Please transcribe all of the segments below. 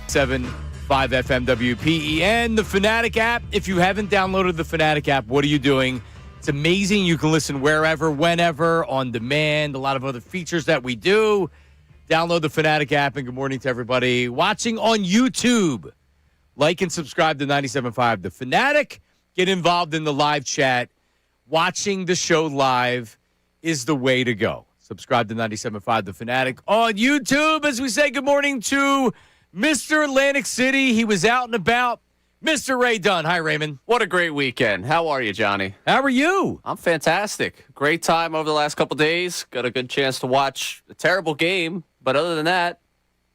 7.5 FM WPEN, the Fanatic app. If you haven't downloaded the Fanatic app, what are you doing? It's amazing. You can listen wherever, whenever, on demand. A lot of other features that we do. Download the Fanatic app, and good morning to everybody watching on YouTube. Like and subscribe to 97.5 The Fanatic. Get involved in the live chat. Watching the show live is the way to go. Subscribe to 97.5 The Fanatic on YouTube as we say good morning to Mr. Atlantic City. He was out and about. Mr. Ray Dunn. Hi, Raymond. What a great weekend. How are you, Johnny? How are you? I'm fantastic. Great time over the last couple days. Got a good chance to watch a terrible game. But other than that,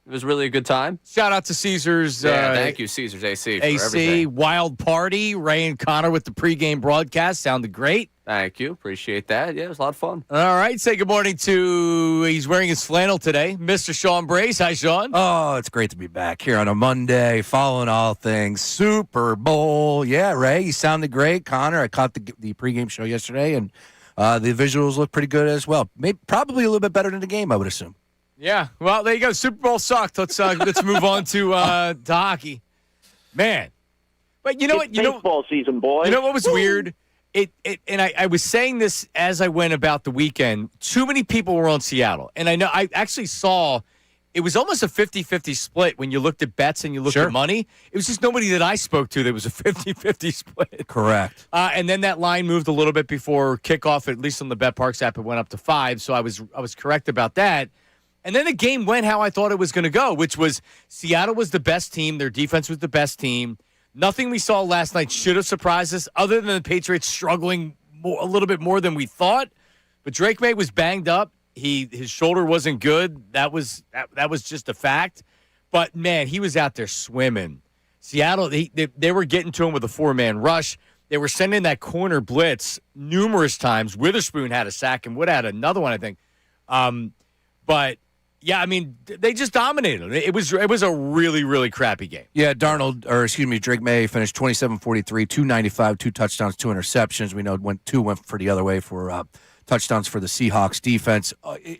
it was really a good time. Shout out to Caesars. Thank you, Caesars AC, for AC, everything. Wild Party. Ray and Connor with the pregame broadcast. Sounded great. Thank you. Appreciate that. Yeah, it was a lot of fun. All right. Say good morning to, he's wearing his flannel today, Mr. Sean Brace. Hi, Sean. Oh, it's great to be back here on a Monday, following all things Super Bowl. Yeah, Ray, you sounded great. Connor, I caught the pregame show yesterday, and the visuals look pretty good as well. Probably a little bit better than the game, I would assume. Yeah. Well, there you go. Super Bowl sucked. Let's move on to hockey. Man. But you know what? Baseball season, boy. You know what was weird? And I was saying this as I went about the weekend. Too many people were on Seattle. And I know I actually saw it was almost a 50-50 split when you looked at bets and you looked at money. It was just nobody that I spoke to that was a 50-50 split. Correct. And then that line moved a little bit before kickoff, at least on the BetParks app, it went up to 5. So I was correct about that. And then the game went how I thought it was going to go, which was Seattle was the best team. Their defense was the best team. Nothing we saw last night should have surprised us, other than the Patriots struggling a little bit more than we thought. But Drake May was banged up. His shoulder wasn't good. That was just a fact. But, man, he was out there swimming. Seattle, they were getting to him with a 4-man rush. They were sending that corner blitz numerous times. Witherspoon had a sack and Wood had another one, I think. But yeah, I mean, they just dominated. It was a really, really crappy game. Yeah, Drake May finished 27-43, 295, 2 touchdowns, 2 interceptions. We know two went for the other way for touchdowns for the Seahawks defense.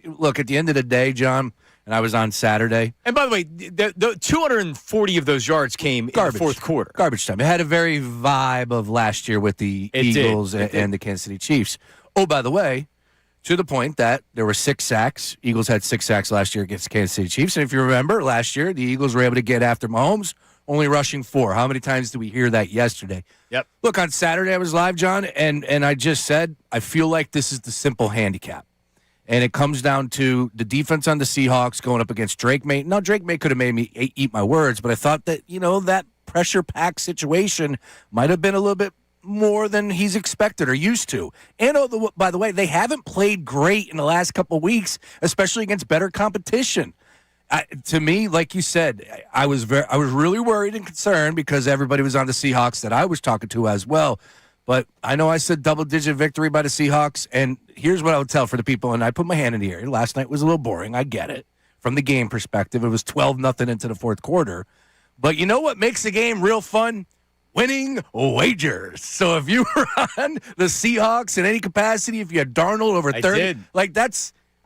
Look, at the end of the day, John, and I was on Saturday. And by the way, the 240 of those yards came in the fourth quarter. Garbage time. It had a very vibe of last year with the Eagles and the Kansas City Chiefs. Oh, by the way, to the point that there were 6 sacks. Eagles had 6 sacks last year against the Kansas City Chiefs. And if you remember, last year, the Eagles were able to get after Mahomes, only rushing 4. How many times did we hear that yesterday? Yep. Look, on Saturday I was live, John, and I just said, I feel like this is the simple handicap. And it comes down to the defense on the Seahawks going up against Drake May. Now, Drake May could have made me eat my words, but I thought that, that pressure-packed situation might have been a little bit more than he's expected or used to. And by the way, they haven't played great in the last couple of weeks, especially against better competition. To me, like you said, I was really worried and concerned because everybody was on the Seahawks that I was talking to as well. But I know I said double-digit victory by the Seahawks, and here's what I would tell for the people, and I put my hand in the air. Last night was a little boring. I get it. From the game perspective, it was 12-0 into the fourth quarter. But you know what makes the game real fun? Winning wagers. So if you were on the Seahawks in any capacity, if you had Darnold over 30,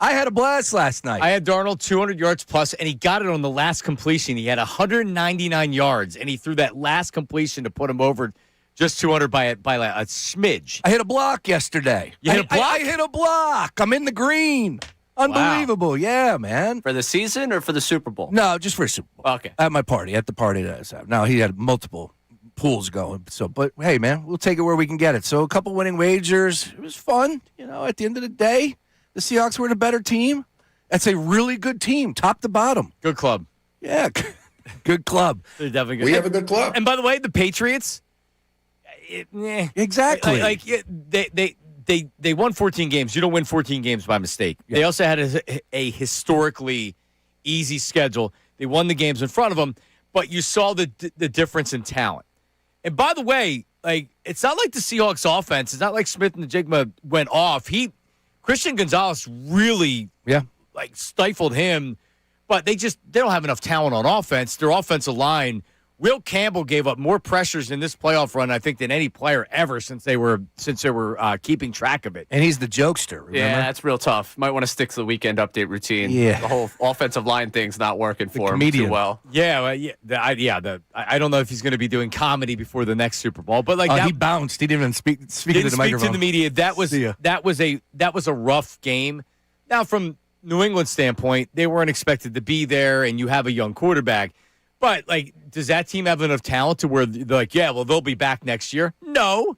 I had a blast last night. I had Darnold 200 yards plus, and he got it on the last completion. He had 199 yards, and he threw that last completion to put him over just 200 by a smidge. I hit a block yesterday. You hit a block? I hit a block. I'm in the green. Unbelievable. Wow. Yeah, man. For the season or for the Super Bowl? No, just for a Super Bowl. Okay. At the party that I was at. Now, he had multiple pools going. But hey, man, we'll take it where we can get it. So a couple winning wagers. It was fun. At the end of the day, the Seahawks were the better team. That's a really good team, top to bottom. Good club. Yeah, good club. They're definitely good. We have a good club. And by the way, the Patriots. Exactly. They won 14 games. You don't win 14 games by mistake. Yeah. They also had a historically easy schedule. They won the games in front of them, but you saw the difference in talent. And by the way, it's not like the Seahawks offense. It's not like Smith and Jigma went off. Christian Gonzalez really stifled him, but they don't have enough talent on offense. Their offensive line Will Campbell gave up more pressures in this playoff run, I think, than any player ever since they were keeping track of it. And he's the jokester, remember? Yeah, that's real tough. Might want to stick to the weekend update routine. Yeah. The whole offensive line thing's not working for him comedian. too well. Yeah, I don't know if he's going to be doing comedy before the next Super Bowl, but like he bounced. He didn't even speak didn't to the speak microphone. to the media. That was a rough game. Now, from New England's standpoint, they weren't expected to be there, and you have a young quarterback. But, like, does that team have enough talent to where they're like, yeah, well, they'll be back next year? No.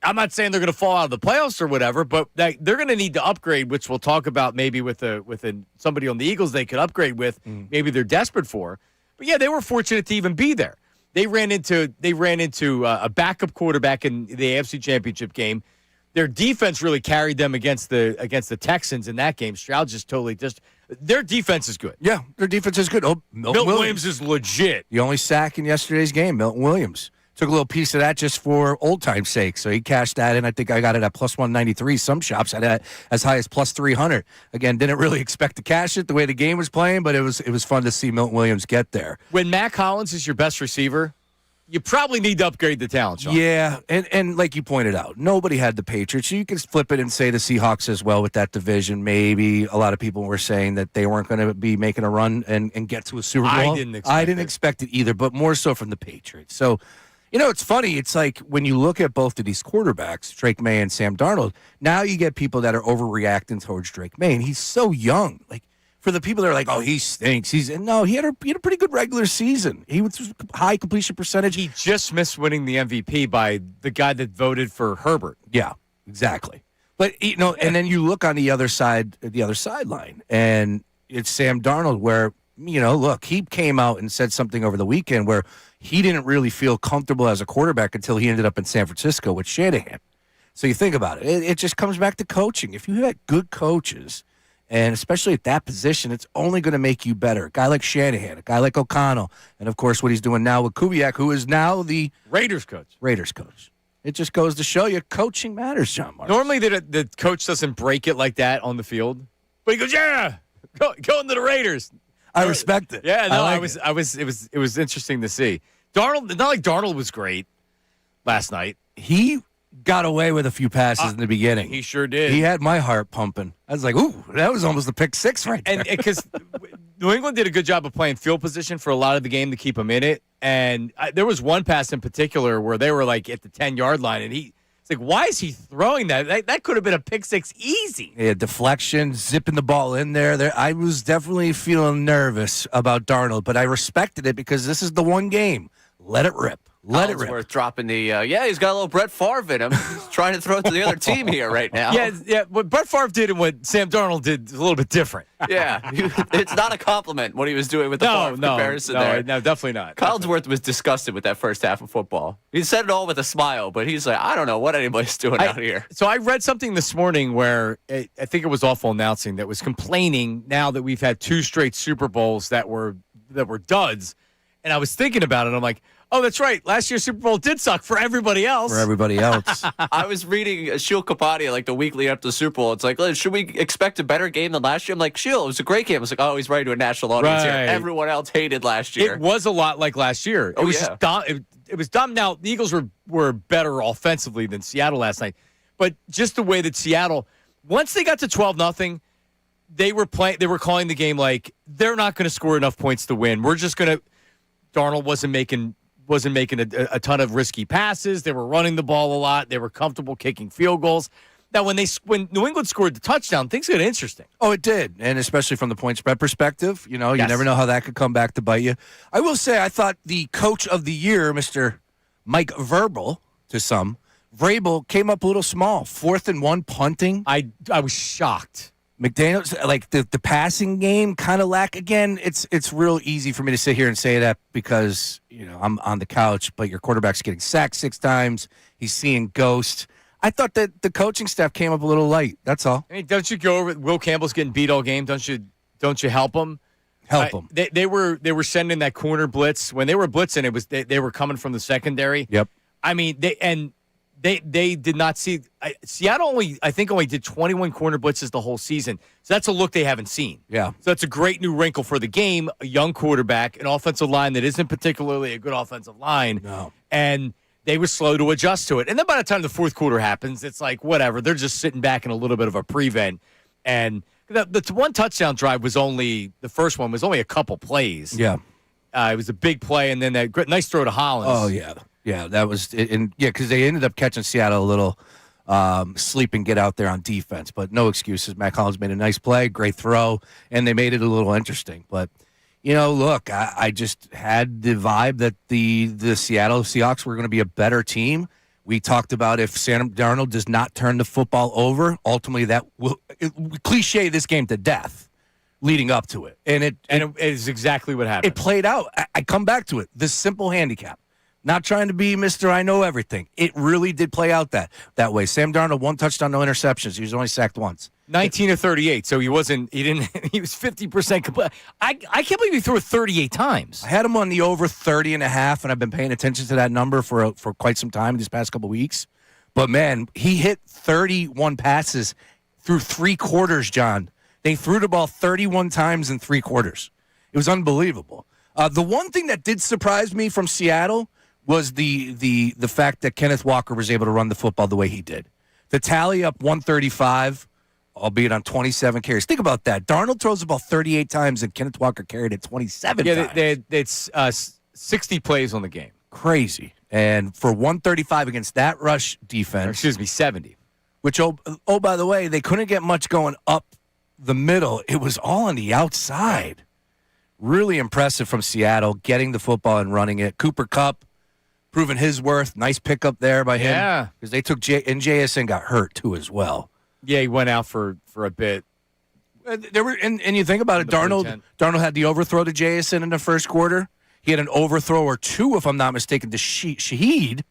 I'm not saying they're going to fall out of the playoffs or whatever, but they're going to need to upgrade, which we'll talk about maybe with somebody on the Eagles they could upgrade with. Maybe they're desperate for. But, yeah, they were fortunate to even be there. They ran into a backup quarterback in the AFC Championship game. Their defense really carried them against the Texans in that game. Stroud their defense is good. Yeah, their defense is good. Oh, Milton Williams is legit. The only sack in yesterday's game, Milton Williams. Took a little piece of that just for old time's sake. So he cashed that in. I think I got it at plus 193. Some shops had it as high as plus 300. Again, didn't really expect to cash it the way the game was playing, but it was fun to see Milton Williams get there. When Matt Collins is your best receiver, you probably need to upgrade the talent, Sean. Yeah, and like you pointed out, nobody had the Patriots. You can flip it and say the Seahawks as well with that division. Maybe a lot of people were saying that they weren't going to be making a run and get to a Super Bowl. I didn't expect it either, but more so from the Patriots. So, it's funny. It's like when you look at both of these quarterbacks, Drake May and Sam Darnold, now you get people that are overreacting towards Drake May, and he's so young. Like, for the people that are like, oh, he stinks. He had a pretty good regular season. He was high completion percentage. He just missed winning the MVP by the guy that voted for Herbert. Yeah, exactly. But and then you look on the other sideline, and it's Sam Darnold, where look, he came out and said something over the weekend where he didn't really feel comfortable as a quarterback until he ended up in San Francisco with Shanahan. So you think about it. It just comes back to coaching. If you had good coaches. And especially at that position, it's only going to make you better. A guy like Shanahan, a guy like O'Connell, and, of course, what he's doing now with Kubiak, who is now the Raiders coach. It just goes to show you coaching matters, John Marks. Normally the coach doesn't break it like that on the field. But he goes, yeah, go into the Raiders. I respect it. Yeah, no, it was interesting to see. Darnold, not like Darnold was great last night. He got away with a few passes in the beginning. He sure did. He had my heart pumping. I was like, ooh, that was almost a pick six right there. And because New England did a good job of playing field position for a lot of the game to keep him in it. And there was one pass in particular where they were like at the 10-yard line, and it's like, why is he throwing that? That could have been a pick six easy. Yeah, deflection, zipping the ball in there. I was definitely feeling nervous about Darnold, but I respected it because this is the one game. Let it rip. Let it rip. Worth dropping the, he's got a little Brett Favre in him. He's trying to throw it to the other team here right now. Yeah. What Brett Favre did and what Sam Darnold did is a little bit different. Yeah. It's not a compliment what he was doing with the Favre comparison there. No, definitely not. Collinsworth was disgusted with that first half of football. He said it all with a smile, but he's like, I don't know what anybody's doing out here. So I read something this morning where I think it was Awful Announcing that was complaining now that we've had 2 straight Super Bowls that were duds. And I was thinking about it. I'm like, oh, that's right. Last year's Super Bowl did suck for everybody else. I was reading Sheil Kapadia like the weekly after the Super Bowl. It's like, should we expect a better game than last year? I'm like, Sheil, it was a great game. I was like, oh, he's right to a national audience here. Everyone else hated last year. It was a lot like last year. It was it was dumb. Now, the Eagles were better offensively than Seattle last night. But just the way that Seattle, once they got to 12-0, they were calling the game like, they're not going to score enough points to win. We're just going to Darnold wasn't making a ton of risky passes. They were running the ball a lot. They were comfortable kicking field goals. Now, when New England scored the touchdown, things got interesting. Oh, it did, and especially from the point spread perspective. You never know how that could come back to bite you. I will say, I thought the coach of the year, Mr. Mike Vrabel, Vrabel came up a little small. 4th and 1 punting. I was shocked. McDaniels, like the passing game kind of lack. Again, it's real easy for me to sit here and say that because, I'm on the couch, but your quarterback's getting sacked 6 times. He's seeing ghosts. I thought that the coaching staff came up a little light. That's all. I mean, don't you go over Will Campbell's getting beat all game? Don't you help him? Help him. They were sending that corner blitz. When they were blitzing, they were coming from the secondary. Yep. I mean, They did not see Seattle I think only did 21 corner blitzes the whole season. So that's a look they haven't seen. Yeah. So that's a great new wrinkle for the game. A young quarterback, an offensive line that isn't particularly a good offensive line. No. And they were slow to adjust to it. And then by the time the fourth quarter happens, it's like whatever. They're just sitting back in a little bit of a prevent. And the one touchdown drive the first one was only a couple plays. Yeah. It was a big play, and then that nice throw to Hollins. Oh, yeah. Yeah, that was – and yeah, because they ended up catching Seattle a little sleep and get out there on defense. But no excuses. Mac Hollins made a nice play, great throw, and they made it a little interesting. But, look, I just had the vibe that the Seattle Seahawks were going to be a better team. We talked about if Sam Darnold does not turn the football over, ultimately that will cliche this game to death leading up to it. And it is exactly what happened. It played out. I come back to it. This simple handicap. Not trying to be Mr. I know everything. It really did play out that way. Sam Darnold, 1 touchdown, no interceptions. He was only sacked once. 19 of 38, so he was 50% complete. I can't believe he threw it 38 times. I had him on the over 30.5, and I've been paying attention to that number for quite some time these past couple weeks. But, man, he hit 31 passes through 3 quarters, John. They threw the ball 31 times in 3 quarters. It was unbelievable. The one thing that did surprise me from Seattle was the fact that Kenneth Walker was able to run the football the way he did. The tally up 135, albeit on 27 carries. Think about that. Darnold throws the ball 38 times, and Kenneth Walker carried it 27 times. Yeah, it's 60 plays on the game. Crazy. And for 135 against that rush defense. Or, excuse me, 70. Which, by the way, they couldn't get much going up the middle. It was all on the outside. Really impressive from Seattle, getting the football and running it. Cooper Kupp, proving his worth. Nice pickup there by him. Yeah. Because they took and JSN got hurt, too, as well. Yeah, he went out for a bit. There were, and you think about it, Darnold had the overthrow to JSN in the first quarter. He had an overthrow or 2, if I'm not mistaken, to Shaheed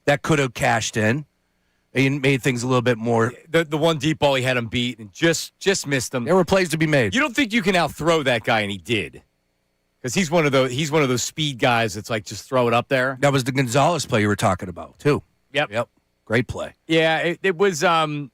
that could have cashed in. He made things a little bit more. The one deep ball he had him beat and just missed him. There were plays to be made. You don't think you can outthrow that guy, and he did. Because he's one of those speed guys that's like just throw it up there. That was the Gonzalez play you were talking about too. Yep. Great play. Yeah, it was not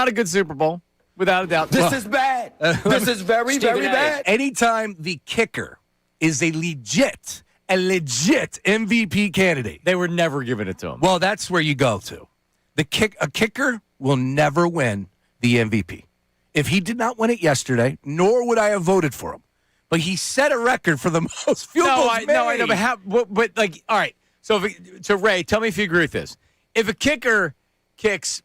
a good Super Bowl without a doubt. This is bad. This is very bad. Anytime the kicker is a legit MVP candidate, they were never giving it to him. Well, that's where you go to. A kicker will never win the MVP. If he did not win it yesterday, nor would I have voted for him. But he set a record for the most field goals made. No, I know. But all right. So, Ray, tell me if you agree with this. If a kicker kicks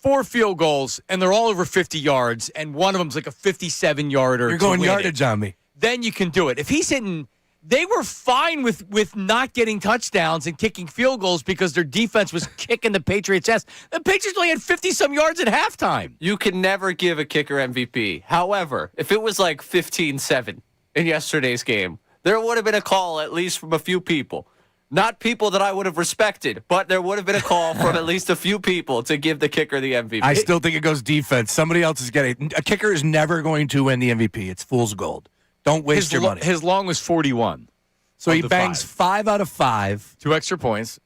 4 field goals and they're all over 50 yards, and one of them's like a 57-yarder, you're going yardage on me. Then you can do it. If he's hitting, they were fine with not getting touchdowns and kicking field goals because their defense was kicking the Patriots' ass. The Patriots only had 50-some yards at halftime. You can never give a kicker MVP. However, if it was like 15-7 in yesterday's game, there would have been a call at least from a few people. Not people that I would have respected, but there would have been a call from at least a few people to give the kicker the MVP. I still think it goes defense. Somebody else is getting – a kicker is never going to win the MVP. It's fool's gold. Don't waste your money. His long was 41. So he bangs 5 out of 5. 2 extra points.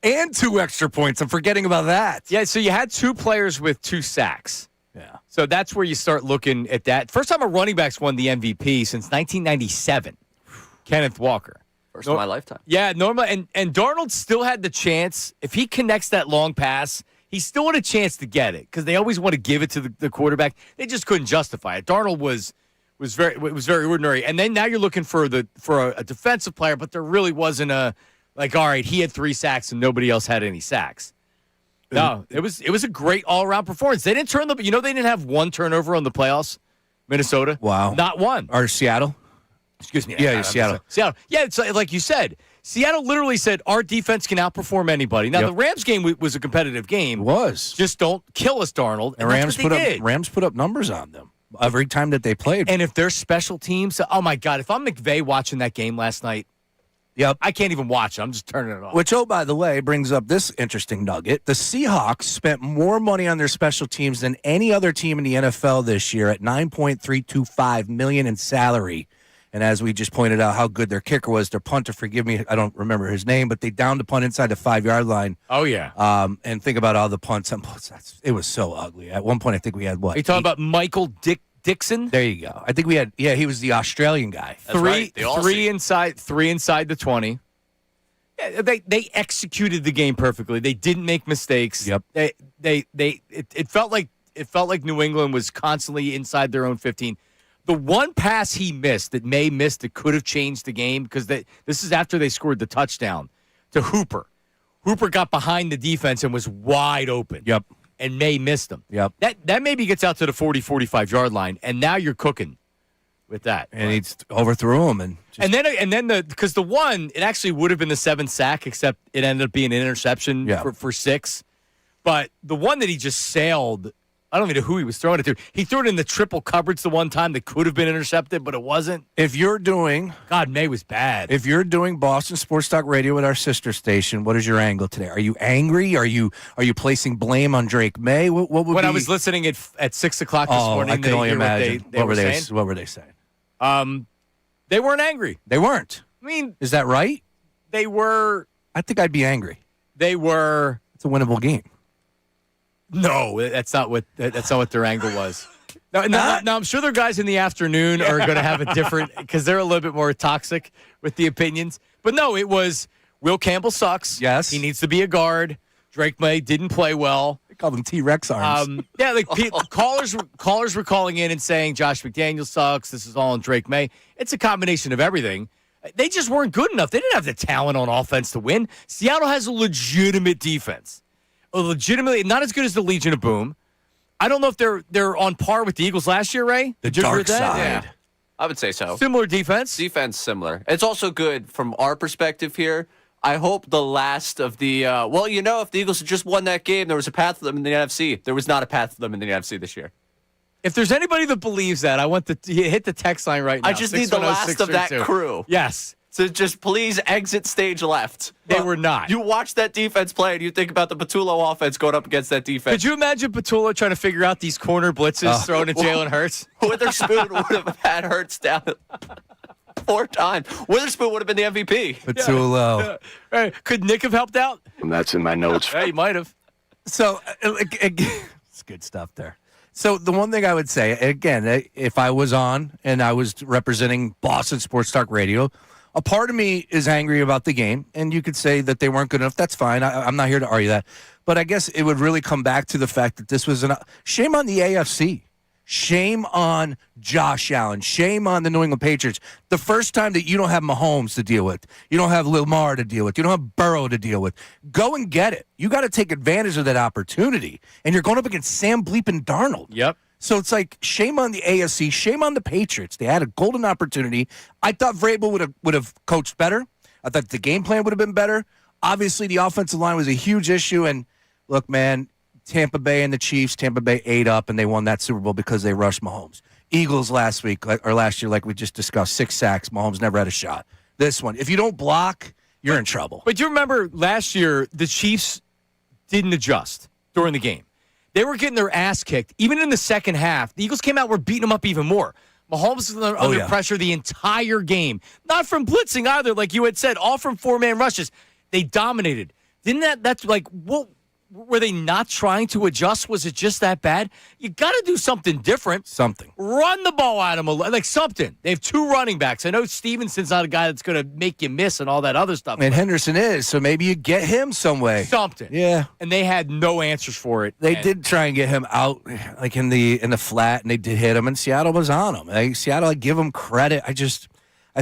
And 2 extra points. I'm forgetting about that. Yeah, so you had 2 players with 2 sacks. Yeah. So that's where you start looking at that. First time a running back's won the MVP since 1997. Kenneth Walker. First of my lifetime. Yeah, normally. And Darnold still had the chance. If he connects that long pass, he still had a chance to get it because they always want to give it to the quarterback. They just couldn't justify it. Darnold was very ordinary. And then now you're looking for a defensive player, but there really wasn't all right, he had 3 sacks and nobody else had any sacks. No, it was a great all-around performance. They didn't they didn't have 1 turnover on the playoffs, Minnesota. Wow. Not 1. Or Seattle. Excuse me. Yeah, Seattle. Seattle. Yeah, it's like you said. Seattle literally said, our defense can outperform anybody. Now, the Rams game was a competitive game. It was. Just don't kill us, Darnold. And Rams put up numbers on them every time that they played. And if their special teams, oh, my God, if I'm McVay watching that game last night, I can't even watch it. I'm just turning it off. Which, by the way, brings up this interesting nugget. The Seahawks spent more money on their special teams than any other team in the NFL this year at $9.325 million in salary. And as we just pointed out, how good their kicker was, their punter, forgive me, I don't remember his name, but they downed the punt inside the 5-yard line. Oh, yeah. And think about all the punts on both sides. It was so ugly. At one point, I think we had what? Are you talking about Michael Dixon? There you go. I think we had, he was the Australian guy. That's right, the Aussie. Three inside the 20. Yeah, they executed the game perfectly. They didn't make mistakes. Yep. It felt like New England was constantly inside their own 15. The one pass he missed that May missed that could have changed the game, because this is after they scored the touchdown to Hooper. Hooper got behind the defense and was wide open. Yep. And May missed him. Yep. That maybe gets out to the 40, 45-yard line, and now you're cooking with that. And he overthrew him. And then because the one, it actually would have been the 7th sack, except it ended up being an interception for 6. But the one that he just sailed, I don't even know who he was throwing it to. He threw it in the triple coverage the one time that could have been intercepted, but it wasn't. God, May was bad. If you're doing Boston Sports Talk Radio at our sister station, what is your angle today? Are you angry? Are you placing blame on Drake May? What would when be... I was listening at 6 o'clock this morning, I can only imagine. What were they saying? They weren't angry. They weren't. I mean, is that right? They were. I think I'd be angry. They were. It's a winnable game. No, that's not what their angle was. Now, I'm sure their guys in the afternoon are going to have a different, because they're a little bit more toxic with the opinions. But no, it was Will Campbell sucks. Yes, he needs to be a guard. Drake May didn't play well. They called him T-Rex arms. Callers were calling in and saying Josh McDaniels sucks. This is all on Drake May. It's a combination of everything. They just weren't good enough. They didn't have the talent on offense to win. Seattle has a legitimate defense. Legitimately not as good as the Legion of Boom. I don't know if they're on par with the Eagles last year, Ray. The dark side. Yeah, I would say so. Similar defense. Defense similar. It's also good from our perspective here. I hope the last of the if the Eagles had just won that game, there was a path for them in the NFC. There was not a path for them in the NFC this year. If there's anybody that believes that, I want to hit the text line right now. I just need the last of that crew. Yes. So just please exit stage left. They were not. You watch that defense play, and you think about the Patullo offense going up against that defense. Could you imagine Patullo trying to figure out these corner blitzes thrown at Jalen Hurts? Witherspoon would have had Hurts down 4 times. Witherspoon would have been the MVP. Patullo. Yeah. Could Nick have helped out? That's in my notes. Yeah, he might have. So, it's good stuff there. So the one thing I would say, again, if I was on and I was representing Boston Sports Talk Radio, a part of me is angry about the game, and you could say that they weren't good enough. That's fine. I'm not here to argue that. But I guess it would really come back to the fact that this was shame on the AFC. Shame on Josh Allen. Shame on the New England Patriots. The first time that you don't have Mahomes to deal with, you don't have Lamar to deal with, you don't have Burrow to deal with, go and get it. You got to take advantage of that opportunity. And you're going up against Sam Bleepin Darnold. Yep. So it's like shame on the AFC, shame on the Patriots. They had a golden opportunity. I thought Vrabel would have coached better. I thought the game plan would have been better. Obviously, the offensive line was a huge issue. And look, man, Tampa Bay and the Chiefs, Tampa Bay ate up, and they won that Super Bowl because they rushed Mahomes. Eagles last year, like we just discussed, 6 sacks. Mahomes never had a shot. This one, if you don't block, you're in trouble. But you remember last year, the Chiefs didn't adjust during the game. They were getting their ass kicked. Even in the second half, the Eagles came out, were beating them up even more. Mahomes was under pressure the entire game. Not from blitzing either, like you had said, all from 4-man rushes. They dominated. That's like, what? Were they not trying to adjust? Was it just that bad? You got to do something different. Something. Run the ball at them, like something. They have 2 running backs. I know Stevenson's not a guy that's going to make you miss and all that other stuff. And Henderson is, so maybe you get him some way. Something. Yeah. And they had no answers for it. They did try and get him out, like in the flat, and they did hit him, and Seattle was on him. Seattle, I give them credit. I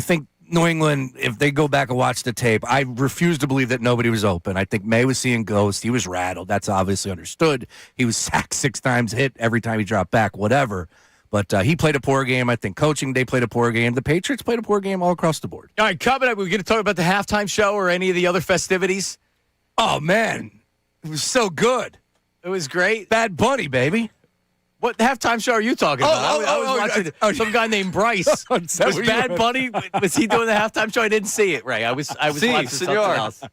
think New England, if they go back and watch the tape, I refuse to believe that nobody was open. I think May was seeing ghosts. He was rattled. That's obviously understood. He was sacked 6 times, hit every time he dropped back, whatever. But he played a poor game. I think coaching, they played a poor game. The Patriots played a poor game all across the board. All right, coming up, we're going to talk about the halftime show or any of the other festivities. Oh, man. It was so good. It was great. Bad Bunny, baby. What halftime show are you talking about? I was watching some guy named Bryce. Was Bad Bunny? Was he doing the halftime show? I didn't see it, Ray. I was watching something else.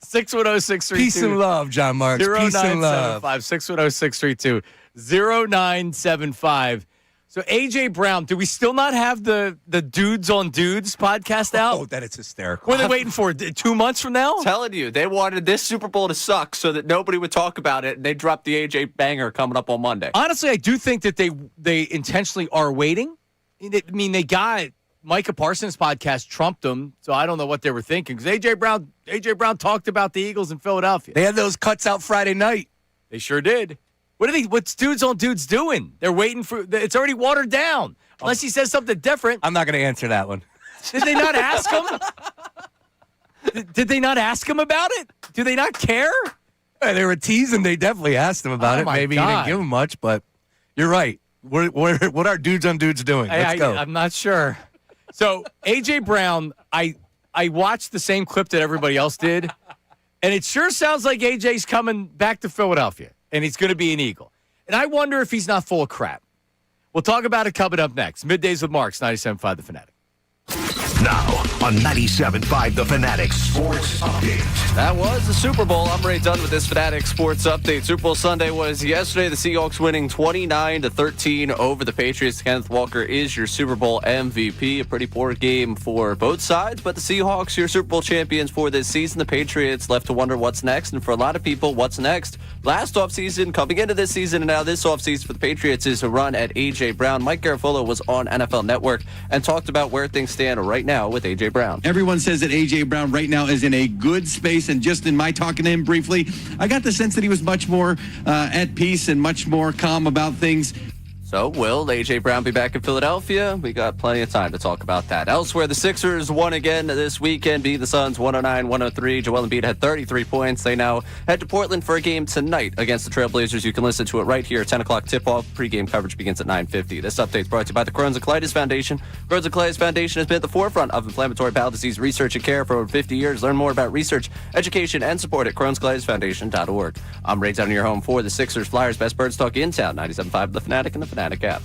610-632. Peace and love, John Marks. Peace and love. 610-632-0975. So AJ Brown, do we still not have the Dudes on Dudes podcast out? Oh, that is hysterical. What are they waiting for? 2 months from now? Telling you, they wanted this Super Bowl to suck so that nobody would talk about it, and they dropped the AJ banger coming up on Monday. Honestly, I do think that they intentionally are waiting. I mean, they got Micah Parsons' podcast trumped them, so I don't know what they were thinking. Because AJ Brown talked about the Eagles in Philadelphia. They had those cuts out Friday night. They sure did. What's Dudes on Dudes doing? They're waiting for it's already watered down. Unless he says something different. I'm not going to answer that one. Did they not ask him? Did they not ask him about it? Do they not care? They were teasing. They definitely asked him about it. Maybe he didn't give him much, but you're right. What are Dudes on Dudes doing? Let's go. I'm not sure. So AJ Brown, I watched the same clip that everybody else did, and it sure sounds like AJ's coming back to Philadelphia, and he's going to be an Eagle. And I wonder if he's not full of crap. We'll talk about it coming up next. Middays with Marks, 97.5 The Fanatic. Now on 97.5 The Fanatic Sports Update. That was the Super Bowl. I'm already done with this Fanatic Sports Update. Super Bowl Sunday was yesterday. The Seahawks winning 29-13 over the Patriots. Kenneth Walker is your Super Bowl MVP. A pretty poor game for both sides, but the Seahawks, your Super Bowl champions for this season. The Patriots left to wonder what's next, and for a lot of people, what's next? Last offseason, coming into this season, and now this offseason for the Patriots is a run at A.J. Brown. Mike Garafolo was on NFL Network and talked about where things stand right now with A.J. Brown. Everyone says that A.J. Brown right now is in a good space, and just in my talking to him briefly, I got the sense that he was much more at peace and much more calm about things. So, will A.J. Brown be back in Philadelphia? We got plenty of time to talk about that. Elsewhere, the Sixers won again this weekend, beat the Suns 109-103. Joel Embiid had 33 points. They now head to Portland for a game tonight against the Trailblazers. You can listen to it right here, 10 o'clock tip-off. Pre-game coverage begins at 9:50. This update is brought to you by the Crohn's and Colitis Foundation. Crohn's and Colitis Foundation has been at the forefront of inflammatory bowel disease research and care for over 50 years. Learn more about research, education, and support at crohnscolitisfoundation.org. I'm Ray Down in your home for the Sixers, Flyers, Best Birds Talk in town, 97.5 The Fanatic and the Fanatic app.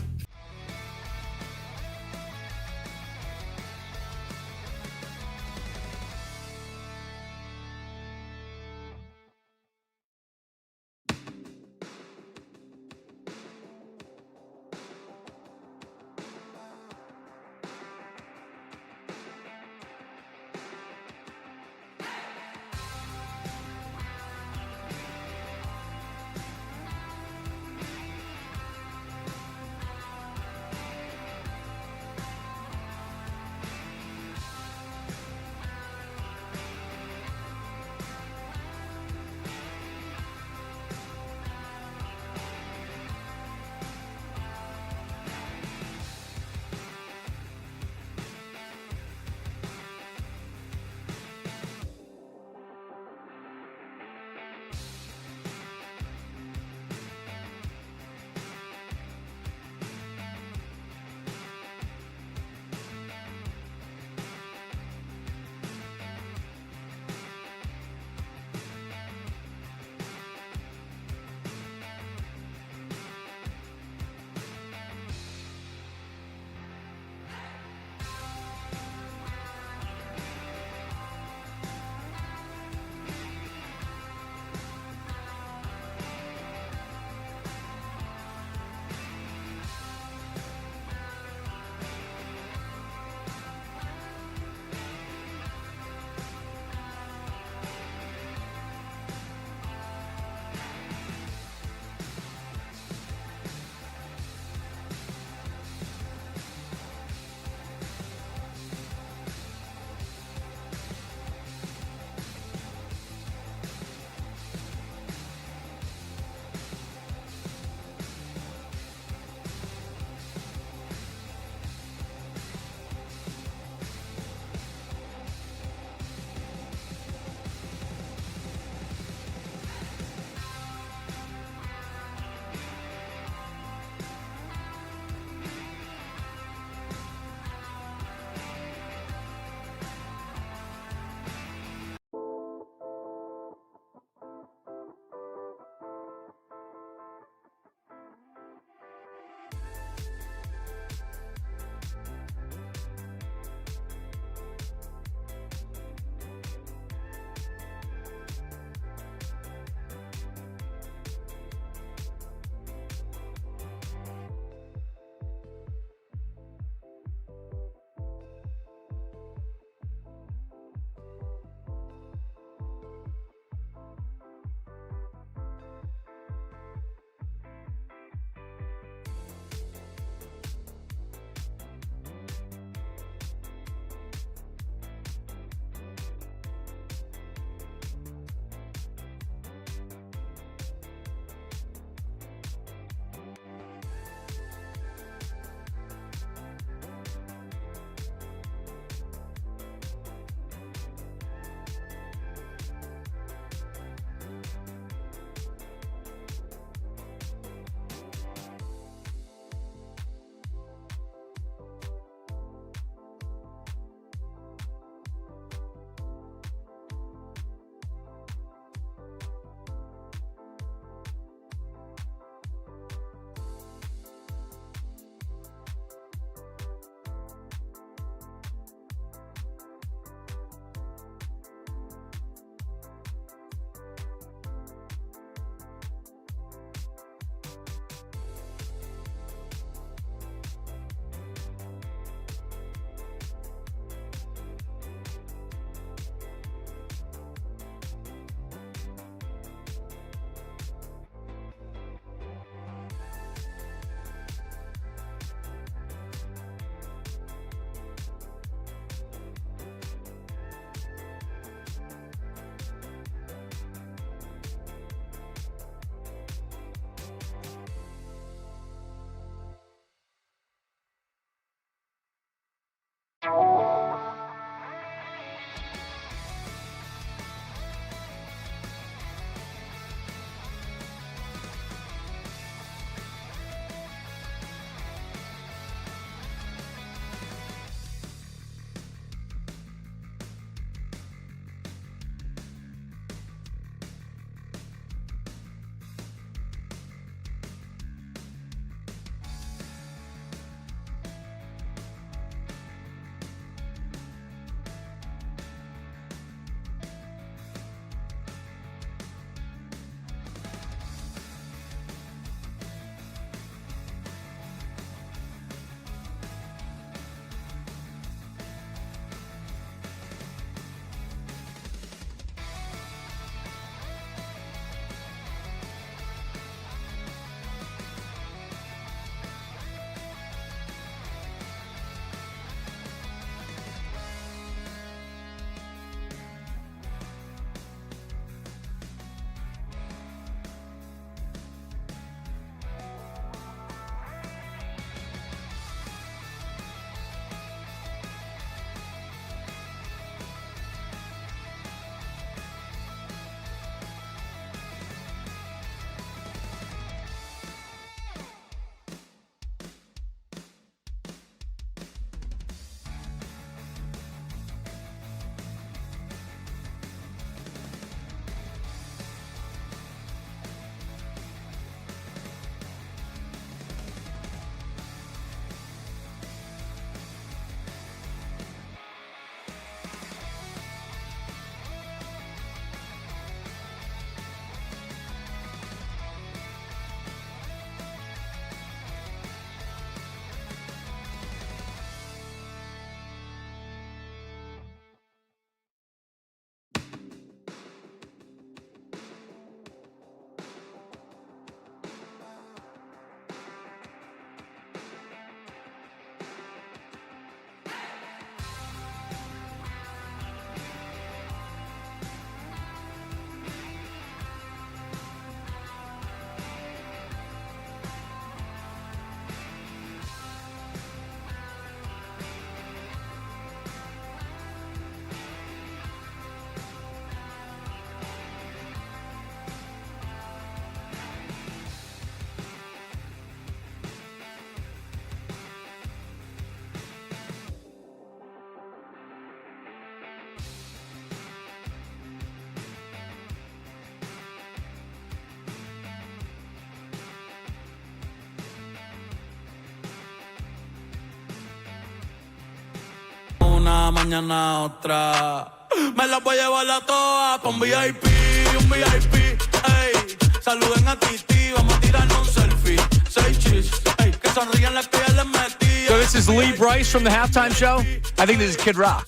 una, mañana otra. Me la voy a llevar a todas pa' un VIP, ey. Saluden a Titi, vamos a tirarnos un selfie. Say cheese, ey. Que sonrían las que ya les metí. So this is Lee Bryce from the halftime show. I think this is Kid Rock.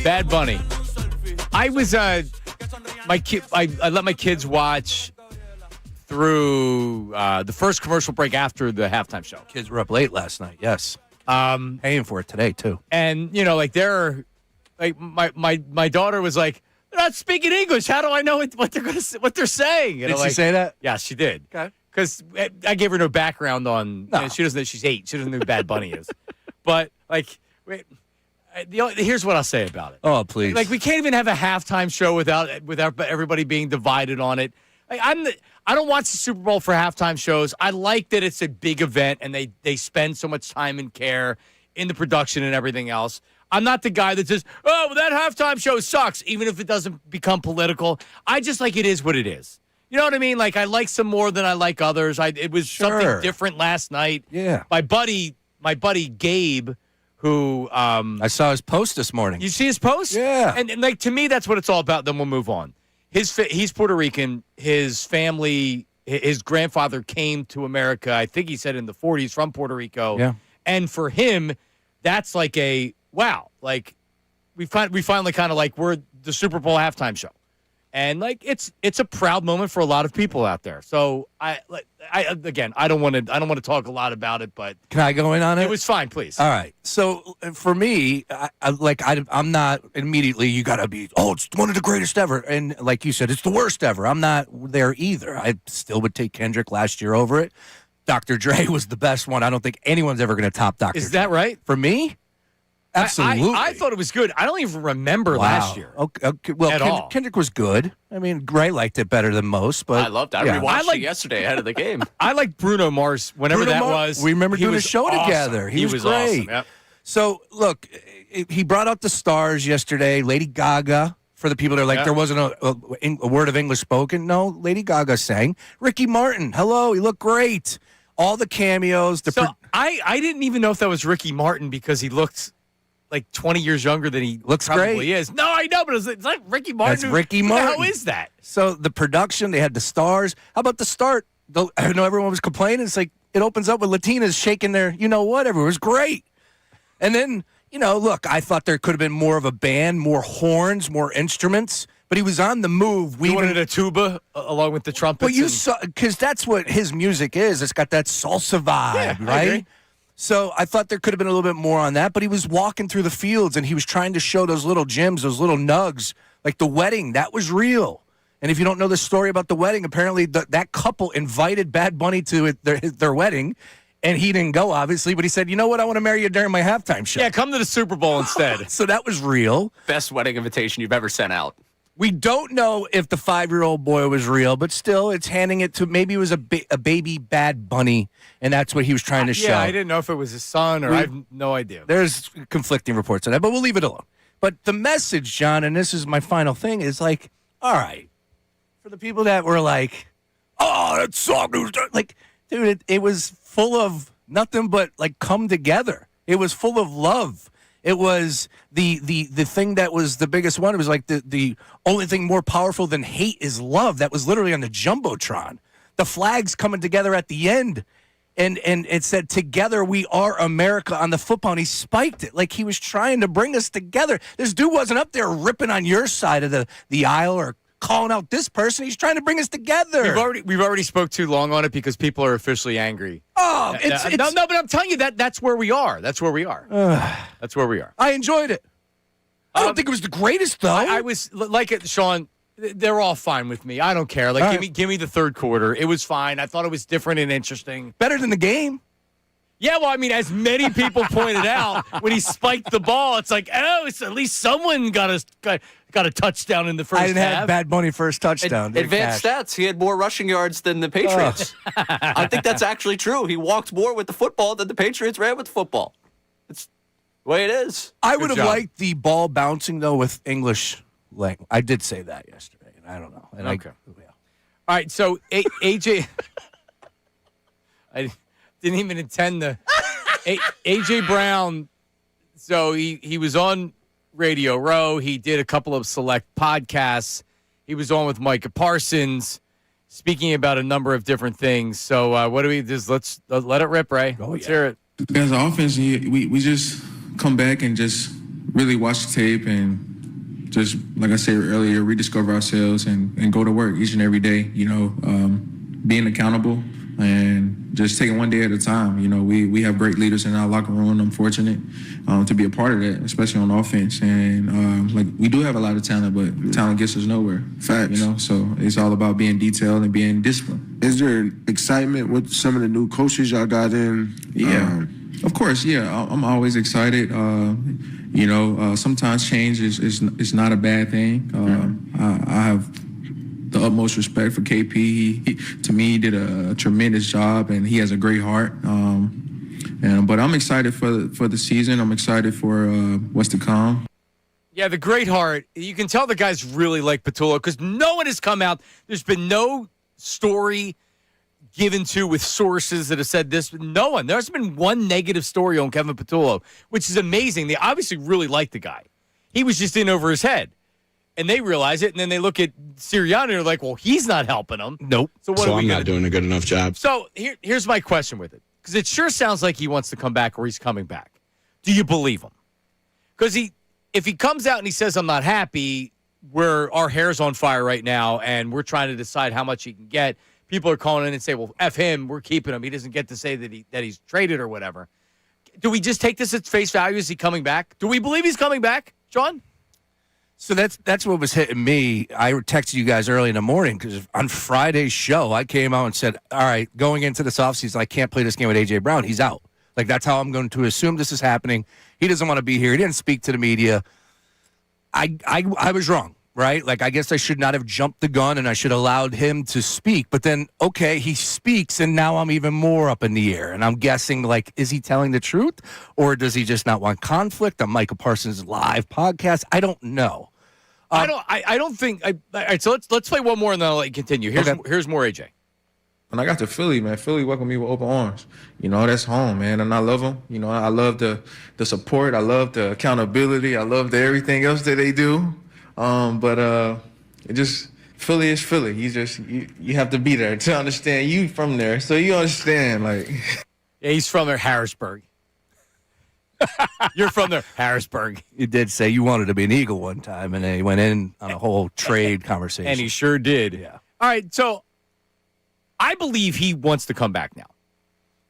Bad Bunny. I was my kid. I let my kids watch through the first commercial break after the halftime show. Kids were up late last night. Yes. Paying for it today too. And like they're like my daughter was like, they're not speaking English. How do I know what they're saying? Did she say that? Yeah, she did. Okay. Because I gave her no background on. No. She doesn't know. She's 8. She doesn't know who Bad Bunny is. But here's what I'll say about it. Oh, please. Like we can't even have a halftime show without everybody being divided on it. Like, I don't watch the Super Bowl for halftime shows. I like that it's a big event and they spend so much time and care in the production and everything else. I'm not the guy that says, oh, well, that halftime show sucks, even if it doesn't become political. I just like it is what it is. You know what I mean? Like, I like some more than I like others. It was something different last night. Yeah. My buddy Gabe, who I saw his post this morning. you see his post? Yeah. And like, to me, that's what it's all about. Then we'll move on. He's Puerto Rican. His family, his grandfather came to America, I think he said in the 40s, from Puerto Rico. Yeah. And for him, that's like a, wow. Like, we finally kind of like, we're the Super Bowl halftime show. And like it's a proud moment for a lot of people out there. So I don't want to talk a lot about it, but Can I go in on it? it was fine, please. All right. So for me, I'm not immediately. You gotta be. Oh, it's one of the greatest ever. And like you said, it's the worst ever. I'm not there either. I still would take Kendrick last year over it. Dr. Dre was the best one. I don't think anyone's ever going to top Dr. Is Dre. that right? For me? Absolutely. I thought it was good. I don't even remember last year. Okay. Well, At all. Kendrick was good. I mean, Gray liked it better than most, but I loved it. I yeah. rewatched it yesterday ahead of the game. I like Bruno Mars whenever Bruno that Mars, was. we remember He doing a was show awesome. together. He was great. awesome. Yep. So, look, he brought out the stars yesterday. Lady Gaga, for the people that are like, Yeah. there wasn't a word of English spoken. No, Lady Gaga sang. Ricky Martin, hello, he looked great. All the cameos. I didn't even know if that was Ricky Martin because he looked like 20 years younger than he Looks probably great. is. No, I know, but it's like Ricky Martin. That's Ricky Martin. How is that? So the production, they had the stars. How about the start? I know everyone was complaining. It's like it opens up with Latinas shaking their, whatever. It was great. And then, look, I thought there could have been more of a band, more horns, more instruments. But he was on the move. We wanted a tuba along with the trumpets. Well, you saw, because that's what his music is. It's got that salsa vibe, Yeah, I right? agree. So I thought there could have been a little bit more on that, but he was walking through the fields and he was trying to show those little gems, those little nugs, like the wedding. That was real. And if you don't know the story about the wedding, apparently that couple invited Bad Bunny to their wedding, and he didn't go, obviously, but he said, you know what, I want to marry you during my halftime show. Yeah, come to the Super Bowl instead. So that was real. Best wedding invitation you've ever sent out. We don't know if the 5-year-old boy was real, but still, it's handing it to maybe it was a baby Bad Bunny, and that's what he was trying to show. Yeah, I didn't know if it was his son or I have no idea. There's conflicting reports on that, but we'll leave it alone. But the message, John, and this is my final thing, is like, all right, for the people that were like, oh, that song was like, dude, it was full of nothing but like come together. It was full of love. It was the thing that was the biggest one. It was like the only thing more powerful than hate is love. That was literally on the Jumbotron. The flags coming together at the end. And it said, together we are America on the football. And he spiked it like he was trying to bring us together. This dude wasn't up there ripping on your side of the aisle or calling out this person. He's trying to bring us together. We've already spoke too long on it because people are officially angry. Oh, No, but I'm telling you that's where we are. That's where we are. That's where we are. I enjoyed it. I don't think it was the greatest, though. I was like it, Sean. They're all fine with me. I don't care. Like, give me the third quarter. It was fine. I thought it was different and interesting. Better than the game. Yeah, well, I mean, as many people pointed out, when he spiked the ball, it's like, oh, it's at least someone got a touchdown in the first I didn't half. have Bad Bunny first touchdown. Advanced stats. He had more rushing yards than the Patriots. I think that's actually true. He walked more with the football than the Patriots ran with the football. It's the way it is. I would have job. liked the ball bouncing, though, with English language. I did say that yesterday, and I don't know. And Okay. All right, so AJ, I didn't even intend to. AJ Brown So he was on Radio Row. He did a couple of select podcasts. He was on with Micah Parsons, speaking about a number of different things. So what do we just let's let it rip, Ray. Let's hear it. As an offense, we just come back and just really watch the tape and just, like I said earlier, rediscover ourselves and go to work each and every day, being accountable and just taking one day at a time. We have great leaders in our locker room. I'm fortunate to be a part of that, especially on offense. And we do have a lot of talent, but talent gets us nowhere. Facts. So it's all about being detailed and being disciplined. Is there excitement with some of the new coaches y'all got in? Yeah, of course. Yeah, I'm always excited. Sometimes change is not a bad thing. I have the utmost respect for KP. He to me, did a tremendous job, and he has a great heart. But I'm excited for the season. I'm excited for what's to come. Yeah, the great heart. You can tell the guys really like Patullo because no one has come out. There's been no story given to with sources that have said this. No one. There's been one negative story on Kevin Patullo, which is amazing. They obviously really like the guy. He was just in over his head. And they realize it, and then they look at Sirianni and they're like, well, he's not helping them. Nope. So I'm not doing a good enough job. So here's my question with it. Because it sure sounds like he wants to come back or he's coming back. Do you believe him? Because if he comes out and he says, I'm not happy, our hair's on fire right now, and we're trying to decide how much he can get, people are calling in and say, well, F him, we're keeping him. He doesn't get to say that he's traded or whatever. Do we just take this at face value? Is he coming back? Do we believe he's coming back, John? So that's what was hitting me. I texted you guys early in the morning because on Friday's show, I came out and said, all right, going into this offseason, I can't play this game with A.J. Brown. He's out. Like, that's how I'm going to assume this is happening. He doesn't want to be here. He didn't speak to the media. I was wrong, right? Like, I guess I should not have jumped the gun and I should have allowed him to speak. But then, okay, he speaks, and now I'm even more up in the air. And I'm guessing, like, is he telling the truth? Or does he just not want conflict on Micah Parsons' live podcast? I don't know. I don't think. All right, so let's play one more and then I'll let you continue. Here's more AJ. When I got to Philly, man, Philly welcomed me with open arms. That's home, man, and I love them. I love the support. I love the accountability. I love everything else that they do. Philly is Philly. You have to be there to understand. You from there, so you understand. Like, yeah, he's from there, Harrisburg. You're from there, Harrisburg. You did say you wanted to be an Eagle one time, and then he went in on a whole trade conversation. And he sure did. Yeah. All right, so I believe he wants to come back now.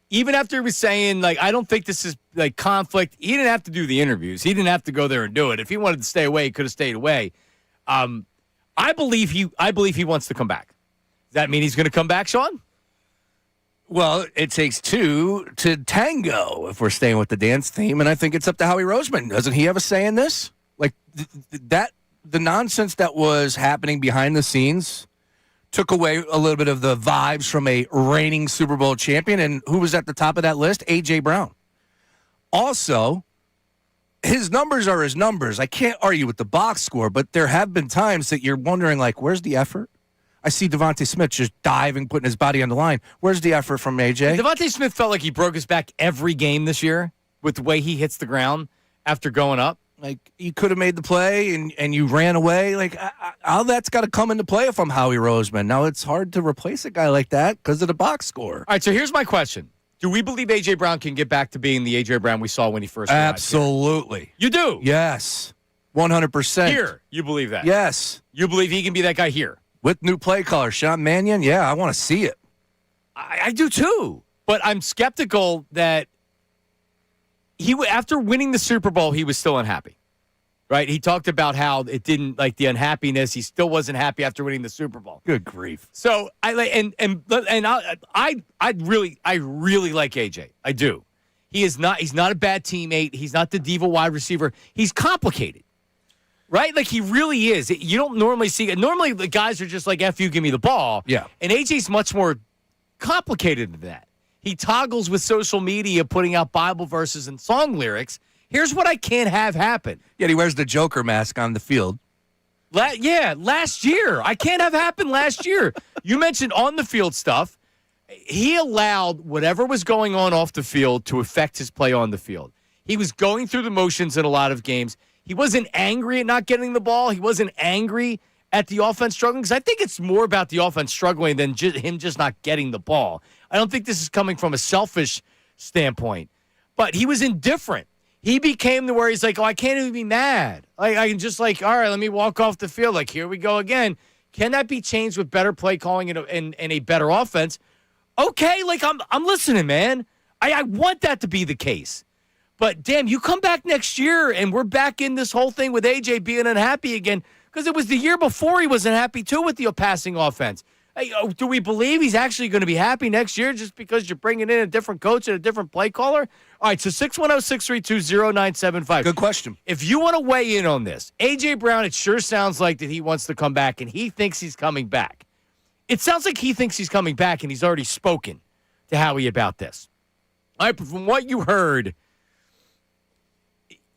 Even after he was saying, like, I don't think this is, like, conflict. He didn't have to do the interviews. He didn't have to go there and do it. If he wanted to stay away, he could have stayed away. I believe he wants to come back. Does that mean he's going to come back, Sean? Well, it takes two to tango if we're staying with the dance theme, and I think it's up to Howie Roseman. Doesn't he have a say in this? Like, the nonsense that was happening behind the scenes took away a little bit of the vibes from a reigning Super Bowl champion, and who was at the top of that list? A.J. Brown. Also, his numbers are his numbers. I can't argue with the box score, but there have been times that you're wondering, like, where's the effort? I see Devontae Smith just diving, putting his body on the line. Where's the effort from AJ? Devontae Smith felt like he broke his back every game this year with the way he hits the ground after going up. Like, you could have made the play and you ran away. Like, all that's got to come into play if I'm Howie Roseman. Now, it's hard to replace a guy like that because of the box score. All right, so here's my question. Do we believe A.J. Brown can get back to being the A.J. Brown we saw when he first arrived? Absolutely. Here? You do? Yes. 100%. Here, you believe that? Yes. You believe he can be that guy here? With new play caller, Sean Mannion, yeah, I want to see it. I do too. But I'm skeptical that after winning the Super Bowl, he was still unhappy. Right? He talked about how it didn't, like, the unhappiness. He still wasn't happy after winning the Super Bowl. Good grief. So I really like AJ. I do. He's not a bad teammate. He's not the diva wide receiver. He's complicated. Right? Like, he really is. You don't normally see it. Normally, the guys are just like, F you, give me the ball. Yeah. And AJ's much more complicated than that. He toggles with social media, putting out Bible verses and song lyrics. Here's what I can't have happen. Yeah, he wears the Joker mask on the field. Last year. I can't have happened last year. You mentioned on the field stuff. He allowed whatever was going on off the field to affect his play on the field. He was going through the motions in a lot of games. He wasn't angry at not getting the ball. He wasn't angry at the offense struggling, because I think it's more about the offense struggling than him just not getting the ball. I don't think this is coming from a selfish standpoint, but he was indifferent. He became the where he's like, oh, I can't even be mad. Like, I can just like, all right, let me walk off the field. Like, here we go again. Can that be changed with better play calling and a better offense? Okay, like I'm listening, man. I want that to be the case. But damn, you come back next year and we're back in this whole thing with AJ being unhappy again, because it was the year before he wasn't happy too with the passing offense. Hey, do we believe he's actually going to be happy next year just because you're bringing in a different coach and a different play caller? All right, so 610-632-0975. Good question. If you want to weigh in on this, A.J. Brown, it sure sounds like that he wants to come back and he thinks he's coming back. It sounds like he thinks he's coming back and he's already spoken to Howie about this. All right, but from what you heard,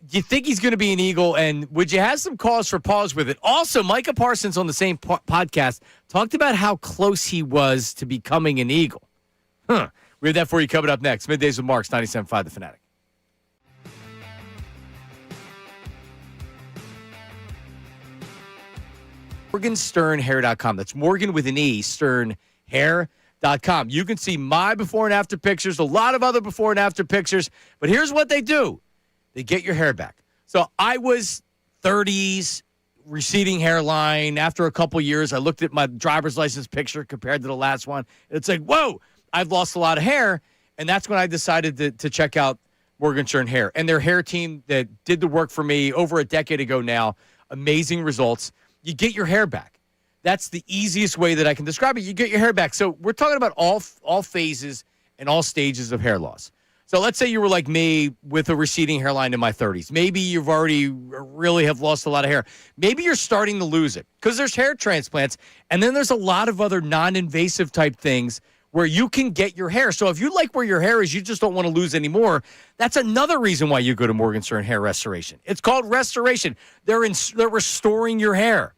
do you think he's going to be an Eagle, and would you have some cause for pause with it? Also, Micah Parsons on the same podcast talked about how close he was to becoming an Eagle. We have that for you coming up next. Middays with Marks, 97.5 The Fanatic. MorganSternHair.com. That's Morgan with an E, SternHair.com. You can see my before and after pictures, a lot of other before and after pictures, but here's what they do. They get your hair back. So I was 30s, receding hairline. After a couple years, I looked at my driver's license picture compared to the last one. It's like, whoa, I've lost a lot of hair. And that's when I decided to check out Morgenstern Hair. And their hair team that did the work for me over a decade ago now, amazing results. You get your hair back. That's the easiest way that I can describe it. You get your hair back. So we're talking about all phases and all stages of hair loss. So let's say you were like me with a receding hairline in my 30s. Maybe you've already really have lost a lot of hair. Maybe you're starting to lose it because there's hair transplants. And then there's a lot of other non-invasive type things where you can get your hair. So if you like where your hair is, you just don't want to lose any more. That's another reason why you go to Morgenstern Hair Restoration. It's called restoration. They're restoring your hair.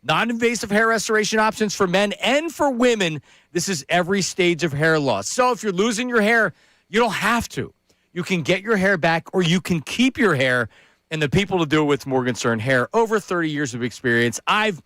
Non-invasive hair restoration options for men and for women. This is every stage of hair loss. So if you're losing your hair, you don't have to. You can get your hair back or you can keep your hair. And the people to do it with Morgenstern Hair, over 30 years of experience. I've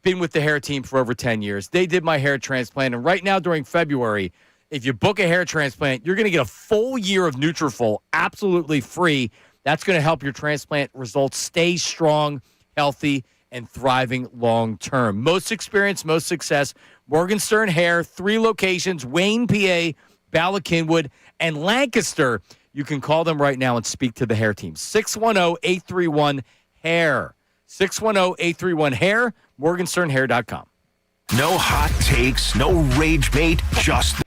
been with the hair team for over 10 years. They did my hair transplant. And right now during February, if you book a hair transplant, you're going to get a full year of Nutrafol absolutely free. That's going to help your transplant results stay strong, healthy, and thriving long term. Most experience, most success. Morgenstern Hair, 3 locations, Wayne, PA, Bala Kinwood, and Lancaster. You can call them right now and speak to the hair team. 610-831-HAIR. 610-831-HAIR, morgansternhair.com. No hot takes, no rage bait, just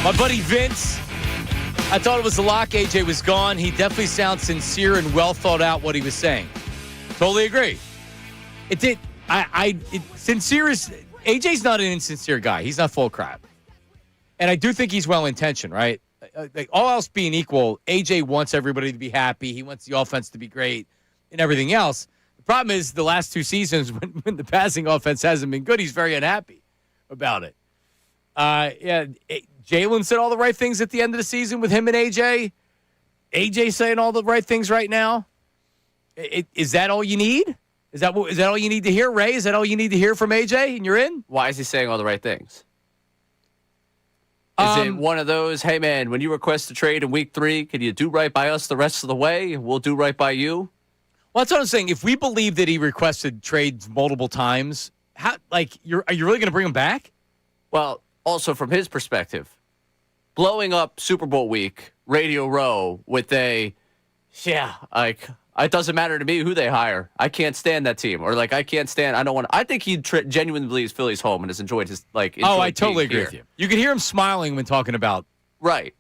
My buddy Vince, I thought it was a lock. AJ was gone. He definitely sounds sincere and well thought out what he was saying. Totally agree. It did. Sincere is AJ's not an insincere guy. He's not full of crap. And I do think he's well intentioned, right? Like all else being equal, AJ wants everybody to be happy. He wants the offense to be great and everything else. The problem is the last 2 seasons when the passing offense hasn't been good, he's very unhappy about it. Jalen said all the right things at the end of the season with him and AJ. AJ saying all the right things right now. Is that all you need? Is that all you need to hear, Ray? Is that all you need to hear from AJ and you're in? Why is he saying all the right things? Is it one of those, hey, man, when you request a trade in week 3, can you do right by us the rest of the way? We'll do right by you? Well, that's what I'm saying. If we believe that he requested trades multiple times, are you really going to bring him back? Well, also from his perspective, blowing up Super Bowl week, Radio Row with it doesn't matter to me who they hire. I can't stand that team. Or, I think he genuinely believes Philly's home and has enjoyed his, I totally agree with you. You can hear him smiling when talking about. Right.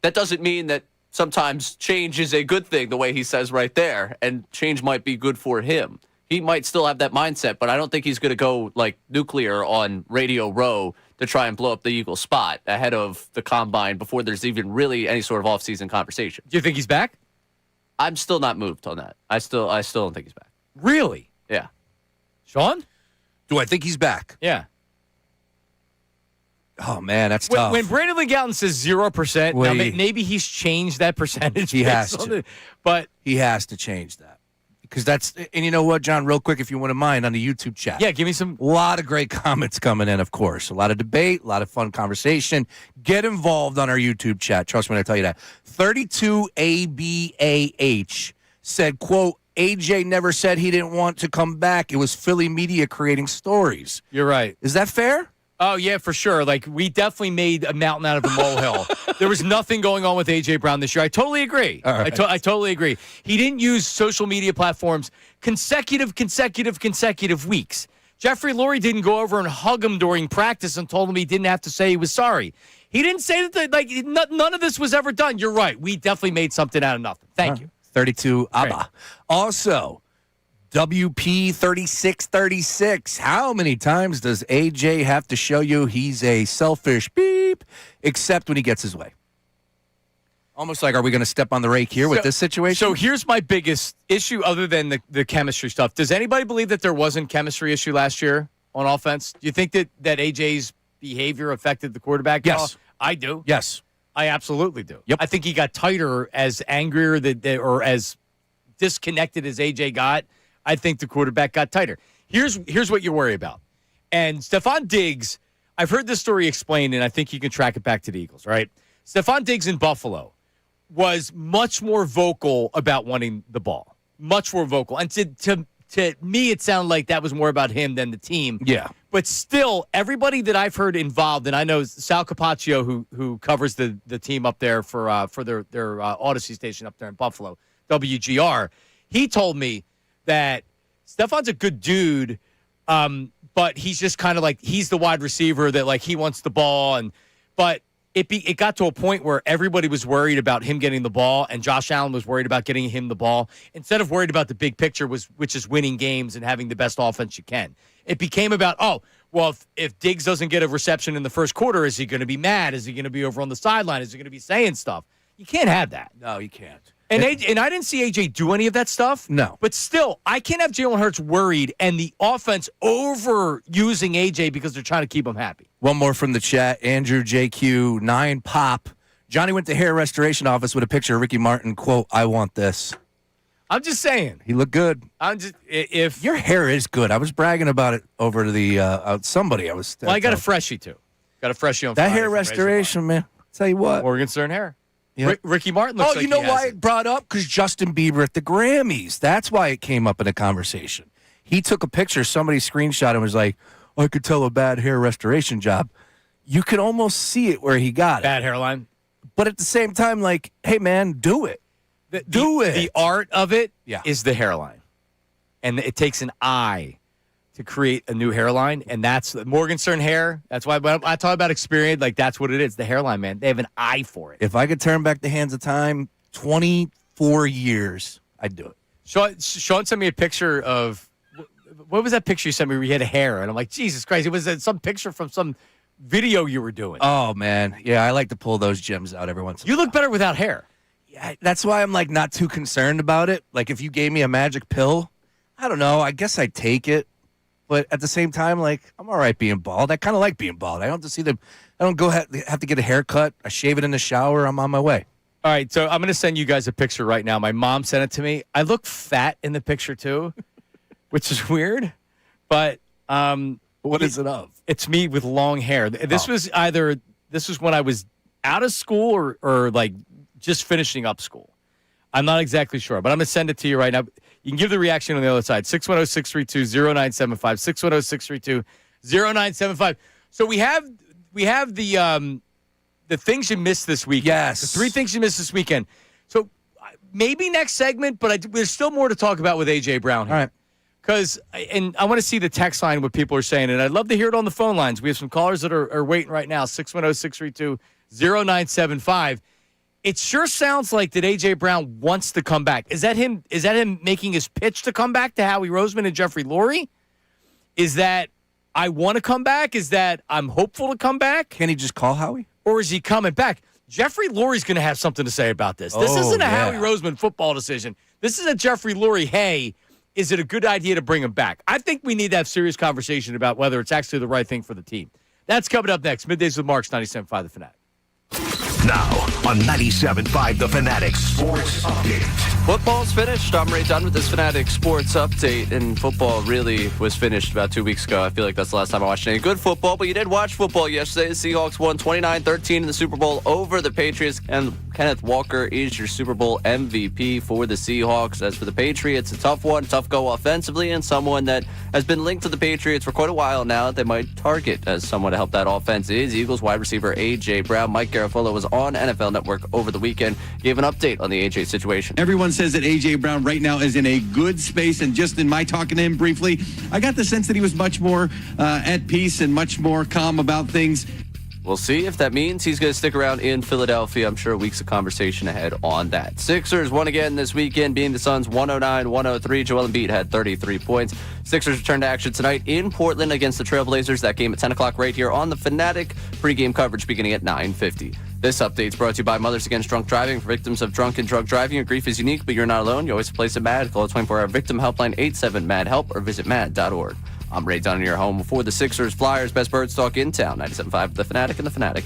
That doesn't mean that sometimes change is a good thing, the way he says right there, and change might be good for him. He might still have that mindset, but I don't think he's going to go, nuclear on Radio Row to try and blow up the Eagles spot ahead of the Combine before there's even really any sort of offseason conversation. Do you think he's back? I'm still not moved on that. I still don't think he's back. Really? Yeah. Sean? Do I think he's back? Yeah. Oh, man, that's tough. When Brandon Lee Gowton says 0%, now maybe he's changed that percentage. He has to. But he has to change that. Because and you know what, John, real quick, if you wouldn't mind, on the YouTube chat. Yeah, give me some. A lot of great comments coming in, of course. A lot of debate, a lot of fun conversation. Get involved on our YouTube chat. Trust me when I tell you that. 32ABAH said, quote, AJ never said he didn't want to come back. It was Philly media creating stories. You're right. Is that fair? Oh, yeah, for sure. We definitely made a mountain out of a molehill. There was nothing going on with A.J. Brown this year. I totally agree. All right. I totally agree. He didn't use social media platforms consecutive weeks. Jeffrey Lurie didn't go over and hug him during practice and told him he didn't have to say he was sorry. He didn't say that, none of this was ever done. You're right. We definitely made something out of nothing. Thank you. 32 ABBA. Also, WP3636. How many times does AJ have to show you he's a selfish beep, except when he gets his way? Almost like, are we going to step on the rake here with this situation? So here's my biggest issue other than the chemistry stuff. Does anybody believe that there wasn't chemistry issue last year on offense? Do you think that AJ's behavior affected the quarterback? Yes. I do. Yes. I absolutely do. Yep. I think he got tighter as angrier or as disconnected as AJ got. I think the quarterback got tighter. Here's what you worry about. And Stephon Diggs, I've heard this story explained, and I think you can track it back to the Eagles, right? Stephon Diggs in Buffalo was much more vocal about wanting the ball. Much more vocal. And to me, it sounded like that was more about him than the team. Yeah. But still, everybody that I've heard involved, and I know Sal Capaccio, who covers the team up there for their Odyssey station up there in Buffalo, WGR, he told me that Stephon's a good dude, but he's just kind of he's the wide receiver that he wants the ball, but it got to a point where everybody was worried about him getting the ball, and Josh Allen was worried about getting him the ball instead of worried about the big picture, which is winning games and having the best offense you can. It became about, if Diggs doesn't get a reception in the first quarter, is he going to be mad? Is he going to be over on the sideline? Is he going to be saying stuff? You can't have that. No, you can't. And I didn't see AJ do any of that stuff. No. But still, I can't have Jalen Hurts worried and the offense overusing AJ because they're trying to keep him happy. One more from the chat. Andrew JQ, 9 pop. Johnny went to hair restoration office with a picture of Ricky Martin. Quote, I want this. I'm just saying. He looked good. If your hair is good. I was bragging about it over to the somebody. I got a freshie too. Got a freshie on that Friday hair restoration, man. Tell you what. Morgenstern hair. Yep. Ricky Martin looks like you know he why has it brought up? Because Justin Bieber at the Grammys. That's why it came up in a conversation. He took a picture. Somebody screenshot and was like, I could tell a bad hair restoration job. You could almost see it where he got it. Bad hairline. But at the same time, hey, man, do it. Do it. The art of it Yeah. is the hairline. And it takes an eye to create a new hairline, and that's the Morgenstern hair. That's why when I talk about Experian, like that's what it is. The hairline, man. They have an eye for it. If I could turn back the hands of time, 24 years, I'd do it. Sean sent me a picture of what was that picture you sent me where you had a hair, and I'm like, Jesus Christ! It was some picture from some video you were doing. Oh man, yeah, I like to pull those gems out every once in a while. You look better without hair. Yeah, that's why I'm like not too concerned about it. Like if you gave me a magic pill, I don't know. I guess I'd take it, but at the same time, like I'm all right being bald. I kind of like being bald. I don't have to see the. I don't have to get a haircut. I shave it in the shower. I'm on my way. All right, so I'm going to send you guys a picture right now. My mom sent it to me. I look fat in the picture too, which is weird, but What is it of? it's me with long hair. This was when I was out of school or like just finishing up school. I'm not exactly sure, but I'm going to send it to you right now. You can give the reaction on the other side. 610-632-0975, 610-632-0975. So we have the things you missed this weekend. Yes. The 3 things you missed this weekend. So maybe next segment, but there's still more to talk about with A.J. Brown here. All right. Because I want to see the text line, what people are saying, and I'd love to hear it on the phone lines. We have some callers that are waiting right now, 610-632-0975. It sure sounds like that A.J. Brown wants to come back. Is that him making his pitch to come back to Howie Roseman and Jeffrey Lurie? Is that I want to come back? Is that I'm hopeful to come back? Can he just call Howie? Or is he coming back? Jeffrey Lurie's going to have something to say about this. This isn't a Howie Roseman football decision. This is a Jeffrey Lurie, hey, is it a good idea to bring him back? I think we need to have serious conversation about whether it's actually the right thing for the team. That's coming up next. Middays with Marks, 97.5 The Fanatic. Now on 97.5 The Fanatic Sports Update. Football's finished. I'm Ray done with this Fanatic Sports Update, and football really was finished about 2 weeks ago. I feel like that's the last time I watched any good football, but you did watch football yesterday. The Seahawks won 29-13 in the Super Bowl over the Patriots, and Kenneth Walker is your Super Bowl MVP for the Seahawks. As for the Patriots, a tough one, tough go offensively, and someone that has been linked to the Patriots for quite a while now that they might target as someone to help that offense is Eagles wide receiver A.J. Brown. Mike Garafolo was on NFL Network over the weekend, gave an update on the A.J. situation. Everyone says that A.J. Brown right now is in a good space, and just in my talking to him briefly, I got the sense that he was much more at peace and much more calm about things. We'll see if that means he's going to stick around in Philadelphia. I'm sure weeks of conversation ahead on that. Sixers won again this weekend, beating the Suns 109-103. Joel Embiid had 33 points. Sixers return to action tonight in Portland against the Trailblazers. That game at 10 o'clock right here on The Fanatic. Pre-game coverage beginning at 9:50. This update is brought to you by Mothers Against Drunk Driving. For victims of drunk and drug driving, your grief is unique, but you're not alone. You always have a place at MAD. Call a 24-hour victim helpline 87-MAD-HELP or visit MAD.org. I'm Ray Dunn in your home for the Sixers Flyers. Best Birds talk in town. 97.5 The Fanatic and The Fanatic.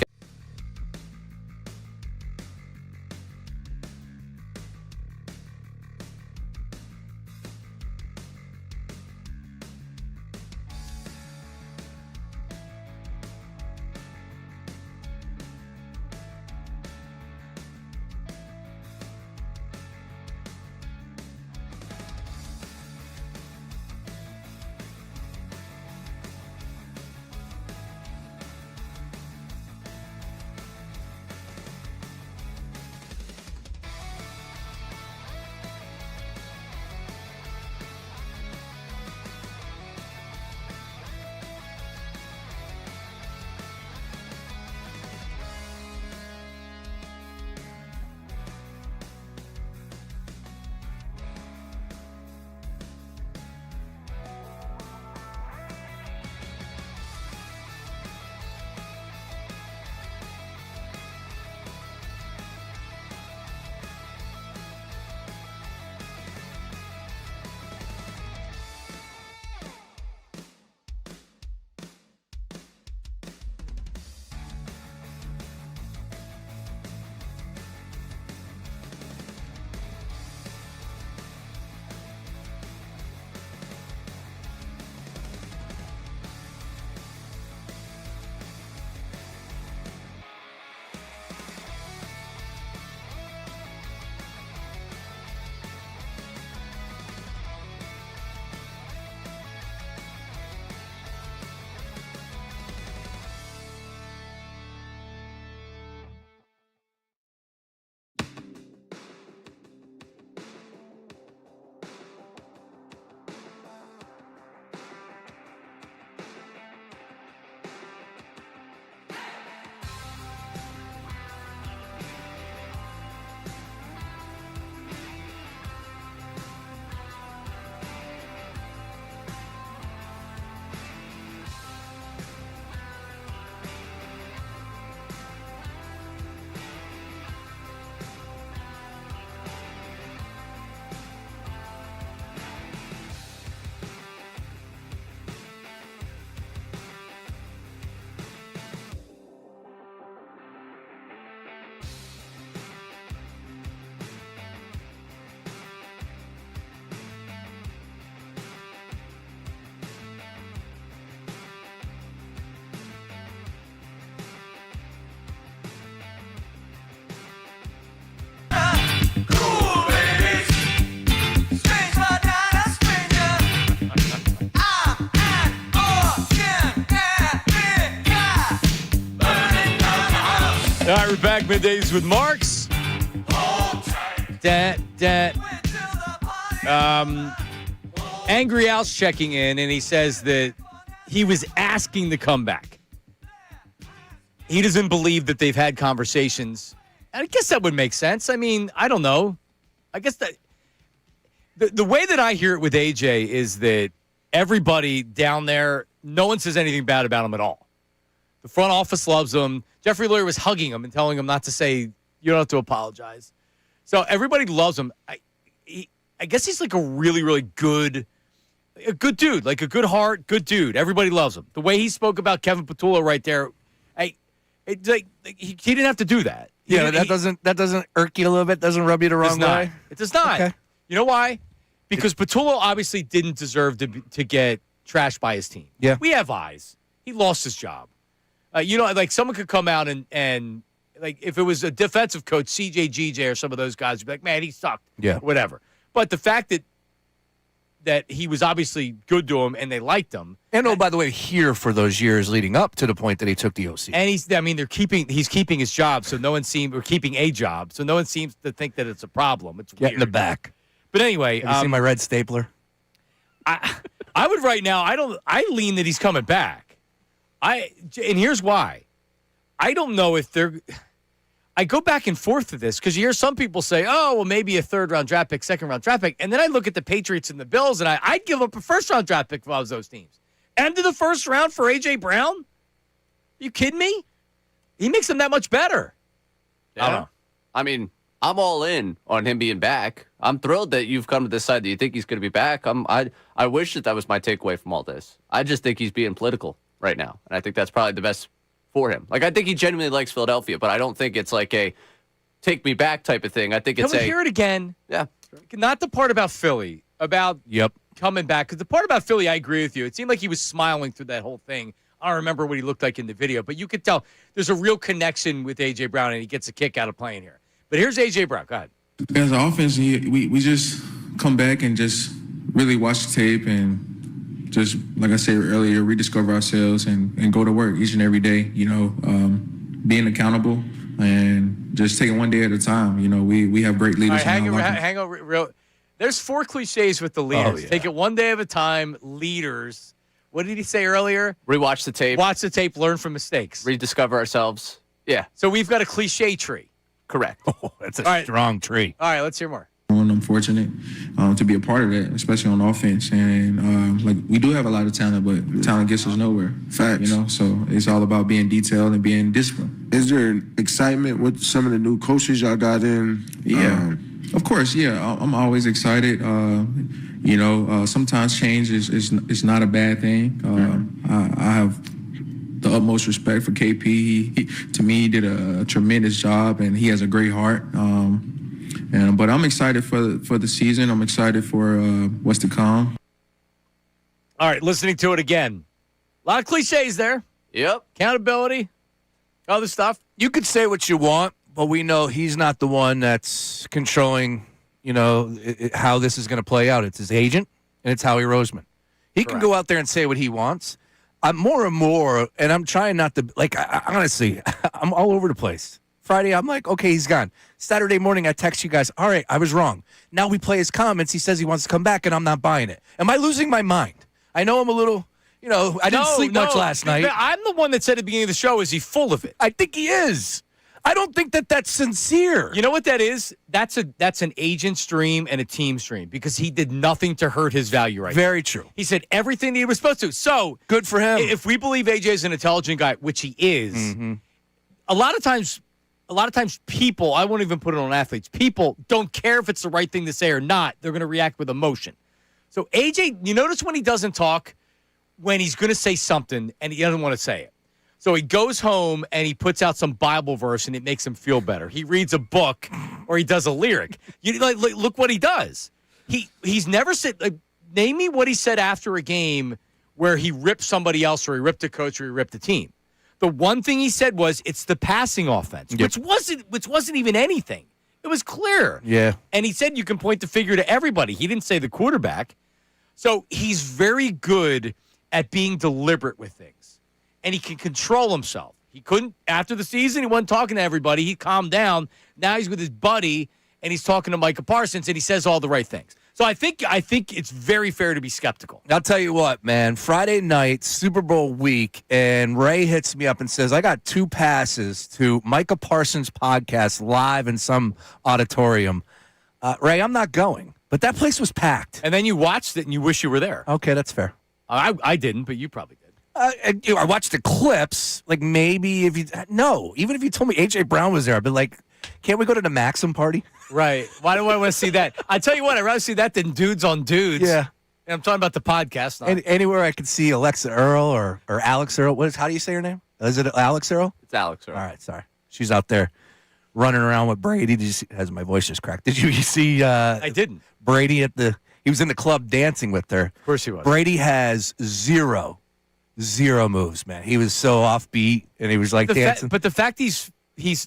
All right, we're back middays with Marks. Angry Al's checking in, and he says that he was asking to come back. He doesn't believe that they've had conversations. I guess that would make sense. I mean, I don't know. I guess that the way that I hear it with AJ is that everybody down there, no one says anything bad about him at all. The front office loves him. Jeffrey Lurie was hugging him and telling him not to say, you don't have to apologize. So everybody loves him. I guess he's like a really, really good dude, like a good heart, good dude. Everybody loves him. The way he spoke about Kevin Patullo right there, he didn't have to do that. That doesn't irk you a little bit? Doesn't rub you the wrong way? It does not. Okay. You know why? Because Patullo obviously didn't deserve to get trashed by his team. Yeah. We have eyes. He lost his job. Like someone could come out and like if it was a defensive coach, CJ, GJ, or some of those guys would be like, man, he sucked. Yeah. Whatever. But the fact that he was obviously good to him and they liked him. And by the way, here for those years leading up to the point that he took the OC. And he's keeping his job, so no one keeping a job, so no one seems to think that it's a problem. It's weird. Get in the back. But anyway, have you seen my red stapler? I would right now. I lean that he's coming back. And here's why. I don't know if they're. I go back and forth to this because you hear some people say, "Oh, well, maybe a third-round draft pick, second-round draft pick," and then I look at the Patriots and the Bills, and I'd give up a first-round draft pick if I was those teams. End of the first round for A.J. Brown? Are you kidding me? He makes them that much better. Yeah. I don't know. I mean, I'm all in on him being back. I'm thrilled that you've come to decide that you think he's going to be back. I wish that was my takeaway from all this. I just think he's being political right now, and I think that's probably the best for him. Like, I think he genuinely likes Philadelphia, but I don't think it's like a take me back type of thing. I think it's Can we hear it again? Yeah. Not the part about Philly, about coming back. Because the part about Philly, I agree with you. It seemed like he was smiling through that whole thing. I don't remember what he looked like in the video, but you could tell there's a real connection with A.J. Brown, and he gets a kick out of playing here. But here's A.J. Brown. Go ahead. As an offense, we just come back and just really watch the tape and just, like I said earlier, rediscover ourselves and go to work each and every day, being accountable and just taking one day at a time. We have great leaders. All right, hang on real. There's 4 cliches with the leaders. Take it one day at a time, leaders. What did he say earlier? Rewatch the tape. Watch the tape, learn from mistakes. Rediscover ourselves. Yeah. So we've got a cliche tree. Correct. Oh, that's a strong tree. All right, let's hear more. I'm fortunate to be a part of that, especially on offense. And we do have a lot of talent, but talent gets us nowhere. Facts. So it's all about being detailed and being disciplined. Is there excitement with some of the new coaches y'all got in? Yeah, of course. Yeah, I'm always excited. Sometimes change is not a bad thing. I have the utmost respect for KP. He to me, he did a tremendous job, and he has a great heart. But I'm excited for the season. I'm excited for what's to come. All right, listening to it again. A lot of cliches there. Yep. Accountability, other stuff. You could say what you want, but we know he's not the one that's controlling, how this is going to play out. It's his agent, and it's Howie Roseman. He can go out there and say what he wants. I'm more and more, and I'm trying not to, honestly, I'm all over the place. Friday, I'm like, okay, he's gone. Saturday morning, I text you guys, all right, I was wrong. Now we play his comments. He says he wants to come back, and I'm not buying it. Am I losing my mind? I know I'm a little, I didn't sleep much last night. I'm the one that said at the beginning of the show, is he full of it? I think he is. I don't think that's sincere. You know what that is? That's an agent's dream and a team's dream because he did nothing to hurt his value right now. Very true. He said everything he was supposed to. So good for him. If we believe AJ is an intelligent guy, which he is, a lot of times people, I won't even put it on athletes, people don't care if it's the right thing to say or not. They're going to react with emotion. So AJ, you notice when he doesn't talk, when he's going to say something and he doesn't want to say it. So he goes home and he puts out some Bible verse and it makes him feel better. He reads a book or he does a lyric. Look what he does. He's never said, name me what he said after a game where he ripped somebody else or he ripped a coach or he ripped a team. The one thing he said was it's the passing offense, which wasn't even anything. It was clear. Yeah. And he said you can point the finger to everybody. He didn't say the quarterback. So he's very good at being deliberate with things. And he can control himself. He couldn't, after the season, he wasn't talking to everybody. He calmed down. Now he's with his buddy, and he's talking to Micah Parsons, and he says all the right things. So I think it's very fair to be skeptical. I'll tell you what, man. Friday night, Super Bowl week, and Ray hits me up and says, I got 2 passes to Micah Parsons' podcast live in some auditorium. Ray, I'm not going. But that place was packed. And then you watched it, and you wish you were there. Okay, that's fair. I didn't, but you probably did. I watched the clips. Like, maybe even if you told me A.J. Brown was there, I'd be like, can't we go to the Maxim party? Right. Why do I want to see that? I tell you what, I'd rather see that than dudes on dudes. Yeah. And I'm talking about the podcast. Anywhere I could see Alexa Earl or Alex Earl. How do you say her name? Is it Alex Earl? It's Alex Earl. All right, sorry. She's out there running around with Brady. Has my voice just cracked? Did you see? I didn't. Brady he was in the club dancing with her. Of course he was. Brady has zero moves, man. He was so offbeat, and he was like dancing. But the fact he's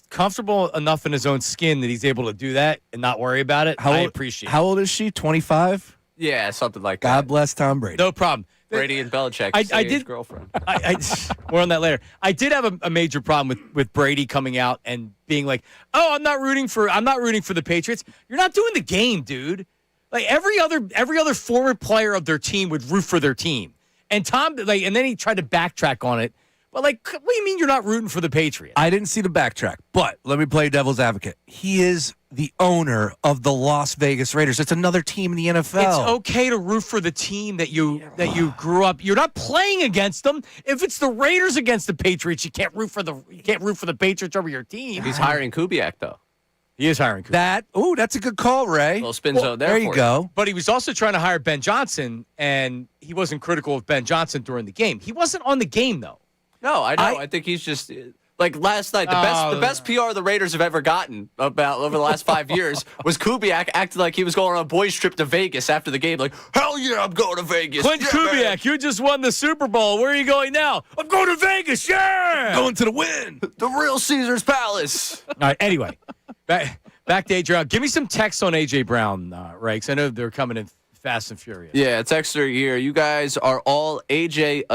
comfortable enough in his own skin that he's able to do that and not worry about it, I appreciate it. How old is she? 25? Yeah, something like that. God bless Tom Brady. No problem. Brady and Belichick. I did girlfriend. More on that later. I did have a major problem with Brady coming out and being like, "Oh, I'm not rooting for the Patriots." You're not doing the game, dude. Like every other former player of their team would root for their team. And Tom, and then he tried to backtrack on it. But, what do you mean you're not rooting for the Patriots? I didn't see the backtrack, but let me play devil's advocate. He is the owner of the Las Vegas Raiders. It's another team in the NFL. It's okay to root for the team that you grew up. You're not playing against them. If it's the Raiders against the Patriots, you can't root for the Patriots over your team. He's hiring Kubiak, though. He is hiring Kubiak. That's a good call, Ray. Little spin zone there. There you go. But he was also trying to hire Ben Johnson, and he wasn't critical of Ben Johnson during the game. He wasn't on the game, though. No, I know. I think he's just like last night. The best PR the Raiders have ever gotten about over the last 5 years was Kubiak acting like he was going on a boys' trip to Vegas after the game. Like, hell yeah, I'm going to Vegas. Clint Kubiak, man. You just won the Super Bowl. Where are you going now? I'm going to Vegas. Yeah, going to the win. The real Caesar's Palace. All right. Anyway, back to AJ Brown. Give me some text on AJ Brown, Ray, because I know they're coming in fast and furious. Yeah, texter here. You guys are all AJ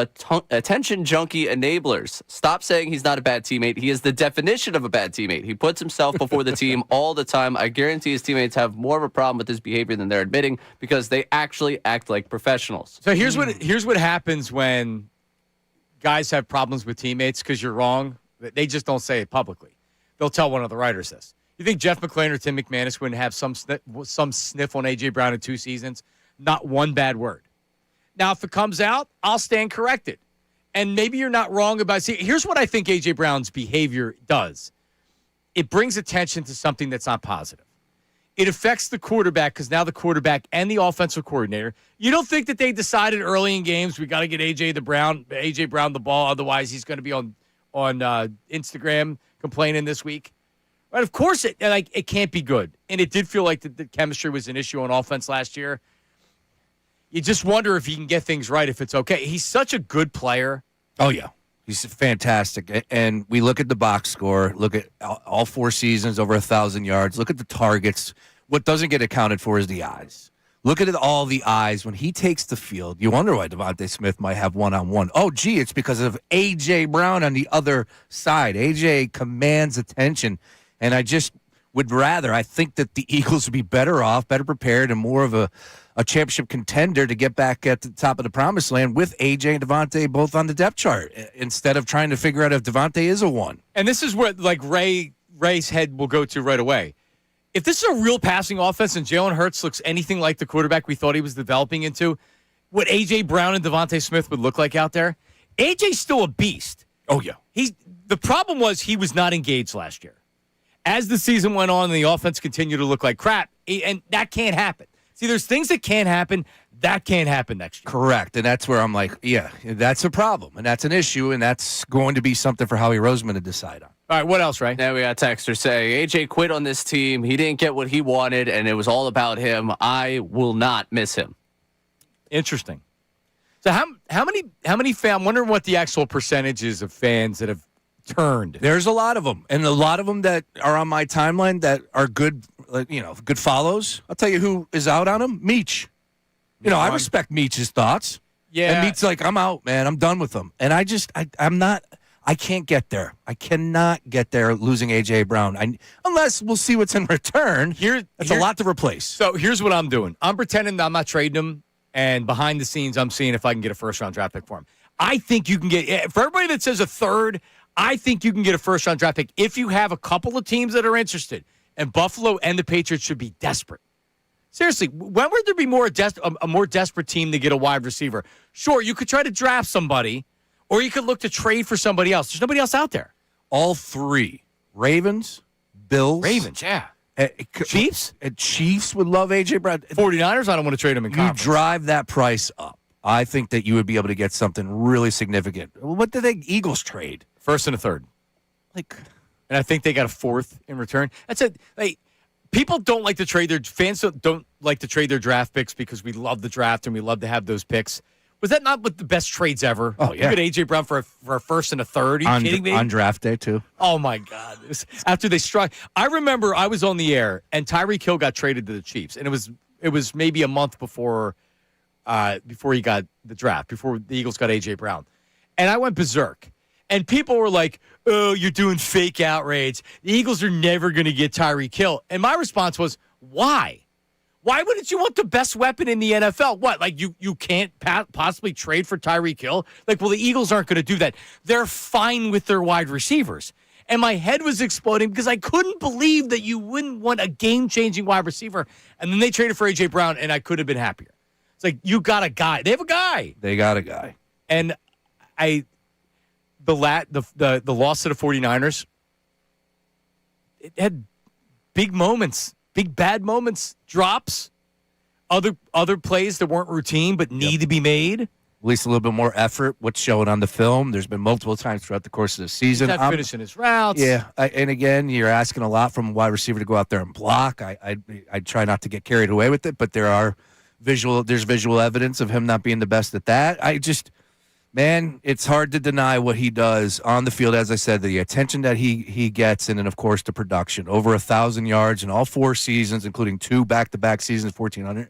attention junkie enablers. Stop saying he's not a bad teammate. He is the definition of a bad teammate. He puts himself before the team all the time. I guarantee his teammates have more of a problem with his behavior than they're admitting because they actually act like professionals. So here's what happens when guys have problems with teammates because you're wrong. They just don't say it publicly. They'll tell one of the writers this. You think Jeff McClain or Tim McManus wouldn't have some sniff on AJ Brown in 2 seasons? Not one bad word. Now, if it comes out, I'll stand corrected. And maybe you're not wrong about. See, here's what I think A.J. Brown's behavior does. It brings attention to something that's not positive. It affects the quarterback because now the quarterback and the offensive coordinator. You don't think that they decided early in games we got to get A.J. Brown the ball, otherwise he's going to be on Instagram complaining this week. But of course, it can't be good. And it did feel like the chemistry was an issue on offense last year. You just wonder if he can get things right, if it's okay. He's such a good player. Oh, yeah. He's fantastic. And we look at the box score, look at all 4 seasons, over 1,000 yards. Look at the targets. What doesn't get accounted for is the eyes. Look at all the eyes. When he takes the field, you wonder why Devontae Smith might have one-on-one. Oh, gee, it's because of A.J. Brown on the other side. A.J. commands attention. And I just would rather, I think that the Eagles would be better off, better prepared, and more of a championship contender to get back at the top of the promised land with A.J. and Devontae both on the depth chart instead of trying to figure out if Devontae is a one. And this is where Ray's head will go to right away. If this is a real passing offense and Jalen Hurts looks anything like the quarterback we thought he was developing into, what A.J. Brown and Devontae Smith would look like out there, A.J.'s still a beast. Oh, yeah. The problem was he was not engaged last year. As the season went on and the offense continued to look like crap, and that can't happen. See, there's things that can't happen. That can't happen next year. Correct. And that's where I'm like, yeah, that's a problem. And that's an issue. And that's going to be something for Howie Roseman to decide on. All right, what else, Ray? Now we got a texter say, AJ quit on this team. He didn't get what he wanted, and it was all about him. I will not miss him. Interesting. So how many fans, I'm wondering what the actual percentage is of fans that have turned. There's a lot of them. And a lot of them that are on my timeline that are good, good follows. I'll tell you who is out on him. Meach. I respect Meach's thoughts. Yeah. And Meach's like, I'm out, man. I'm done with them. And I'm not I can't get there. I cannot get there losing A.J. Brown. Unless we'll see what's in return. That's a lot to replace. So here's what I'm doing. I'm pretending that I'm not trading him, and behind the scenes, I'm seeing if I can get a first-round draft pick for him. I think you can get, for everybody that says a third, I think you can get a first-round draft pick if you have a couple of teams that are interested. And Buffalo and the Patriots should be desperate. Seriously, when would there be a more desperate team to get a wide receiver? Sure, you could try to draft somebody, or you could look to trade for somebody else. There's nobody else out there. All three. Ravens, Bills. Yeah. Chiefs? Chiefs would love A.J. Brown. 49ers, I don't want to trade them in conference. You drive that price up. I think that you would be able to get something really significant. What did the Eagles trade? First and a third. And I think they got a fourth in return. That's it. People don't like to trade fans don't like to trade their draft picks because we love the draft and we love to have those picks. Was that not the best trades ever? Oh, yeah. You get A.J. Brown for a first and a third. Are you kidding me? On draft day, too. Oh, my God. After they struck. I remember I was on the air, and Tyreek Hill got traded to the Chiefs. And it was maybe a month before he got the draft, before the Eagles got A.J. Brown. And I went berserk. And people were like, oh, you're doing fake outrage. The Eagles are never going to get Tyreek Hill. And my response was, why? Why wouldn't you want the best weapon in the NFL? What, you can't possibly trade for Tyreek Hill? Well, the Eagles aren't going to do that. They're fine with their wide receivers. And my head was exploding because I couldn't believe that you wouldn't want a game-changing wide receiver. And then they traded for A.J. Brown, and I could have been happier. It's like, you got a guy. They have a guy. They got a guy. And the loss to the 49ers, it had big moments. Big bad moments, drops, other plays that weren't routine but need to be made. At least a little bit more effort. What's showing on the film? There's been multiple times throughout the course of the season. He's not finishing his routes. Yeah, and again, you're asking a lot from a wide receiver to go out there and block. I try not to get carried away with it, but there's visual evidence of him not being the best at that. Man, it's hard to deny what he does on the field. As I said, the attention that he gets, and then, of course, the production. Over 1,000 yards in all 4 seasons, including 2 back-to-back seasons, 1,400.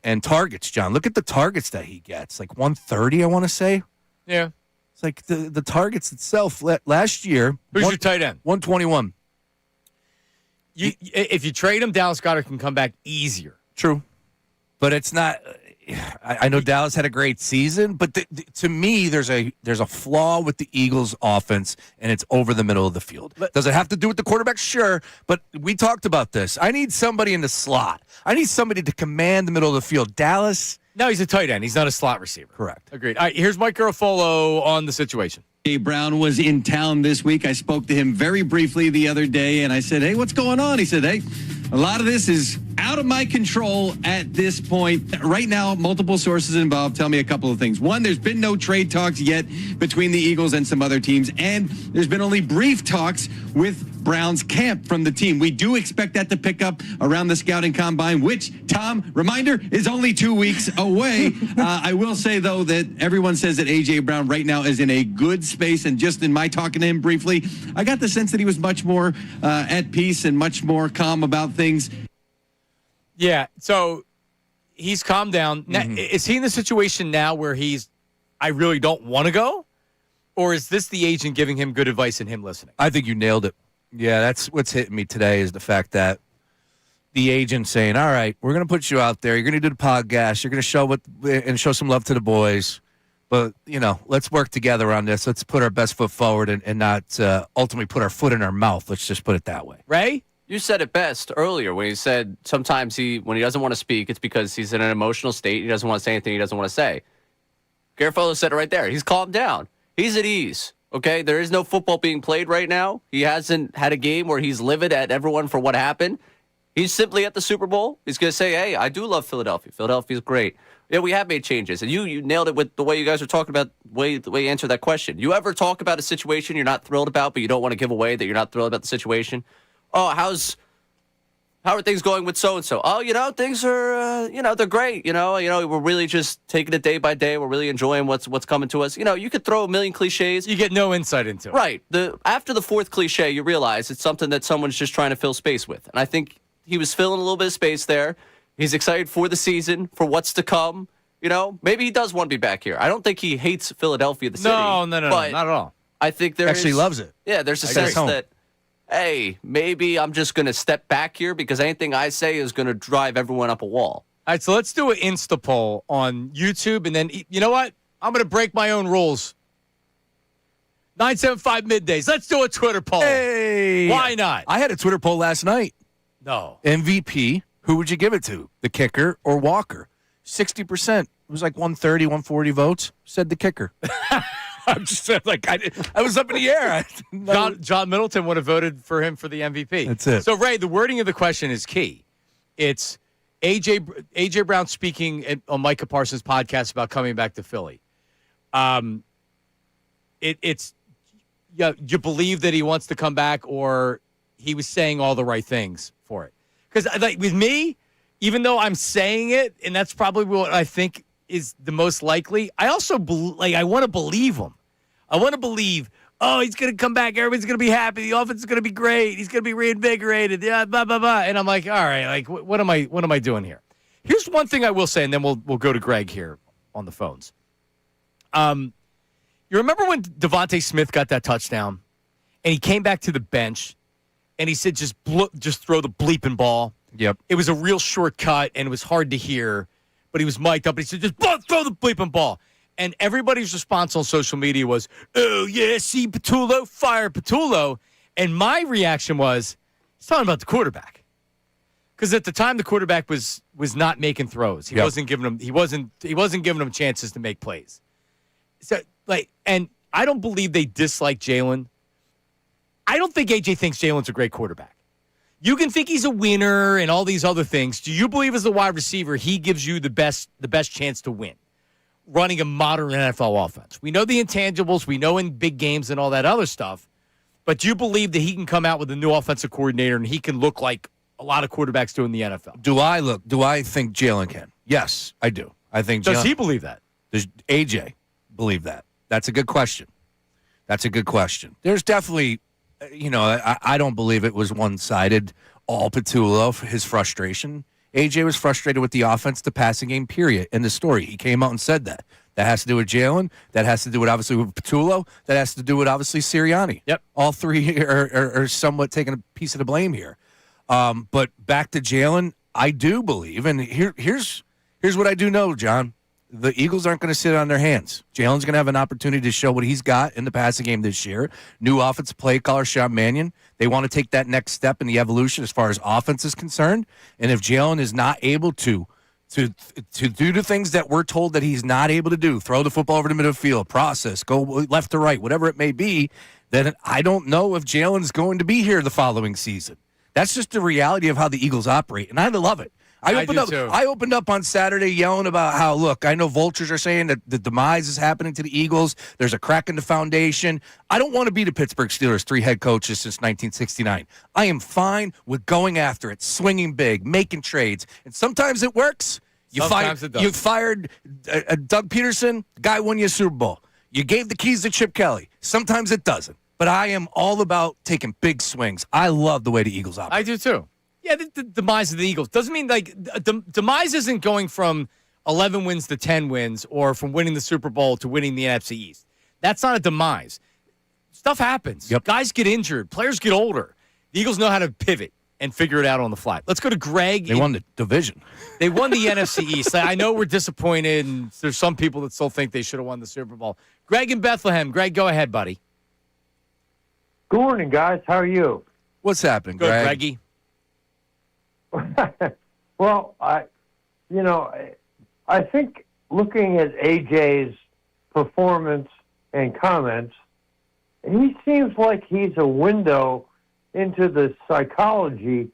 And targets, John. Look at the targets that he gets. 130, I want to say. Yeah. It's the targets itself. Last year. Who's your tight end? 121. If you trade him, Dallas Goedert can come back easier. True. But it's not... I know Dallas had a great season, but to me, there's a flaw with the Eagles' offense, and it's over the middle of the field. Does it have to do with the quarterback? Sure, but we talked about this. I need somebody in the slot. I need somebody to command the middle of the field. Dallas? No, he's a tight end. He's not a slot receiver. Correct. Agreed. All right, here's Mike Garafolo on the situation. A. Brown was in town this week. I spoke to him very briefly the other day, and I said, hey, what's going on? He said, hey, a lot of this is out of my control at this point. Right now, multiple sources involved tell me a couple of things. One, there's been no trade talks yet between the Eagles and some other teams, and there's been only brief talks with Brown's camp from the team. We do expect that to pick up around the scouting combine, which, Tom, reminder, is only 2 weeks away. I will say, though, that everyone says that A.J. Brown right now is in a good space, and just in my talking to him briefly, I got the sense that he was much more at peace and much more calm about things. Yeah, so he's calmed down. Now, is he in the situation now where I really don't want to go? Or is this the agent giving him good advice and him listening? I think you nailed it. Yeah, that's what's hitting me today is the fact that the agent saying, all right, we're going to put you out there. You're going to do the podcast. You're going to show some love to the boys. But, let's work together on this. Let's put our best foot forward and not ultimately put our foot in our mouth. Let's just put it that way. Ray? You said it best earlier when you said sometimes when he doesn't want to speak, it's because he's in an emotional state. He doesn't want to say anything he doesn't want to say. Garofalo said it right there. He's calmed down. He's at ease. Okay? There is no football being played right now. He hasn't had a game where he's livid at everyone for what happened. He's simply at the Super Bowl. He's going to say, hey, I do love Philadelphia. Philadelphia's great. Yeah, we have made changes. And you nailed it with the way you guys were talking about, the way you answered that question. You ever talk about a situation you're not thrilled about, but you don't want to give away that you're not thrilled about the situation? Oh, how are things going with so-and-so? Oh, things are, they're great. We're really just taking it day by day. We're really enjoying what's coming to us. You could throw a million cliches. You get no insight into it. Right. After the fourth cliche, you realize it's something that someone's just trying to fill space with. And I think he was filling a little bit of space there. He's excited for the season, for what's to come. Maybe he does want to be back here. I don't think he hates Philadelphia, the city. No, not at all. I think there Actually loves it. Yeah, there's a I guess sense home. that, hey, maybe I'm just going to step back here because anything I say is going to drive everyone up a wall. All right, so let's do an Insta poll on YouTube, and then, you know what? I'm going to break my own rules. 975 Middays. Let's do a Twitter poll. Hey. Why not? I had a Twitter poll last night. No. MVP, who would you give it to? The kicker or Walker? 60%. It was like 130, 140 votes. Said the kicker. I'm just like, I was up in the air. John Middleton would have voted for him for the MVP. That's it. So, Ray, the wording of the question is key. It's AJ Brown speaking on Micah Parsons' podcast about coming back to Philly. It's you believe that he wants to come back, or he was saying all the right things for it. Because like with me, even though I'm saying it, and that's probably what I think is the most likely, I also I want to believe him. I want to believe, oh, he's going to come back. Everybody's going to be happy. The offense is going to be great. He's going to be reinvigorated. Yeah, blah blah blah. And I'm like, all right, like what am I doing here? Here's one thing I will say, and then we'll go to Greg here on the phones. You remember when Devontae Smith got that touchdown, and he came back to the bench, and he said, just throw the bleeping ball. Yep. It was a real short cut, and it was hard to hear, but he was mic'd up, and he said, just throw the bleeping ball. And everybody's response on social media was, oh, yeah, see Patullo, fire Patullo. And my reaction was, he's talking about the quarterback. Because at the time, the quarterback was not making throws. He wasn't giving them chances to make plays. So, and I don't believe they dislike Jalen. I don't think AJ thinks Jalen's a great quarterback. You can think he's a winner and all these other things. Do you believe as a wide receiver he gives you the best chance to win? Running a modern NFL offense. We know the intangibles. We know in big games and all that other stuff. But do you believe that he can come out with a new offensive coordinator and he can look like a lot of quarterbacks do in the NFL? Do I think Jalen can? Yes, I do. I think Does he believe that? Does AJ believe that? That's a good question. There's definitely, I don't believe it was one-sided, all Patullo for his frustration. AJ was frustrated with the offense, the passing game, period. In the story, he came out and said that. That has to do with Jalen. That has to do with, obviously, with Patullo. That has to do with, obviously, Sirianni. Yep. All three are somewhat taking a piece of the blame here. But back to Jalen, I do believe, and here's what I do know, John. The Eagles aren't going to sit on their hands. Jalen's going to have an opportunity to show what he's got in the passing game this year. New offensive play caller, Sean Mannion. They want to take that next step in the evolution as far as offense is concerned. And if Jalen is not able to do the things that we're told that he's not able to do, throw the football over the middle of the field, process, go left to right, whatever it may be, then I don't know if Jalen's going to be here the following season. That's just the reality of how the Eagles operate, and I love it. I opened up on Saturday yelling about how, look, I know vultures are saying that the demise is happening to the Eagles. There's a crack in the foundation. I don't want to be the Pittsburgh Steelers' 3 head coaches since 1969. I am fine with going after it, swinging big, making trades. And sometimes it works. You fired Doug Peterson. Guy won you a Super Bowl. You gave the keys to Chip Kelly. Sometimes it doesn't. But I am all about taking big swings. I love the way the Eagles operate. I do too. Yeah, the demise of the Eagles doesn't mean demise isn't going from 11 wins to 10 wins or from winning the Super Bowl to winning the NFC East. That's not a demise. Stuff happens. Yep. Guys get injured. Players get older. The Eagles know how to pivot and figure it out on the fly. Let's go to Greg. They won the division. They won the NFC East. I know we're disappointed, and there's some people that still think they should have won the Super Bowl. Greg in Bethlehem. Greg, go ahead, buddy. Good morning, guys. How are you? What's happening, Good, Greg? Greggy. Well, I think looking at AJ's performance and comments, he seems like he's a window into the psychology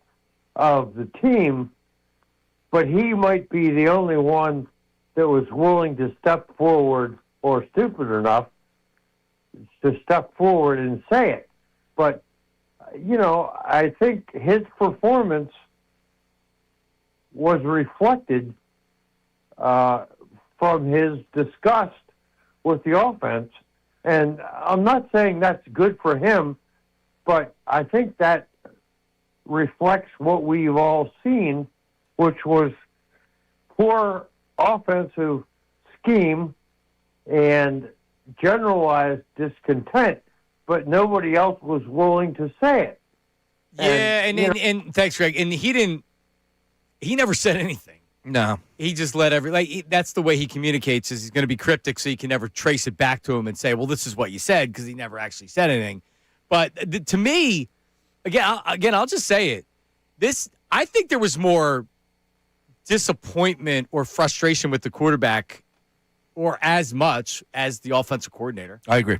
of the team, but he might be the only one that was willing to step forward or stupid enough to step forward and say it. But, I think his performance was reflected from his disgust with the offense. And I'm not saying that's good for him, but I think that reflects what we've all seen, which was poor offensive scheme and generalized discontent but nobody else was willing to say it. Yeah, and thanks, Greg. And he never said anything. No. He just let that's the way he communicates, is he's going to be cryptic so you can never trace it back to him and say, well, this is what you said, because he never actually said anything. But to me, again, I'll just say it. I think there was more disappointment or frustration with the quarterback, or as much as the offensive coordinator. I agree.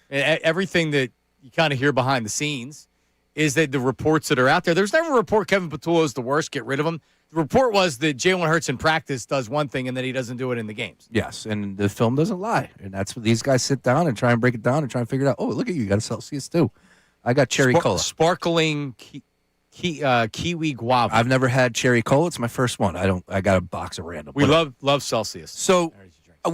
Everything that you kind of hear behind the scenes is that the reports that are out there, there's never a report Kevin Patullo is the worst, get rid of him. The report was that Jalen Hurts in practice does one thing and then he doesn't do it in the games. Yes, and the film doesn't lie. And that's what these guys sit down and try and break it down and try and figure it out. Oh, look at you. You got a Celsius too. I got cherry cola. Sparkling kiwi guava. I've never had cherry cola. It's my first one. I got a box of random. We love Celsius. So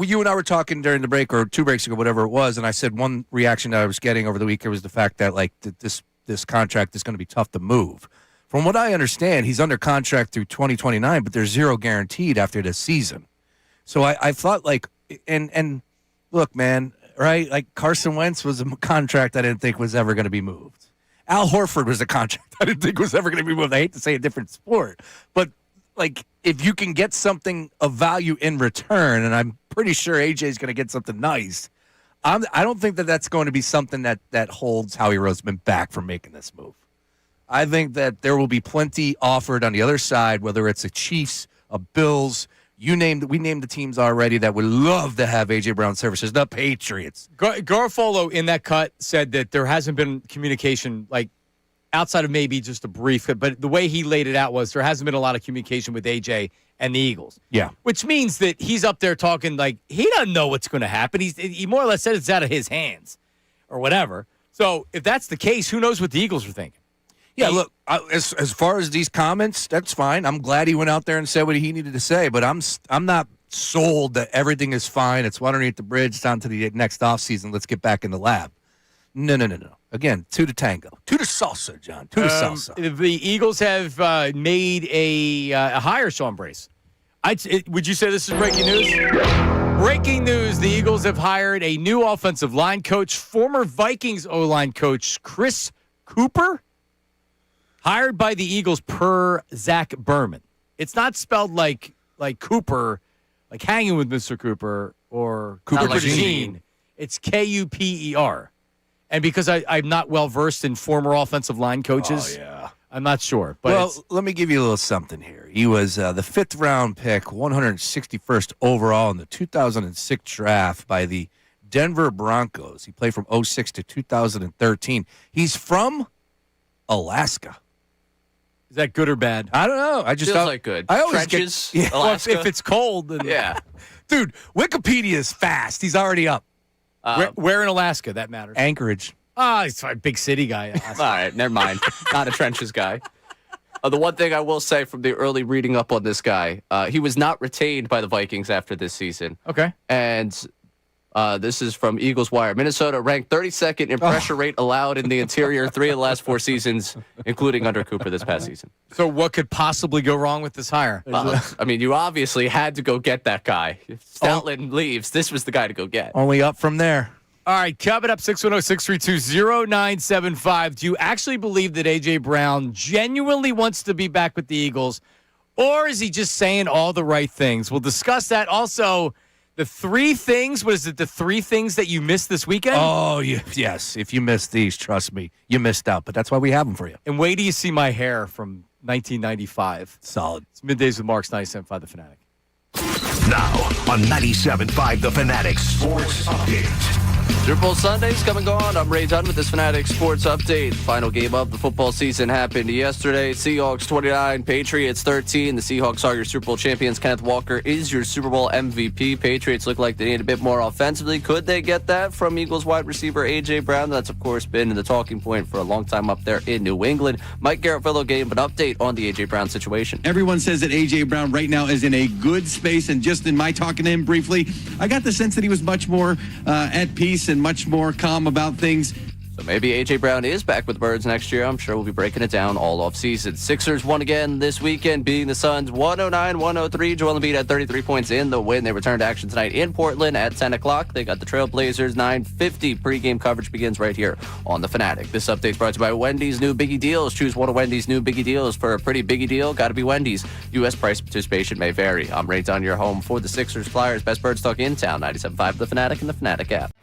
you and I were talking during the break, or 2 breaks ago, whatever it was, and I said one reaction that I was getting over the weekend was the fact that this contract is going to be tough to move. From what I understand, he's under contract through 2029, but there's zero guaranteed after this season. So I thought, and look, man, right? Like Carson Wentz was a contract I didn't think was ever going to be moved. Al Horford was a contract I didn't think was ever going to be moved. I hate to say a different sport, but if you can get something of value in return, and I'm pretty sure AJ is going to get something nice, I don't think that's going to be something that holds Howie Roseman back from making this move. I think that there will be plenty offered on the other side, whether it's a Chiefs, a Bills, we named the teams already that would love to have A.J. Brown services, the Patriots. Garofalo in that cut said that there hasn't been communication, outside of maybe just a brief, but the way he laid it out was there hasn't been a lot of communication with A.J. and the Eagles. Yeah. Which means that he's up there talking he doesn't know what's going to happen. He more or less said it's out of his hands or whatever. So if that's the case, who knows what the Eagles are thinking? Yeah, look, as far as these comments, that's fine. I'm glad he went out there and said what he needed to say, but I'm not sold that everything is fine. It's water underneath the bridge. It's on to the next offseason. Let's get back in the lab. No. Again, 2 to tango. 2 to salsa, John. 2 to salsa. The Eagles have made a hire, Sean Brace. Would you say this is breaking news? Breaking news, the Eagles have hired a new offensive line coach, former Vikings O-line coach Chris Cooper, hired by the Eagles per Zach Berman. It's not spelled like Cooper, like hanging with Mr. Cooper or Cooper DeJean. It's Kuper. And because I'm not well-versed in former offensive line coaches, I'm not sure. But let me give you a little something here. He was the 5th-round pick, 161st overall in the 2006 draft by the Denver Broncos. He played from 2006 to 2013. He's from Alaska. Is that good or bad? I don't know. I just feels like good. I always Trenches, get, Well, if it's cold, then Yeah. Dude, Wikipedia is fast. He's already up. Where in Alaska? That matters. Anchorage. He's a big city guy. All right, never mind. Not a trenches guy. The one thing I will say from the early reading up on this guy, he was not retained by the Vikings after this season. Okay. And this is from Eagles Wire. Minnesota ranked 32nd in pressure rate allowed in the interior 3 of the last 4 seasons, including under Cooper this past season. So what could possibly go wrong with this hire? I mean, you obviously had to go get that guy. If Stoutland leaves, this was the guy to go get. Only up from there. All right, coming up, 610-632-0975. Do you actually believe that A.J. Brown genuinely wants to be back with the Eagles, or is he just saying all the right things? We'll discuss that. Also, the 3 things, what is it, the 3 things that you missed this weekend? Oh, yes. If you missed these, trust me, you missed out. But that's why we have them for you. And wait till you see my hair from 1995. Solid. It's Middays with Marks, 97.5 The Fanatic. Now on 97.5 The Fanatic Sports Update. Super Bowl Sundays come and go on. I'm Ray Dunn with this Fanatic Sports Update. Final game of the football season happened yesterday. Seahawks 29, Patriots 13. The Seahawks are your Super Bowl champions. Kenneth Walker is your Super Bowl MVP. Patriots look like they need a bit more offensively. Could they get that from Eagles wide receiver A.J. Brown? That's, of course, been the talking point for a long time up there in New England. Mike Garafolo gave an update on the A.J. Brown situation. Everyone says that A.J. Brown right now is in a good space, and just in my talking to him briefly, I got the sense that he was much more at peace and much more calm about things. So maybe A.J. Brown is back with the Birds next year. I'm sure we'll be breaking it down all off season. Sixers won again this weekend, beating the Suns 109-103. Joel Embiid had 33 points in the win. They return to action tonight in Portland at 10 o'clock. They got the Trailblazers 9:50. Pregame coverage begins right here on the Fanatic. This update is brought to you by Wendy's new Biggie Deals. Choose one of Wendy's new Biggie Deals for a pretty biggie deal. Got to be Wendy's. U.S. price participation may vary. I'm Ray Dunn, your home for the Sixers Flyers. Best Birds talk in town. 97.5 The Fanatic and the Fanatic app.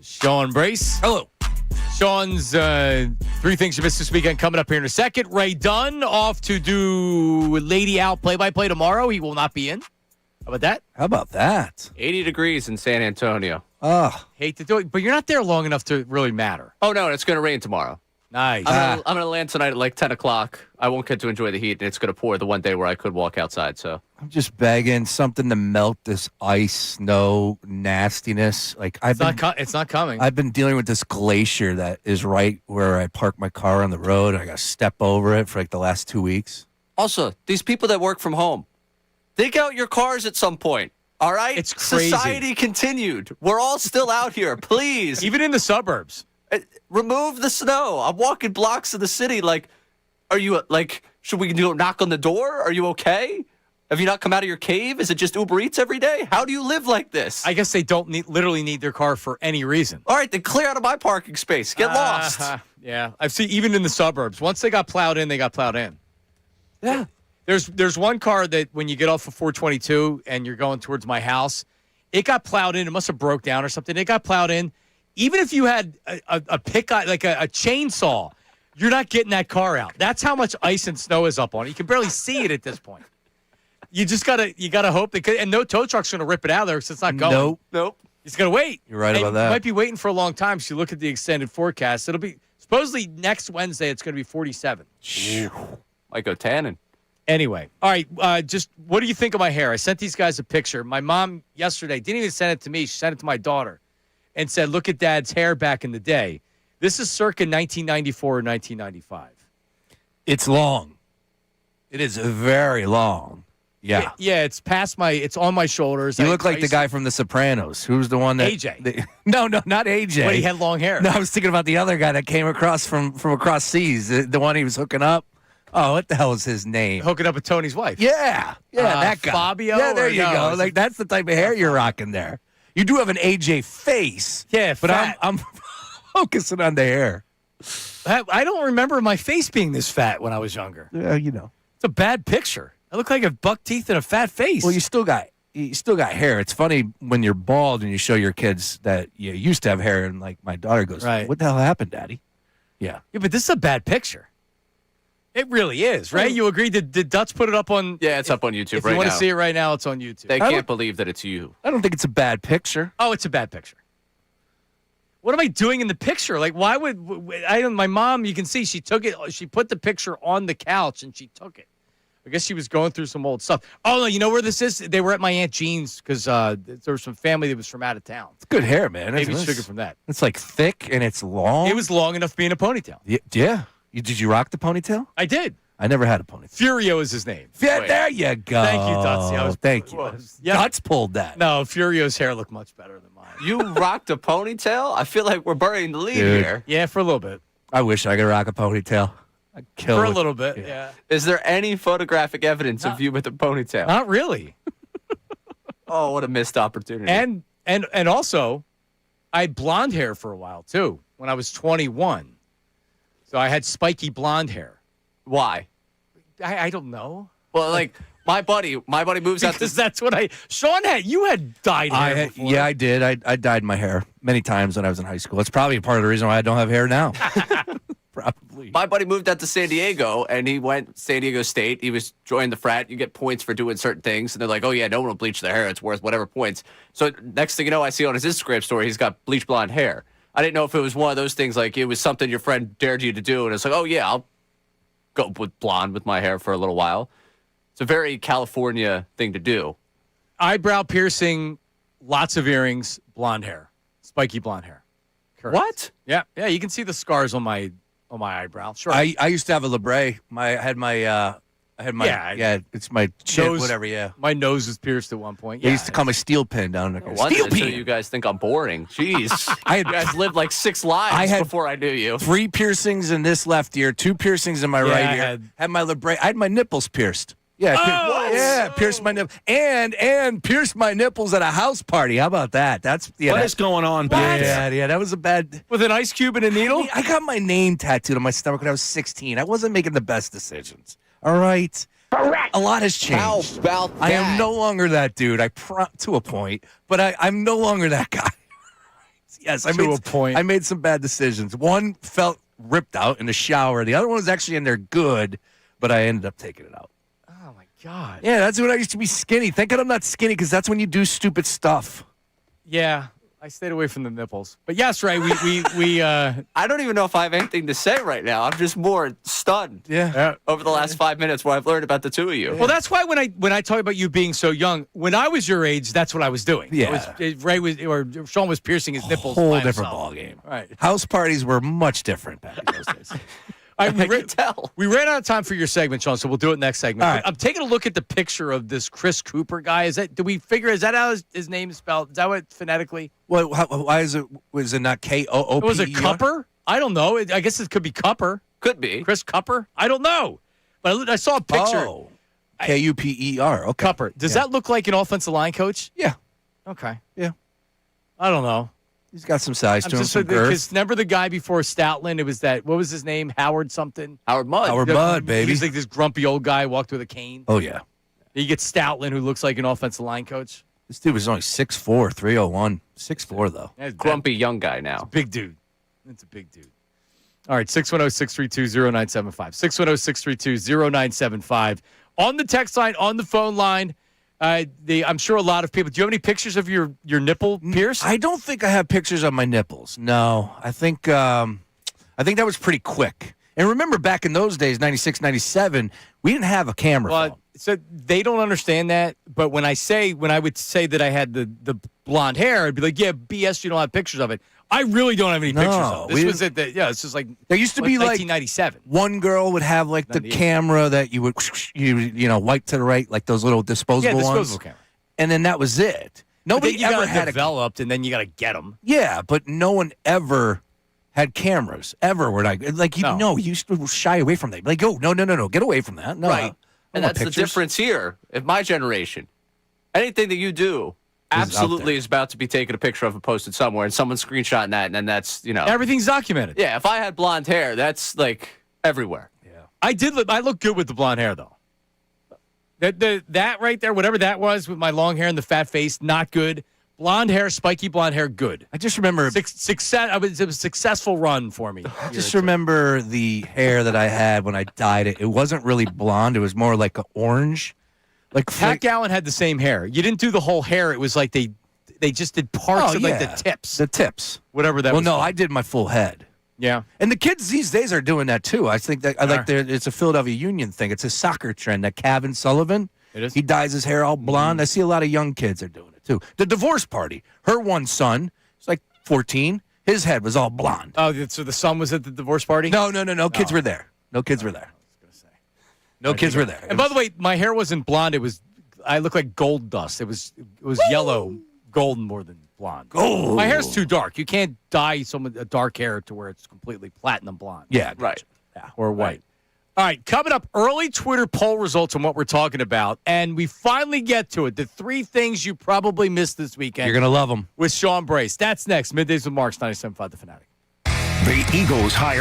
Sean Brace. Hello. Sean's 3 things you missed this weekend coming up here in a second. Ray Dunn off to do Lady Al play-by-play tomorrow. He will not be in. How about that? How about that? 80 degrees in San Antonio. Hate to do it, but you're not there long enough to really matter. Oh, no, it's going to rain tomorrow. Nice. I'm going to land tonight at like 10 o'clock. I won't get to enjoy the heat, and it's going to pour the one day where I could walk outside. So I'm just begging something to melt this ice, snow, nastiness. Like it's not coming. I've been dealing with this glacier that is right where I park my car on the road. I got to step over it for like the last 2 weeks. Also, these people that work from home, dig out your cars at some point. All right? It's crazy. Society continued. We're all still out here. Please. Even in the suburbs. Remove the snow. I'm walking blocks of the city. Like, are you, like, should we go knock on the door? Are you okay? Have you not come out of your cave? Is it just Uber Eats every day? How do you live like this? I guess they don't literally need their car for any reason. All right, then clear out of my parking space. Get lost. Yeah. I've seen even in the suburbs. Once they got plowed in, they got plowed in. Yeah. There's one car that when you get off of 422 and you're going towards my house, it got plowed in. It must have broke down or something. It got plowed in. Even if you had a pick, like a chainsaw, you're not getting that car out. That's how much ice and snow is up on it. You can barely see it at this point. You just gotta hope that, and no tow truck's gonna rip it out of there because it's not going. Nope. He's gonna wait. You're right about You that. might be waiting for a long time. So you look at the extended forecast. It'll be supposedly next Wednesday. It's gonna be 47. Might go tanning. Anyway, all right. Just what do you think of my hair? I sent these guys a picture. My mom yesterday didn't even send it to me. She sent it to my daughter and said, look at Dad's hair back in the day. This is circa 1994 or 1995. It's long. It is very long. Yeah. Yeah, it's it's on my shoulders. You look like the guy from The Sopranos. Who's the one that... AJ. No, not AJ. But he had long hair. No, I was thinking about the other guy that came across from across seas. The one he was hooking up. Oh, what the hell is his name? Hooking up with Tony's wife. Yeah, that guy. Fabio? Yeah, there or you no? go. Like, that's the type of hair you're rocking there. You do have an AJ face. Yeah, but fat. I'm focusing on the hair. I don't remember my face being this fat when I was younger. Yeah, you know. It's a bad picture. I look like a buck teeth and a fat face. Well, you still got hair. It's funny when you're bald and you show your kids that you used to have hair, and like my daughter goes, Right. "What the hell happened, Daddy?" Yeah. Yeah, but this is a bad picture. It really is, right? You agree? Did Dutz put it up on? Yeah, it's up on YouTube If right you want now. to see it right now, it's on YouTube. They can't believe that it's you. I don't think it's a bad picture. Oh, it's a bad picture. What am I doing in the picture? Like, why would my mom? You can see she took it. She put the picture on the couch and she took it. I guess she was going through some old stuff. Oh no, you know where this is? They were at my Aunt Jean's because there was some family that was from out of town. It's good hair, man. Maybe It's- she took it from that. It's like thick and it's long. It was long enough being a ponytail. Yeah. Did you rock the ponytail? I did. I never had a ponytail. Furio is his name. Yeah, Wait. there you go. Thank you, Dutzy. Thank you. Yeah. Dutz pulled that. No, Furio's hair looked much better than mine. You rocked a ponytail? I feel like we're burying the lead Dude. here. Yeah, for a little bit. I wish I could rock a ponytail. I'd kill For a it. little bit, yeah. Is there any photographic evidence of you with a ponytail? Not really. Oh, what a missed opportunity. And also, I had blonde hair for a while too. When I was 21, so I had spiky blonde hair. Why? I don't know. Well, like my buddy moves out Because to that's what Sean you had dyed hair before. Yeah, I did. I dyed my hair many times when I was in high school. It's probably part of the reason why I don't have hair now. Probably. My buddy moved out to San Diego, and he went San Diego State. He was joining the frat. You get points for doing certain things, and they're like, "Oh yeah, no one will bleach their hair. It's worth whatever points." So next thing you know, I see on his Instagram story, he's got bleach blonde hair. I didn't know if it was one of those things, like it was something your friend dared you to do, and it's like, "Oh yeah, I'll go with blonde with my hair for a little while." It's a very California thing to do. Eyebrow piercing, lots of earrings, blonde hair, spiky blonde hair. Correct. What? Yeah, you can see the scars on my eyebrow. Sure. I used to have a labrae. It's my chin, Nose- whatever. Yeah. My nose was pierced at one point. They Yeah, used to call my steel pin down there. No wonder Steel so pin. you guys think I'm boring. Jeez. I had You guys lived like 6 lives I had- before I knew you. 3 piercings in this left ear, 2 piercings in my right I ear. Had my labrae. I had my nipples pierced. Yeah, pierced my nipple and pierced my nipples at a house party. How about that? That's What is going on, Yeah, that was a bad. with an ice cube and a needle. I got my name tattooed on my stomach when I was 16. I wasn't making the best decisions. All right. Correct. A lot has changed. How about I am that? no longer that dude. To a point, but I'm no longer that guy. Yes, To a point. I made some bad decisions. One felt ripped out in the shower. The other one was actually in there good, but I ended up taking it out. Oh my God. Yeah, that's when I used to be skinny. Thank God I'm not skinny because that's when you do stupid stuff. Yeah, I stayed away from the nipples. But yes, Ray, we I don't even know if I have anything to say right now. I'm just more stunned. Yeah. Over the last 5 minutes, where I've learned about the two of you. Well, that's why when I talk about you being so young, when I was your age, that's what I was doing. Yeah. Sean was piercing his nipples. Whole by different himself. ball game. Right. House parties were much different back in those days. All right, I can tell. we ran out of time for your segment, Sean, so we'll do it next segment. All right. I'm taking a look at the picture of this Chris Cooper guy. Is that how his name is spelled? Is that what phonetically? Well, why is it? Was it not Kooper? Was it Cupper? I don't know. I guess it could be Cupper. Could be. Chris Cupper? I don't know. But I saw a picture. Oh, Kuper. Okay. Cupper. Does that look like an offensive line coach? Yeah. Okay. Yeah. I don't know. He's got some size to him, some Because girth. remember the guy before Stoutland? It was that. What was his name? Howard something. Howard Mudd. Howard Mudd, baby. He's like this grumpy old guy walked with a cane. Oh, yeah. You get Stoutland, who looks like an offensive line coach. This dude was only 6'4", 301. 6'4", though. That's Grumpy young guy now. big dude. That's a big dude. All right, 610-632-0975. 610-632-0975. On the text line, on the phone line, I'm sure a lot of people. Do you have any pictures of your nipple pierced? I don't think I have pictures of my nipples. No. I think that was pretty quick. And remember back in those days, 96, 97, we didn't have a camera phone. So they don't understand that. But when I would say that I had the blonde hair, I'd be like, yeah, BS, you don't have pictures of it. I really don't have any pictures of it. This was it's just like There used to be like 1997. one girl would have like the camera that you would wipe to the right, like those little disposable ones. camera. And then that was it. Nobody But then you ever got had developed, and then you got to get them. Yeah, but no one ever had cameras ever. Where you used to shy away from that. Like, oh no, get away from that. No, Right. And want that's the pictures. difference here. If my generation, anything that you do absolutely is about to be taken a picture of and posted somewhere, and someone's screenshotting that, and then that's, Everything's documented. Yeah, if I had blonde hair, that's like everywhere. I look good with the blonde hair, though. That right there, whatever that was with my long hair and the fat face, not good. Blonde hair, spiky blonde hair, good. I just remember Success. It was a successful run for me. I just remember the hair that I had when I dyed it. It wasn't really blonde. It was more like an orange. Like Pat Gowan had the same hair. You didn't do the whole hair. It was like they just did parts of like the tips. The tips. Whatever that was. Well, no, called. I did my full head. Yeah. And the kids these days are doing that too. I think that it's a Philadelphia Union thing. It's a soccer trend. That Kevin Sullivan, It is. he dyes his hair all blonde. I see a lot of young kids are doing it too. The divorce party. Her one son, he's like 14. His head was all blonde. Oh, so the son was at the divorce party? No. Kids were there. No kids were there. No kids were there. And by the way, my hair wasn't blonde. I looked like gold dust. It was yellow, golden more than blonde. Gold. My hair's too dark. You can't dye a dark hair to where it's completely platinum blonde. Yeah, Right. Yeah, or white. All right, coming up, early Twitter poll results on what we're talking about, and we finally get to it. The 3 things you probably missed this weekend. You're gonna love them. With Sean Brace. That's next. Middays with Marks, 97.5 The Fanatic. The Eagles hire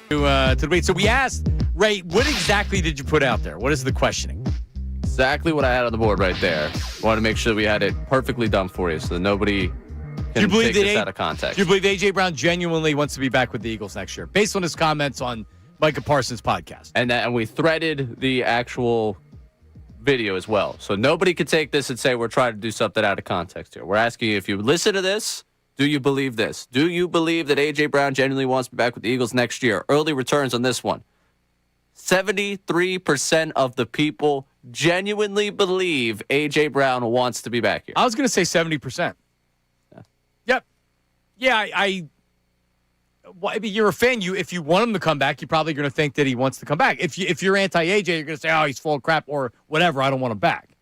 to the wait. So we asked, Ray, what exactly did you put out there? What is the questioning? Exactly what I had on the board right there. Want to make sure we had it perfectly done for you so that nobody can take this out of context. Do you believe A.J. Brown genuinely wants to be back with the Eagles next year, based on his comments on Micah Parsons' podcast? And we threaded the actual video as well. So nobody could take this and say we're trying to do something out of context here. We're asking you, if you listen to this, do you believe this? Do you believe that A.J. Brown genuinely wants to be back with the Eagles next year? Early returns on this one. 73% of the people genuinely believe A.J. Brown wants to be back here. I was going to say 70%. Yeah. Yep. Yeah, I mean, you're a fan. If you want him to come back, you're probably going to think that he wants to come back. If you're anti-AJ, you're going to say, oh, he's full of crap or whatever. I don't want him back.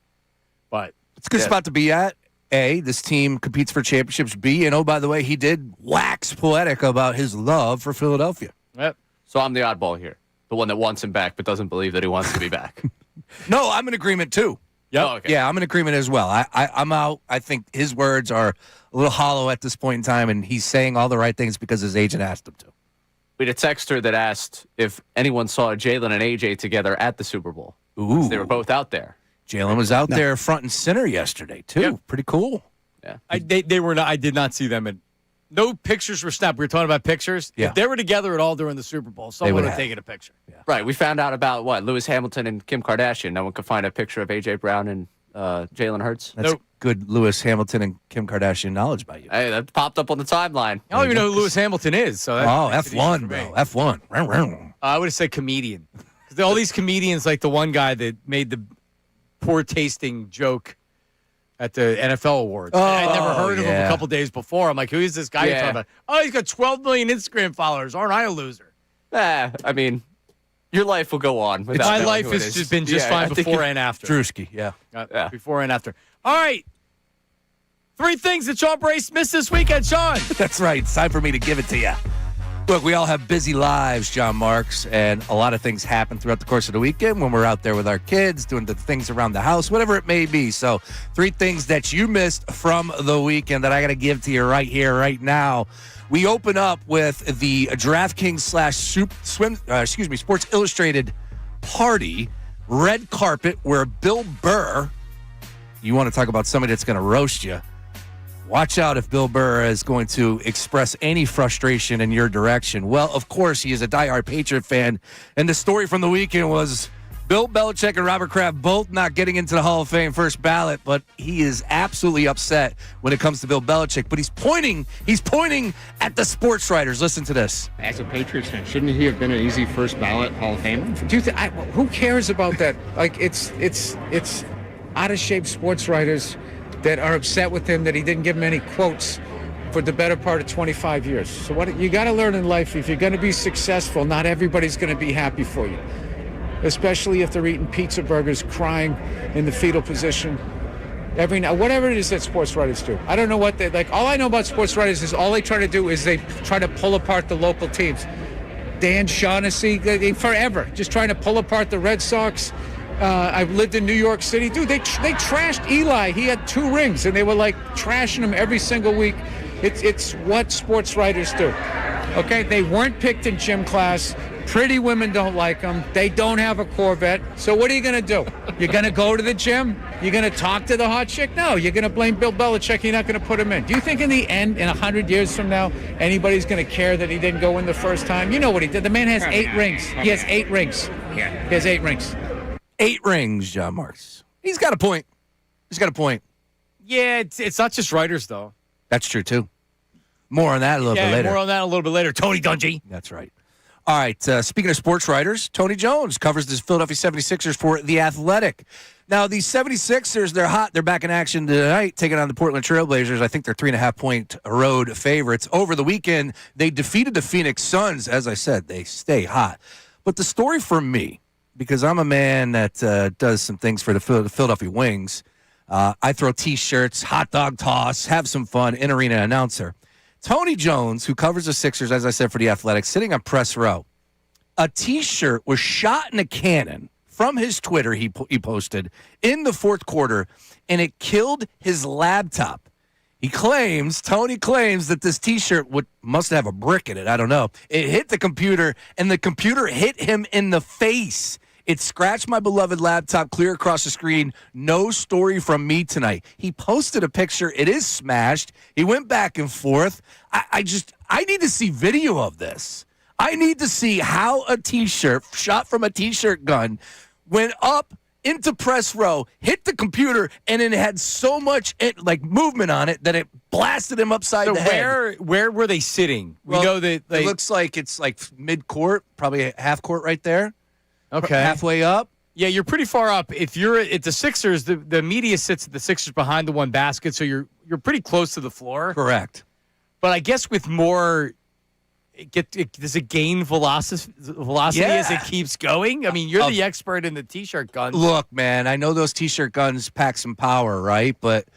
But it's a good spot to be at. A, this team competes for championships. B, and oh, by the way, he did wax poetic about his love for Philadelphia. Yep. So I'm the oddball here. The one that wants him back but doesn't believe that he wants to be back. No, I'm in agreement too. Yep. Oh, okay. Yeah, I'm in agreement as well. I'm out. I think his words are a little hollow at this point in time, and he's saying all the right things because his agent asked him to. We had a texter that asked if anyone saw Jalen and AJ together at the Super Bowl. Ooh. They were both out there. Jalen was out there front and center yesterday, too. Yep. Pretty cool. Yeah. They were not. I did not see them. No pictures were snapped. We were talking about pictures. Yeah. If they were together at all during the Super Bowl, someone would have taken a picture. Yeah. Right. We found out about, Lewis Hamilton and Kim Kardashian. No one could find a picture of AJ Brown and Jalen Hurts. That's good Lewis Hamilton and Kim Kardashian knowledge by you. Hey, that popped up on the timeline. I don't even know who Lewis Hamilton is. So F1, bro. F1. I would have said comedian. Because all these comedians, like the one guy that made the poor tasting joke at the NFL awards. I'd never heard of him a couple days before. I'm like, who is this guy you're talking about? Oh, he's got 12 million Instagram followers. Aren't I a loser? I mean, your life will go on. My life has just been fine before and after. Drewski, yeah. Before and after. All right. 3 things that Sean Brace missed this weekend, Sean. That's right. It's time for me to give it to you. Look, we all have busy lives, John Marks, and a lot of things happen throughout the course of the weekend when we're out there with our kids, doing the things around the house, whatever it may be. So 3 things that you missed from the weekend that I got to give to you right here, right now. We open up with the DraftKings / Sports Illustrated party, red carpet, where Bill Burr, you want to talk about somebody that's going to roast you. Watch out if Bill Burr is going to express any frustration in your direction. Well, of course, he is a diehard Patriot fan. And the story from the weekend was Bill Belichick and Robert Kraft both not getting into the Hall of Fame first ballot, but he is absolutely upset when it comes to Bill Belichick. But he's pointing at the sports writers. Listen to this. As a Patriots fan, shouldn't he have been an easy first ballot Hall of Famer? Do you who cares about that? Like, it's out of shape sports writers that are upset with him that he didn't give them any quotes for the better part of 25 years. So what you got to learn in life, if you're going to be successful, not everybody's going to be happy for you, especially if they're eating pizza burgers, crying in the fetal position every night, whatever it is that sports writers do. I don't know what they like. All I know about sports writers is all they try to do is they try to pull apart the local teams. Dan Shaughnessy, they forever just trying to pull apart the Red Sox. I've lived in New York City. Dude, they trashed Eli. He had 2 rings, and they were, like, trashing him every single week. It's what sports writers do. Okay? They weren't picked in gym class. Pretty women don't like them. They don't have a Corvette. So what are you going to do? You're going to go to the gym? You're going to talk to the hot chick? No, you're going to blame Bill Belichick. You're not going to put him in. Do you think in the end, in 100 years from now, anybody's going to care that he didn't go in the first time? You know what he did. The man has 8 rings. He has 8 rings. Yeah. He has 8 rings. 8 rings, John Marks. He's got a point. Yeah, it's not just writers, though. That's true, too. More on that a little bit later. More on that a little bit later. Tony Dungy. That's right. All right, speaking of sports writers, Tony Jones covers the Philadelphia 76ers for The Athletic. Now, these 76ers, they're hot. They're back in action tonight, taking on the Portland Trailblazers. I think they're 3.5-point road favorites. Over the weekend, they defeated the Phoenix Suns. As I said, they stay hot. But the story for me, because I'm a man that does some things for the Philadelphia Wings. I throw T-shirts, hot dog toss, have some fun, in-arena announcer. Tony Jones, who covers the Sixers, as I said, for The Athletic, sitting on press row. A T-shirt was shot in a cannon from his Twitter he posted in the 4th quarter, and it killed his laptop. Tony claims that this T-shirt must have a brick in it. I don't know. It hit the computer, and the computer hit him in the face. It scratched my beloved laptop clear across the screen. No story from me tonight. He posted a picture. It is smashed. He went back and forth. I need to see video of this. I need to see how a T-shirt shot from a T-shirt gun went up into press row, hit the computer, and it had so much movement on it that it blasted him upside the head. Where were they sitting? Well, we know that it looks like it's like mid-court, probably half court right there. Okay. Halfway up. Yeah, you're pretty far up. If you're at the Sixers, the media sits at the Sixers behind the one basket, so you're pretty close to the floor. Correct. But I guess with more, does it gain velocity as it keeps going? I mean, you're the expert in the T-shirt guns. Look, man, I know those T-shirt guns pack some power, right? But,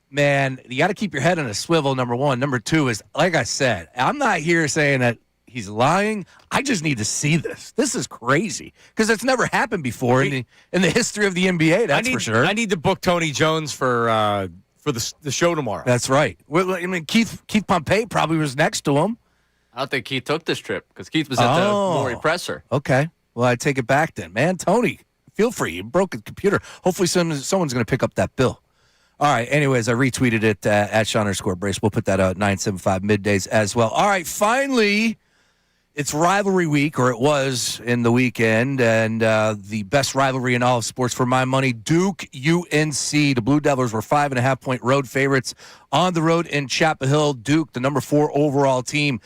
man, you got to keep your head on a swivel, number one. Number two is, like I said, I'm not here saying that he's lying. I just need to see this. This is crazy because it's never happened before in the history of the NBA. That's for sure. I need to book Tony Jones for the show tomorrow. That's right. Well, I mean, Keith Pompey probably was next to him. I don't think Keith took this trip because Keith was at the Lori presser. Okay. Well, I take it back then. Man, Tony, feel free. You broke the computer. Hopefully someone's going to pick up that bill. All right. Anyways, I retweeted it at Sean_Brace. We'll put that out 975 middays as well. All right. Finally, it's rivalry week, or it was in the weekend, and the best rivalry in all of sports for my money, Duke UNC. The Blue Devils were 5.5-point road favorites on the road in Chapel Hill. Duke, the number 4 overall team.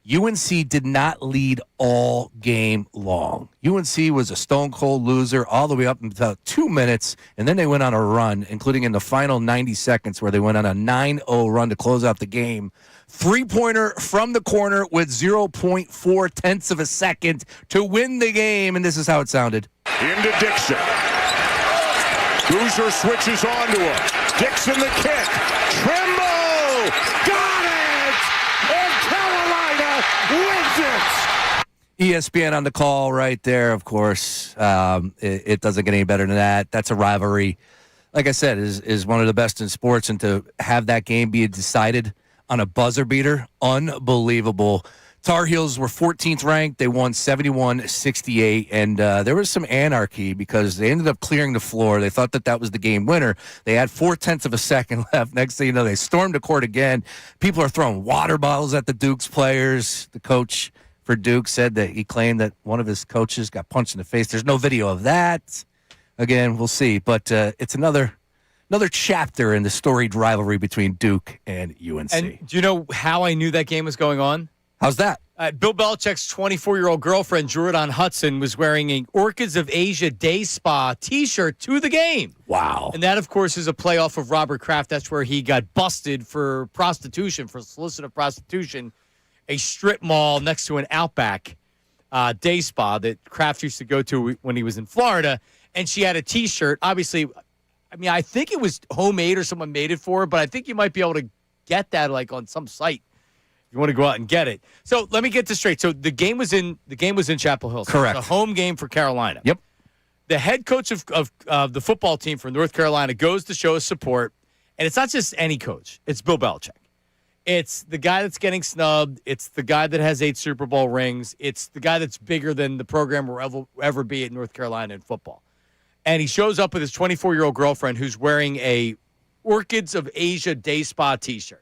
UNC did not lead all game long. UNC was a stone-cold loser all the way up until 2 minutes, and then they went on a run, including in the final 90 seconds where they went on a 9-0 run to close out the game. Three-pointer from the corner with 0.4 tenths of a second to win the game, and this is how it sounded. Into Dixon. Boozer switches onto him. Dixon the kick. Trimble! Got it! And Carolina wins it! ESPN on the call right there, of course. It doesn't get any better than that. That's a rivalry. Like I said, is one of the best in sports, and to have that game be decided on a buzzer beater, unbelievable. Tar Heels were 14th ranked. They won 71-68, and there was some anarchy because they ended up clearing the floor. They thought that was the game winner. They had 0.4 of a second left. Next thing you know, they stormed the court again. People are throwing water bottles at the Duke's players. The coach for Duke said that he claimed that one of his coaches got punched in the face. There's no video of that. Again, we'll see. But it's another chapter in the storied rivalry between Duke and UNC. And do you know how I knew that game was going on? How's that? Bill Belichick's 24-year-old girlfriend, Jordan Hudson, was wearing an Orchids of Asia Day Spa T-shirt to the game. Wow. And that, of course, is a playoff of Robert Kraft. That's where he got busted for prostitution, for solicitive prostitution, a strip mall next to an Outback day spa that Kraft used to go to when he was in Florida. And she had a T-shirt. Obviously, I mean, I think it was homemade or someone made it for her, but I think you might be able to get that on some site. You want to go out and get it. So let me get this straight. So the game was in Chapel Hill. So correct. It's a home game for Carolina. Yep. The head coach of the football team for North Carolina goes to show his support, and it's not just any coach. It's Bill Belichick. It's the guy that's getting snubbed. It's the guy that has 8 Super Bowl rings. It's the guy that's bigger than the program will ever be at North Carolina in football. And he shows up with his 24-year-old girlfriend who's wearing a Orchids of Asia Day Spa T-shirt.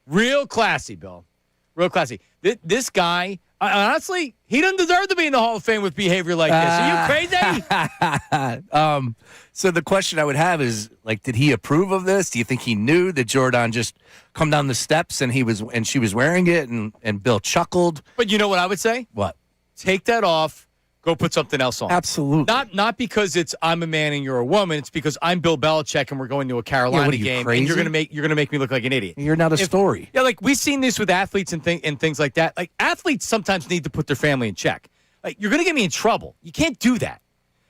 Real classy, Bill. Real classy. This guy, honestly, he doesn't deserve to be in the Hall of Fame with behavior like this. Are you crazy? So the question I would have is, did he approve of this? Do you think he knew that Jordan just come down the steps and she was wearing it and Bill chuckled? But you know what I would say? What? Take that off. Go put something else on. Absolutely. Not because it's I'm a man and you're a woman. It's because I'm Bill Belichick and we're going to a Carolina game, crazy? and you're gonna make me look like an idiot. You're not a story. Yeah, we've seen this with athletes and things like that. Athletes sometimes need to put their family in check. You're gonna get me in trouble. You can't do that.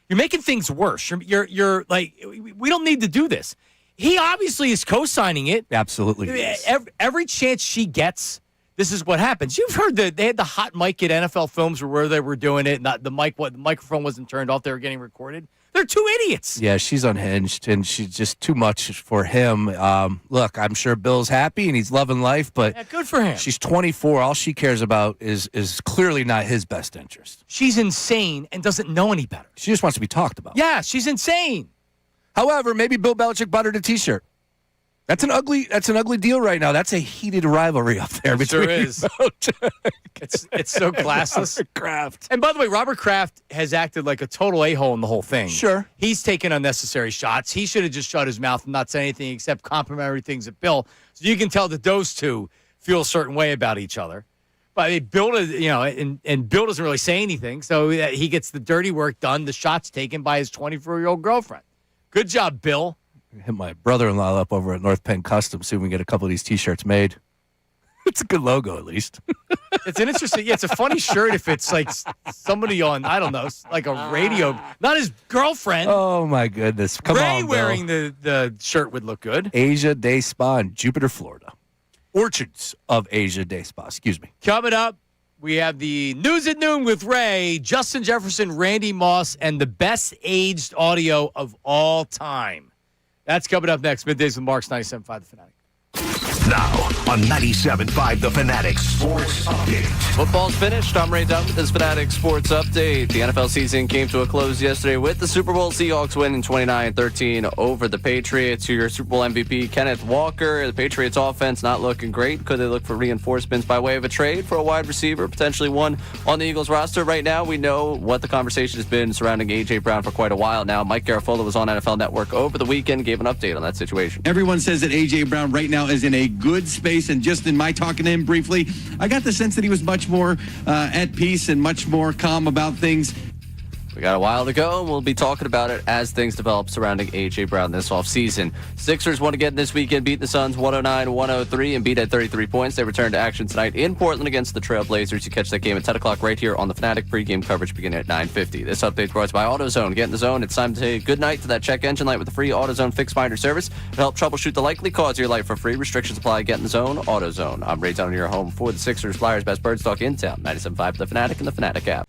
You're making things worse. You're we don't need to do this. He obviously is co-signing it. Absolutely. Every chance she gets. This is what happens. You've heard that they had the hot mic at NFL Films where they were doing it. Not the microphone wasn't turned off. They were getting recorded. They're two idiots. Yeah, she's unhinged, and she's just too much for him. Look, I'm sure Bill's happy, and he's loving life, but Yeah, good for him. she's 24. All she cares about is clearly not his best interest. She's insane and doesn't know any better. She just wants to be talked about. Yeah, she's insane. However, maybe Bill Belichick bought her a T-shirt. That's an ugly deal right now. That's a heated rivalry up there. It sure between is. It's so classless. Robert Kraft. And by the way, Robert Kraft has acted like a total a-hole in the whole thing. Sure. He's taken unnecessary shots. He should have just shut his mouth and not said anything except complimentary things at Bill. So you can tell that those two feel a certain way about each other. But Bill, and Bill doesn't really say anything, so he gets the dirty work done, the shots taken by his 24-year-old girlfriend. Good job, Bill. Hit my brother-in-law up over at North Penn Customs, see if we can get a couple of these T-shirts made. It's a good logo, at least. It's an interesting, it's a funny shirt if it's like somebody on, I don't know, like a radio, not his girlfriend. Oh, my goodness. Come Ray on, Bill. wearing the shirt would look good. Asia Day Spa in Jupiter, Florida. Orchards of Asia Day Spa, excuse me. Coming up, we have the News at Noon with Ray, Justin Jefferson, Randy Moss, and the best aged audio of all time. That's coming up next. Middays with Marks, 97.5 The Fanatic. Now on 97.5 The Fanatic Sports Update. Football's finished. I'm Ray Dunn with this Fanatic Sports Update. The NFL season came to a close yesterday with the Super Bowl. Seahawks winning 29-13 over the Patriots. Your Super Bowl MVP, Kenneth Walker. The Patriots offense not looking great. Could they look for reinforcements by way of a trade for a wide receiver, potentially one on the Eagles roster? Right now, we know what the conversation has been surrounding A.J. Brown for quite a while now. Mike Garafolo was on NFL Network over the weekend, gave an update on that situation. Everyone says that A.J. Brown right now is in a good space, and just in my talking to him briefly, I got the sense that he was much more at peace and much more calm about things. We got a while to go, and we'll be talking about it as things develop surrounding A.J. Brown this offseason. Sixers won again this weekend, beat the Suns 109-103, and beat at 33 points. They return to action tonight in Portland against the Trailblazers. You catch that game at 10 o'clock right here on the Fanatic. Pregame coverage beginning at 9:50. This update brought to you by AutoZone. Get in the zone. It's time to say good night to that check engine light with the free AutoZone Fix Finder service. To help troubleshoot the likely cause of your light for free. Restrictions apply. Get in the zone. AutoZone. I'm Ray Down, your home for the Sixers, Flyers, best birds talk in town. 97.5 The Fanatic and the Fanatic app.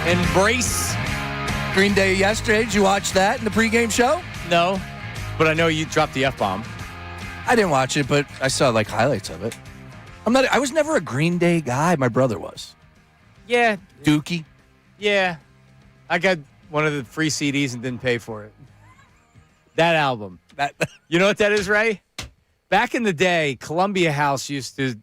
Embrace. Green Day yesterday. Did you watch that in the pregame show? No, but I know you dropped the F-bomb. I didn't watch it, but I saw like highlights of it. I was never a Green Day guy. My brother was. Yeah. Dookie. Yeah. I got one of the free CDs and didn't pay for it. That album. You know what that is, Ray? Back in the day, Columbia House used to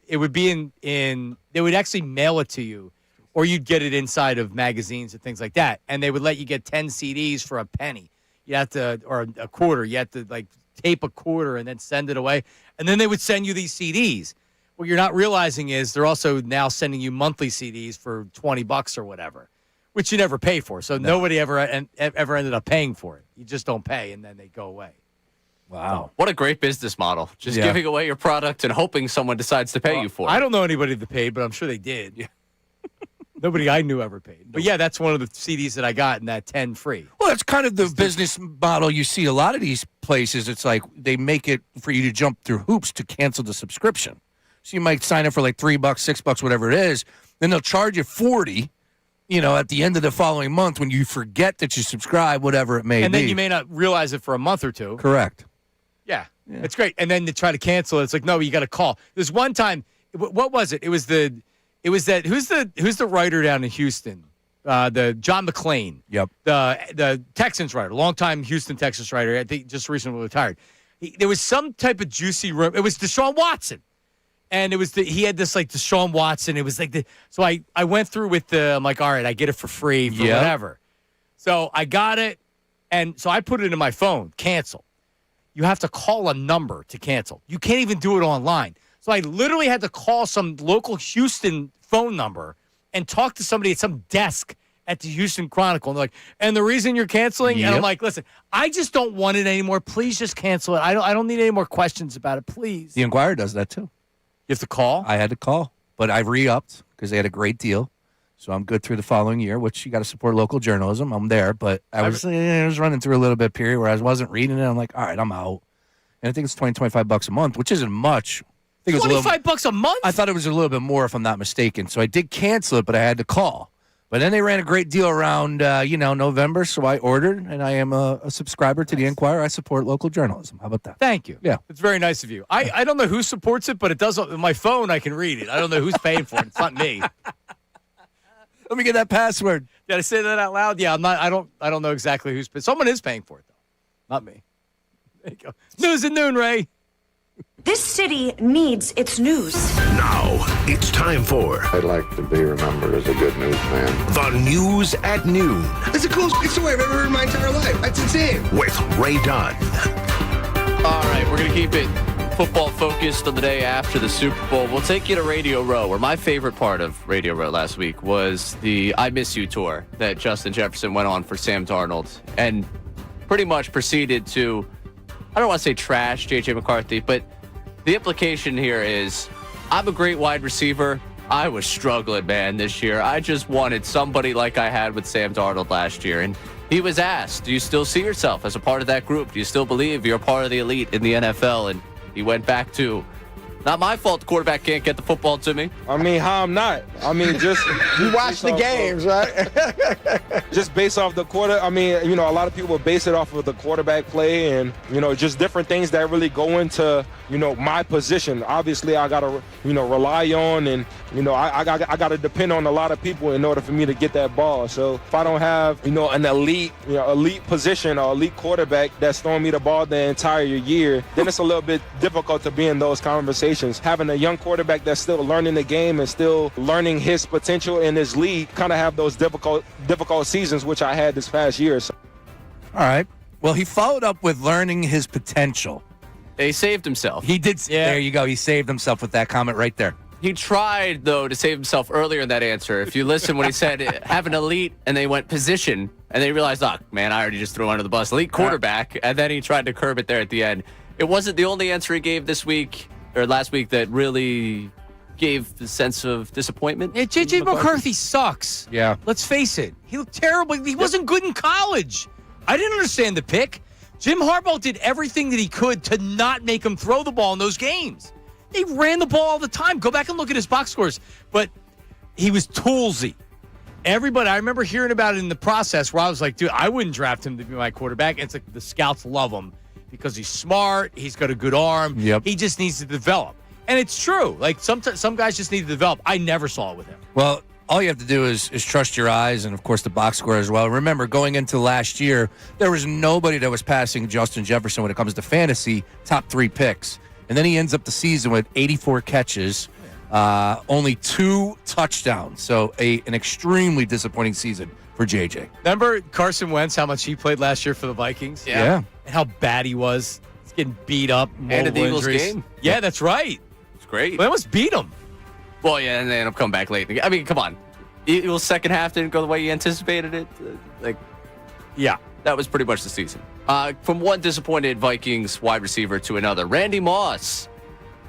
it would be in they would actually mail it to you, or you'd get it inside of magazines and things like that, and they would let you get 10 CDs for a penny. You have to, or a quarter. You have to like tape a quarter and then send it away, and then they would send you these CDs. What you're not realizing is they're also now sending you monthly CDs for $20 or whatever, which you never pay for. So nobody ever ended up paying for it. You just don't pay, and then they go away. Wow. What a great business model. Just giving away your product and hoping someone decides to pay you for it. I don't know anybody that paid, but I'm sure they did. Yeah. Nobody I knew ever paid. But yeah, that's one of the CDs that I got in that 10 free. Well, it's kind of the business model you see a lot of these places. It's like they make it for you to jump through hoops to cancel the subscription. So you might sign up for like $3, $6, whatever it is. Then they'll charge you $40, at the end of the following month when you forget that you subscribe, whatever it may be. And then you may not realize it for a month or two. Correct. Yeah, it's great. And then to try to cancel it, it's like, no, you got to call. There's one time, what was it? It was that who's the writer down in Houston? The John McCain. Yep. The Texans writer, longtime Houston Texans writer. I think just recently retired. There was some type of juicy room. It was Deshaun Watson, and it was he had this like Deshaun Watson. It was like so I went through with I'm like, all right, I get it for free for whatever. So I got it, and so I put it in my phone. Cancel. You have to call a number to cancel. You can't even do it online. So I literally had to call some local Houston phone number and talk to somebody at some desk at the Houston Chronicle. And they're like, and the reason you're canceling? Yep. And I'm like, listen, I just don't want it anymore. Please just cancel it. I don't need any more questions about it, please. The Inquirer does that too. You have to call? I had to call, but I re-upped because they had a great deal. So I'm good through the following year, which you got to support local journalism. I'm there, but I was running through a little bit period where I wasn't reading it. I'm like, all right, I'm out. And I think it's $25 a month, which isn't much. I think it was $25 a month? I thought it was a little bit more, if I'm not mistaken. So I did cancel it, but I had to call. But then they ran a great deal around, November, so I ordered, and I am a subscriber to the Inquirer. I support local journalism. How about that? Thank you. Yeah. It's very nice of you. I don't know who supports it, but it does. On my phone, I can read it. I don't know who's paying for it. It's not me. Let me get that password. Did I say that out loud? Yeah, I'm not. I don't know exactly who's. Someone is paying for it though, not me. There you go. News at noon, Ray. This city needs its news. Now it's time for I'd like to be remembered as a good newsman. the News at Noon It's the coolest story I've ever heard in my entire life. That's insane. with Ray Dunn. All right, we're going to keep it football focused on the day after the Super Bowl. We'll take you to Radio Row, where my favorite part of Radio Row last week was the I Miss You tour that Justin Jefferson went on for Sam Darnold and pretty much proceeded to, I don't want to say trash J.J. McCarthy, but the implication here is I'm a great wide receiver. I was struggling, man, this year. I just wanted somebody like I had with Sam Darnold last year. And he was asked, do you still see yourself as a part of that group? Do you still believe you're a part of the elite in the NFL? And he went back to, not my fault the quarterback can't get the football to me. I mean, how I'm not. I mean, just... You watch the games, right? Just based off the quarter. I mean, a lot of people base it off of the quarterback play and, just different things that really go into, my position. Obviously, I got to, rely on and, I got to depend on a lot of people in order for me to get that ball. So if I don't have, an elite position or elite quarterback that's throwing me the ball the entire year, then it's a little bit difficult to be in those conversations. Having a young quarterback that's still learning the game and still learning his potential in his league, kind of have those difficult seasons, which I had this past year. So. All right. Well, he followed up with learning his potential. He saved himself. He did. Yeah. There you go. He saved himself with that comment right there. He tried, though, to save himself earlier in that answer. If you listen when he said have an elite and they went position and they realized, oh, man, I already just threw under the bus. Elite quarterback. And then he tried to curb it there at the end. It wasn't the only answer he gave this week or last week that really gave the sense of disappointment. Yeah, J.J. McCarthy sucks. Yeah. Let's face it. He looked terrible. He wasn't good in college. I didn't understand the pick. Jim Harbaugh did everything that he could to not make him throw the ball in those games. He ran the ball all the time. Go back and look at his box scores. But he was toolsy. everybody, I remember hearing about it in the process where I was like, dude, I wouldn't draft him to be my quarterback. It's like the scouts love him because he's smart. He's got a good arm. Yep. He just needs to develop. And it's true. Like some guys just need to develop. I never saw it with him. Well, all you have to do is trust your eyes and, of course, the box score as well. Remember, going into last year, there was nobody that was passing Justin Jefferson when it comes to fantasy, top 3 picks. And then he ends up the season with 84 catches, only 2 touchdowns. So an extremely disappointing season for JJ. Remember Carson Wentz, how much he played last year for the Vikings? Yeah. And how bad he was. He's getting beat up. And the Eagles injuries. game. Yeah, that's right. It's great. They almost beat him. Well, yeah, and then I'll come back late. I mean, come on. It was second half didn't go the way you anticipated it. Yeah. That was pretty much the season. From one disappointed Vikings wide receiver to another, Randy Moss.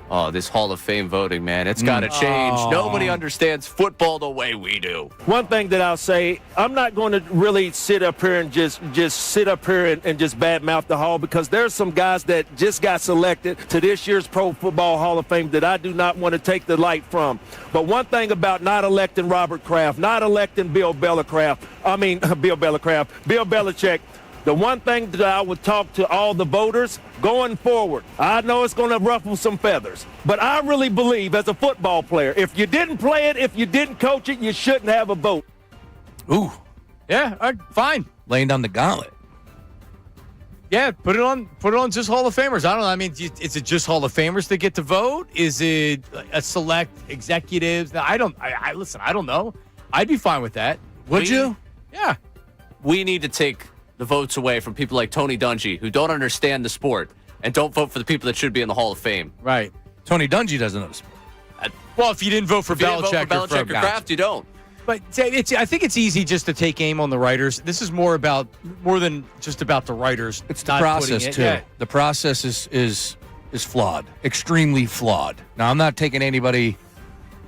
Oh, this Hall of Fame voting, man. It's got to change. Oh. Nobody understands football the way we do. One thing that I'll say, I'm not going to really sit up here and just sit up here and just badmouth the Hall, because there's some guys that just got selected to this year's Pro Football Hall of Fame that I do not want to take the light from. But one thing about not electing Robert Kraft, not electing Bill Belichick, the one thing that I would talk to all the voters going forward, I know it's going to ruffle some feathers, but I really believe as a football player, if you didn't play it, if you didn't coach it, you shouldn't have a vote. Ooh. Yeah, fine. Laying down the gauntlet. Yeah, put it on just Hall of Famers. I don't know. I mean, is it just Hall of Famers that get to vote? Is it a select executives? Listen, I don't know. I'd be fine with that. Would you? Yeah. We need to take the votes away from people like Tony Dungy, who don't understand the sport and don't vote for the people that should be in the Hall of Fame. Right. Tony Dungy doesn't know the sport. Well, if you didn't vote for Belichick or Kraft, you don't. But I think it's easy just to take aim on the writers. This is more than just about the writers. It's the process too. Yeah. The process is flawed, extremely flawed. Now, I'm not taking anybody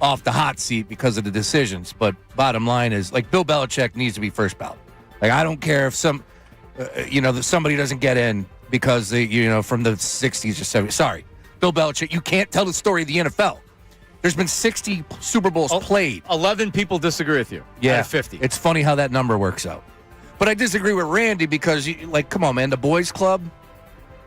off the hot seat because of the decisions, but bottom line is, like, Bill Belichick needs to be first ballot. Like, I don't care if somebody doesn't get in because they, from the 60s or 70s. Sorry, Bill Belichick, you can't tell the story of the NFL. There's been 60 Super Bowls played. 11 people disagree with you. Yeah, out of 50. It's funny how that number works out. But I disagree with Randy because, come on, man, the boys club.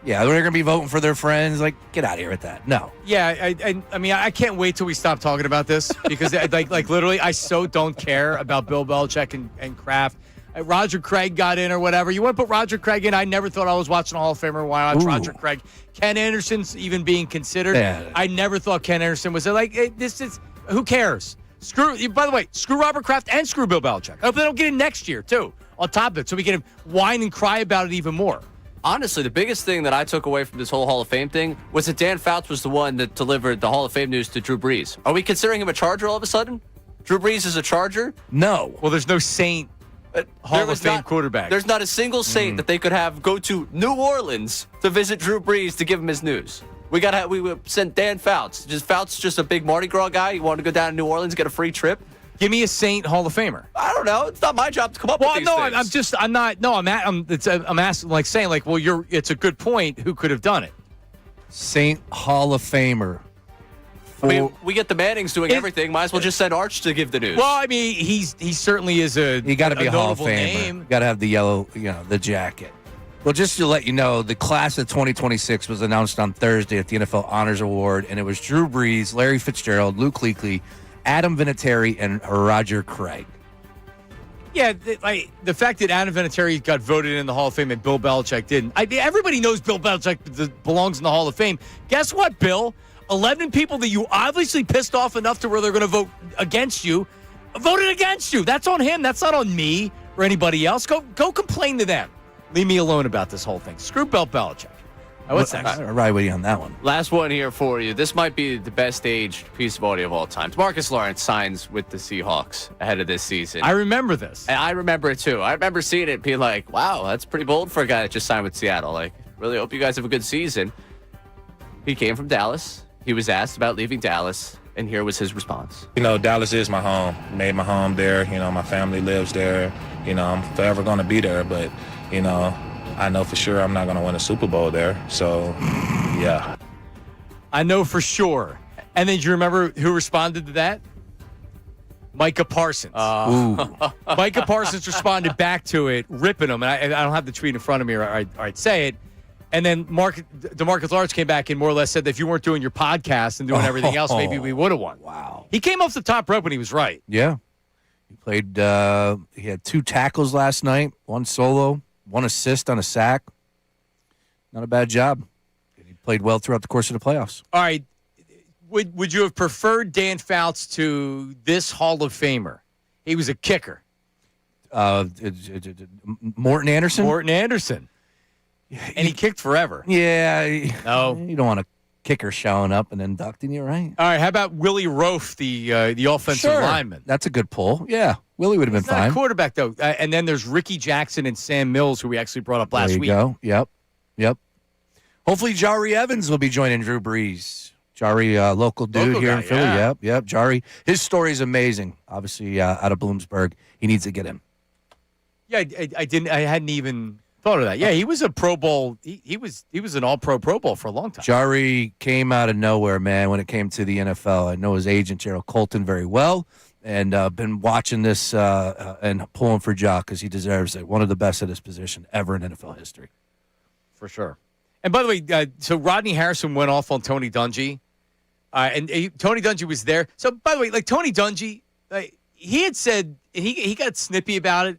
Yeah, they're going to be voting for their friends. Like, get out of here with that. No. Yeah, I mean, I can't wait till we stop talking about this because, like literally, I so don't care about Bill Belichick and Kraft. Roger Craig got in or whatever. You want to put Roger Craig in? I never thought I was watching a Hall of Famer while I watched Roger Craig. Ken Anderson's even being considered. Yeah. I never thought Ken Anderson was like, this is, who cares? By the way, screw Robert Kraft and screw Bill Belichick. I hope they don't get in next year, too, on top of it, so we can whine and cry about it even more. Honestly, the biggest thing that I took away from this whole Hall of Fame thing was that Dan Fouts was the one that delivered the Hall of Fame news to Drew Brees. Are we considering him a Charger all of a sudden? Drew Brees is a Charger? No. Well, there's no Saint Hall of Fame quarterback. There's not a single Saint that they could have go to New Orleans to visit Drew Brees to give him his news. We sent Dan Fouts. Fouts just a big Mardi Gras guy. You want to go down to New Orleans, get a free trip? Give me a Saint Hall of Famer. I don't know. It's not my job to come up with these things. I'm asking, like saying, like, well, it's a good point. Who could have done it? Saint Hall of Famer. I mean, we get the Mannings doing everything. Might as well just send Arch to give the news. Well, I mean, he certainly is You got to be a Hall of Famer. Name. You got to have the yellow, the jacket. Well, just to let you know, the class of 2026 was announced on Thursday at the NFL Honors Award, and it was Drew Brees, Larry Fitzgerald, Luke Kuechly, Adam Vinatieri, and Roger Craig. Yeah, the fact that Adam Vinatieri got voted in the Hall of Fame and Bill Belichick didn't. Everybody knows Bill Belichick belongs in the Hall of Fame. Guess what, Bill? 11 people that you obviously pissed off enough to where they're going to vote against you, voted against you. That's on him. That's not on me or anybody else. Go complain to them. Leave me alone about this whole thing. Screw Bill Belichick. What's next? I'll ride with you on that one. Last one here for you. This might be the best aged piece of audio of all time. Marcus Lawrence signs with the Seahawks ahead of this season. I remember this. And I remember it too. I remember seeing it and being like, wow, that's pretty bold for a guy that just signed with Seattle. Like, really hope you guys have a good season. He came from Dallas. He was asked about leaving Dallas, and here was his response. Dallas is my home. Made my home there. My family lives there. I'm forever going to be there, but, I know for sure I'm not going to win a Super Bowl there. So, yeah. I know for sure. And then do you remember who responded to that? Micah Parsons. Micah Parsons responded back to it, ripping him. And I don't have the tweet in front of me, or I'd say it. And then DeMarcus Lawrence came back and more or less said that if you weren't doing your podcast and doing everything else, maybe we would have won. Wow. He came off the top rope when he was right. Yeah. He played, he had 2 tackles last night, 1 solo, 1 assist on a sack. Not a bad job. He played well throughout the course of the playoffs. All right. Would you have preferred Dan Fouts to this Hall of Famer? He was a kicker. Morton Anderson? Morton Anderson. And he kicked forever. Yeah. No. You don't want a kicker showing up and inducting you, right? All right. How about Willie Roaf, the offensive lineman? That's a good pull. Yeah. Willie would have been He's not fine. a quarterback, though. And then there's Ricky Jackson and Sam Mills, who we actually brought up last week. There you go. Yep. Hopefully, Jari Evans will be joining Drew Brees. Jari, local dude here in Philly. Yeah. Yep. Jari, his story is amazing. Obviously, out of Bloomsburg, he needs to get in. Yeah, I hadn't even thought of that. Yeah, he was a Pro Bowl. He was an All-Pro Bowl for a long time. Jari came out of nowhere, man. When it came to the NFL, I know his agent Gerald Colton very well, and been watching this and pulling for Ja because he deserves it. One of the best at his position ever in NFL history, for sure. And by the way, so Rodney Harrison went off on Tony Dungy. Tony Dungy was there. So, by the way, like Tony Dungy, he had said, he got snippy about it.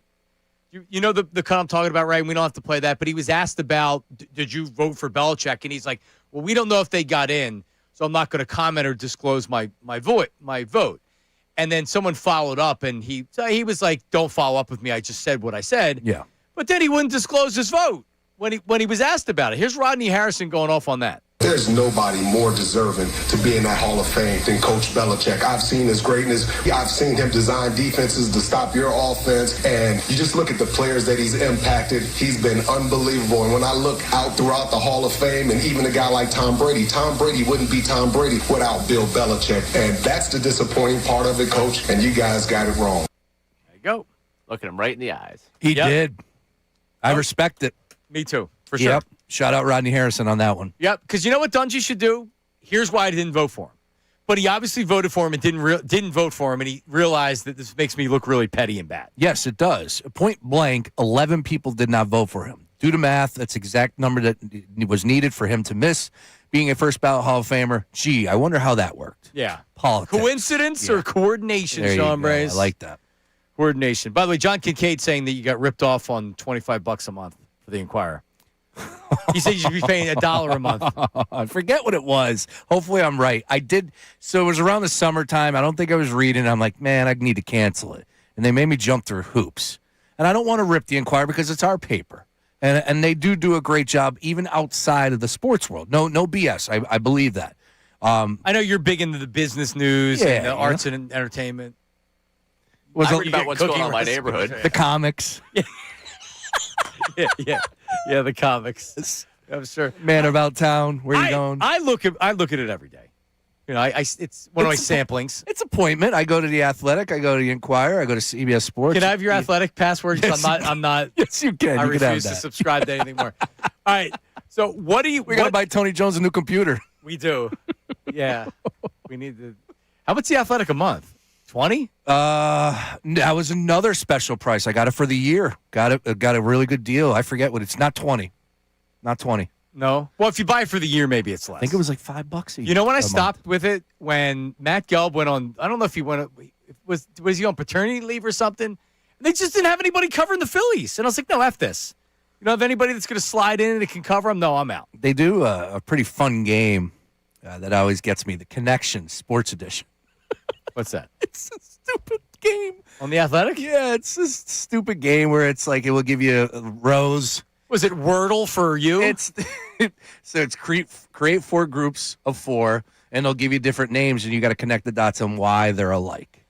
You know the cut I'm talking about, right? We don't have to play that. But he was asked about, did you vote for Belichick? And he's like, well, we don't know if they got in, so I'm not going to comment or disclose my vote. And then someone followed up, and he was like, don't follow up with me. I just said what I said. Yeah. But then he wouldn't disclose his vote when he was asked about it. Here's Rodney Harrison going off on that. There's nobody more deserving to be in that Hall of Fame than Coach Belichick. I've seen his greatness. I've seen him design defenses to stop your offense. And you just look at the players that he's impacted. He's been unbelievable. And when I look out throughout the Hall of Fame, and even a guy like Tom Brady wouldn't be Tom Brady without Bill Belichick. And that's the disappointing part of it, Coach. And you guys got it wrong. There you go. Looking him right in the eyes. He did. I respect it. Me too, for sure. Yep. Shout out Rodney Harrison on that one. Yep, because you know what Dungy should do? Here's why I didn't vote for him. But he obviously voted for him and didn't vote for him, and he realized that this makes me look really petty and bad. Yes, it does. Point blank, 11 people did not vote for him. Due to math, that's the exact number that was needed for him to miss being a first ballot Hall of Famer. Gee, I wonder how that worked. Yeah. Politics. Coincidence or coordination, There you Sean go. Brace? I like that. Coordination. By the way, John Kincade saying that you got ripped off on $25 a month for the Inquirer. He said you should be paying $1 a month. I forget what it was. Hopefully I'm right. I did. So it was around the summertime. I don't think I was reading. I'm like, man, I need to cancel it. And they made me jump through hoops. And I don't want to rip the Inquirer because it's our paper. And they do a great job even outside of the sports world. No BS. I believe that. I know you're big into the business news and the arts and entertainment. I read about what's going on in my neighborhood. The comics. Yeah, the comics. I'm sure. Man About Town. Where you going? I look at it every day. You know, it's one of my samplings. It's appointment. I go to the Athletic. I go to the Inquirer. I go to CBS Sports. Can I have your Athletic password? Yes, I'm not. Yes, you can. I You can have refuse to that. subscribe to anything more. All right. So what do you? We got to buy Tony Jones a new computer. We do. Yeah. We need to. How much the Athletic a month? 20? That was another special price. I got it for the year. Got a really good deal. I forget what it's not 20. Not 20. No. Well, if you buy it for the year, maybe it's less. I think it was like $5 a year. You know when I a stopped month. with it? When Matt Gelb went on, I don't know if he went, was he on paternity leave or something? And they just didn't have anybody covering the Phillies. And I was like, no, F this. You don't have anybody that's going to slide in and it can cover them? No, I'm out. They do a pretty fun game that always gets me, the Connection Sports Edition. What's that? It's a stupid game. On the Athletic? Yeah, it's this stupid game where it's like it will give you rows. Was it Wordle for you? It's create 4 groups of 4, and they'll give you different names, and you got to connect the dots on why they're alike.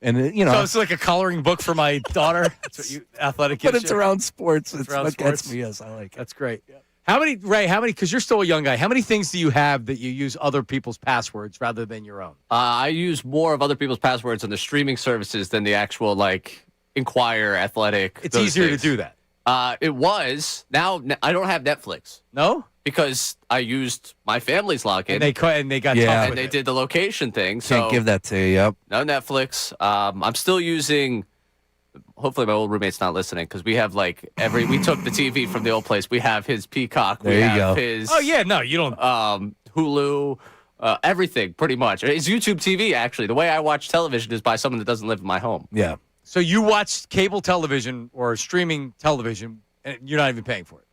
And so it's like a coloring book for my daughter. That's what you Athletic gives but it's you? around sports. It's around what sports. gets me. Yes, I like it. That's great. Yeah. How many, because you're still a young guy, how many things do you have that you use other people's passwords rather than your own? I use more of other people's passwords on the streaming services than the actual, Inquirer, Athletic. It's easier to do that. It was. Now I don't have Netflix. No? because I used my family's login. And they got Yeah. tough and with they it. did the location thing. So Can't give that to you. Yep. no Netflix. I'm still using. Hopefully, my old roommate's not listening because we have we took the TV from the old place. We have his Peacock. There we you have go. his. Oh yeah, no, you don't. Hulu. Everything pretty much. It's YouTube TV actually. The way I watch television is by someone that doesn't live in my home. Yeah. So you watch cable television or streaming television, and you're not even paying for it.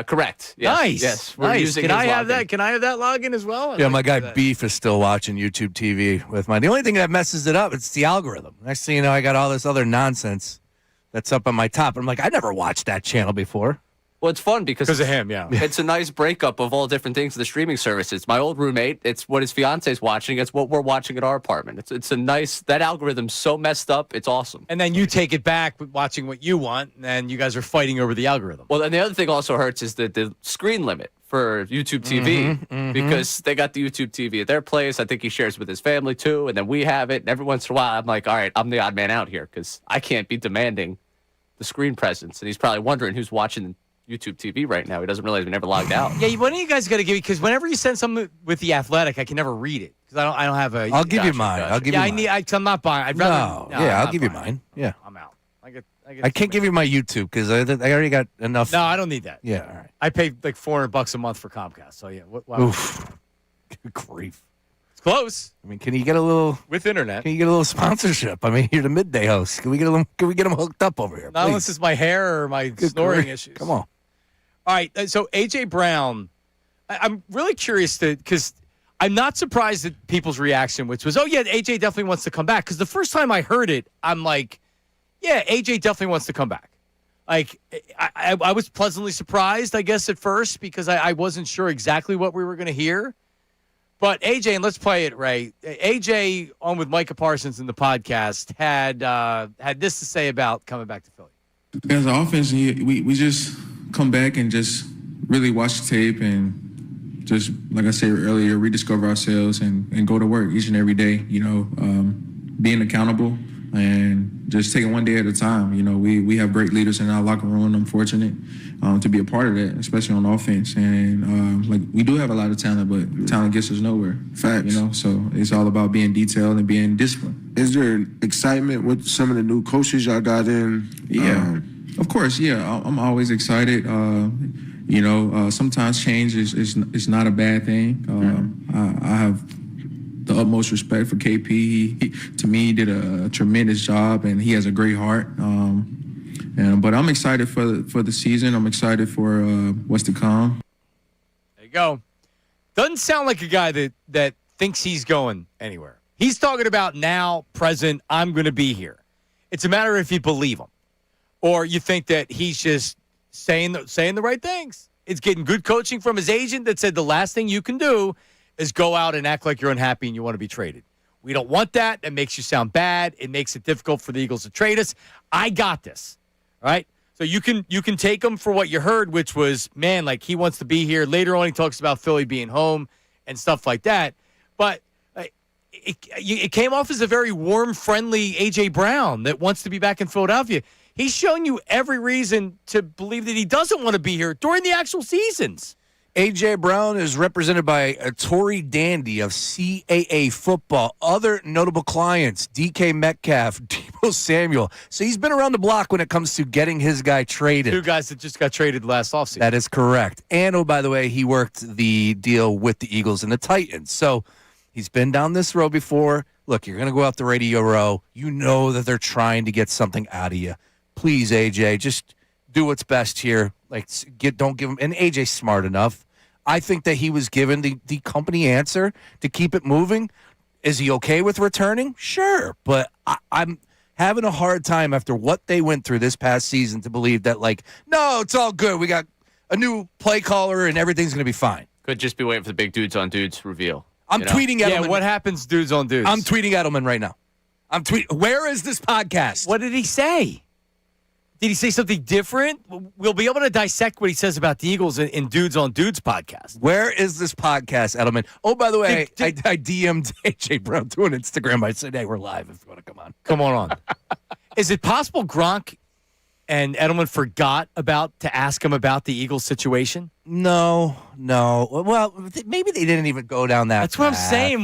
Correct. Yes. Nice. Yes. We're Nice. using Can his I have login. that? Can I have that login as well? I'd Yeah, like my to do guy that. Beef is still watching YouTube TV with mine. The only thing that messes it up, it's the algorithm. Next thing you know, I got all this other nonsense that's up on my top. I'm like, I never watched that channel before. Well, it's fun because Because of him, yeah. it's a nice breakup of all different things of the streaming services. My old roommate, it's what his fiance's watching. It's what we're watching at our apartment. It's a nice, that algorithm's so messed up. It's awesome. And then you take it back with watching what you want, and then you guys are fighting over the algorithm. Well, and the other thing also hurts is the screen limit for YouTube TV because they got the YouTube TV at their place. I think he shares with his family too, and then we have it. And every once in a while, I'm like, all right, I'm the odd man out here because I can't be demanding the screen presence. And he's probably wondering who's watching YouTube TV right now. He doesn't realize we never logged out. Yeah, one of you guys got to give me, because whenever you send something with the Athletic, I can never read it because I don't have a. I'll give you Gotcha, mine. gotcha. I'll give Yeah, you mine. I'm not buying. I'd rather. No. Yeah, I'm I'll not give you buying mine. Yeah. I'm out. I can't give you my YouTube because I already got enough. No, I don't need that. Yeah, all right. I pay like $400 a month for Comcast. So yeah, why Oof. Good grief. it's close I mean, can you get a little? with internet. Can you get a little sponsorship? I mean, you're the midday host. Can we get them? Can we get them hooked up over here? Not unless please? it's my hair or my Good snoring grief. issues. Come on. All right, so A.J. Brown, I'm really curious because I'm not surprised at people's reaction, which was, oh, yeah, A.J. definitely wants to come back. Because the first time I heard it, I'm like, yeah, A.J. definitely wants to come back. Like, I was pleasantly surprised, I guess, at first because I wasn't sure exactly what we were going to hear. But A.J., and let's play it right, A.J. on with Micah Parsons in the podcast had this to say about coming back to Philly. As an offense, we just come back and just really watch the tape and just, like I said earlier, rediscover ourselves and go to work each and every day, being accountable and just taking one day at a time. We have great leaders in our locker room. I'm fortunate to be a part of that, especially on offense. And we do have a lot of talent, but talent gets us nowhere. Facts. So it's all about being detailed and being disciplined. Is there excitement with some of the new coaches y'all got in? Yeah. Of course, yeah. I'm always excited. Sometimes change is not a bad thing. I have the utmost respect for KP. He to me, did a tremendous job, and he has a great heart. But I'm excited for the season. I'm excited for what's to come. There you go. Doesn't sound like a guy that thinks he's going anywhere. He's talking about now, present, I'm going to be here. It's a matter of if you believe him. Or you think that he's just saying the right things. It's getting good coaching from his agent that said the last thing you can do is go out and act like you're unhappy and you want to be traded. We don't want that. It makes you sound bad. It makes it difficult for the Eagles to trade us. I got this. All right? So you can take him for what you heard, which was, man, like he wants to be here. Later on, he talks about Philly being home and stuff like that. But it came off as a very warm, friendly A.J. Brown that wants to be back in Philadelphia. He's shown you every reason to believe that he doesn't want to be here during the actual seasons. A.J. Brown is represented by a Tory Dandy of CAA football. Other notable clients, DK Metcalf, Deebo Samuel. So he's been around the block when it comes to getting his guy traded. Two guys that just got traded last offseason. That is correct. And, oh, by the way, he worked the deal with the Eagles and the Titans. So he's been down this road before. Look, you're going to go out the radio row. You know that they're trying to get something out of you. Please, AJ, just do what's best here. Don't give him. And AJ's smart enough. I think that he was given the company answer to keep it moving. Is he okay with returning? Sure, but I'm having a hard time after what they went through this past season to believe that, no, it's all good. We got a new play caller and everything's going to be fine. Could just be waiting for the big dudes on dudes reveal. I'm tweeting Edelman. Yeah, what happens dudes on dudes? I'm tweeting Edelman right now. Where is this podcast? What did he say? Did he say something different? We'll be able to dissect what he says about the Eagles in Dudes on Dudes podcast. Where is this podcast, Edelman? Oh, by the way, I DM'd AJ Brown to an Instagram. I said, hey, we're live if you want to come on. Come on. Is it possible Gronk and Edelman forgot to ask him about the Eagles situation? No. Well, maybe they didn't even go down that That's what I'm path. saying.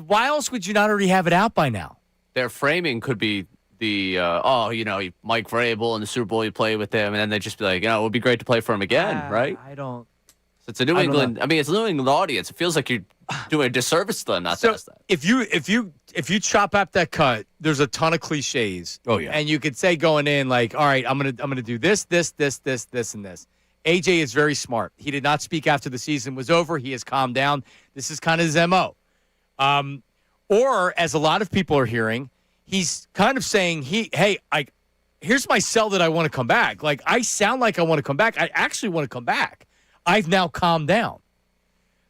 Why else would you not already have it out by now? Their framing could be the, Mike Vrabel in the Super Bowl, you play with him, and then they'd just be like, it would be great to play for him again, right? I don't. So it's a New England, it's a New England audience. It feels like you're doing a disservice to them not to ask that. If you chop up that cut, there's a ton of cliches. Oh, yeah. And you could say going in like, all right, I'm gonna do this, and this. AJ is very smart. He did not speak after the season was over. He has calmed down. This is kind of his MO. Or as a lot of people are hearing, he's kind of saying, here's my cell that I want to come back. Like, I sound like I want to come back. I actually want to come back. I've now calmed down.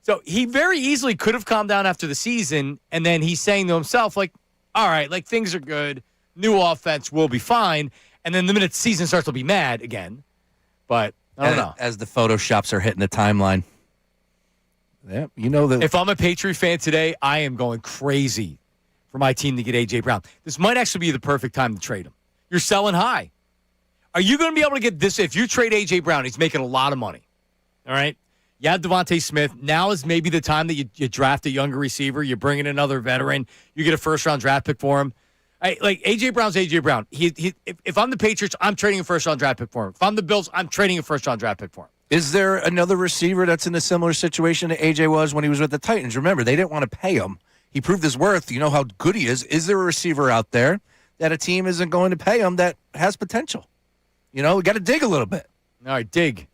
So he very easily could have calmed down after the season, and then he's saying to himself, like, all right, like, things are good. New offense will be fine. And then the minute the season starts, he'll be mad again. But I don't know. As the Photoshops are hitting the timeline. Yeah, If I'm a Patriot fan today, I am going crazy for my team to get A.J. Brown. This might actually be the perfect time to trade him. You're selling high. Are you going to be able to get this? If you trade A.J. Brown, he's making a lot of money. All right? You have Devontae Smith. Now is maybe the time that you draft a younger receiver. You bring in another veteran. You get a first-round draft pick for him. Like, A.J. Brown's A.J. Brown. If I'm the Patriots, I'm trading a first-round draft pick for him. If I'm the Bills, I'm trading a first-round draft pick for him. Is there another receiver that's in a similar situation that A.J. was when he was with the Titans? Remember, they didn't want to pay him. He proved his worth. You know how good he is. Is there a receiver out there that a team isn't going to pay him that has potential? We got to dig a little bit. All right, dig.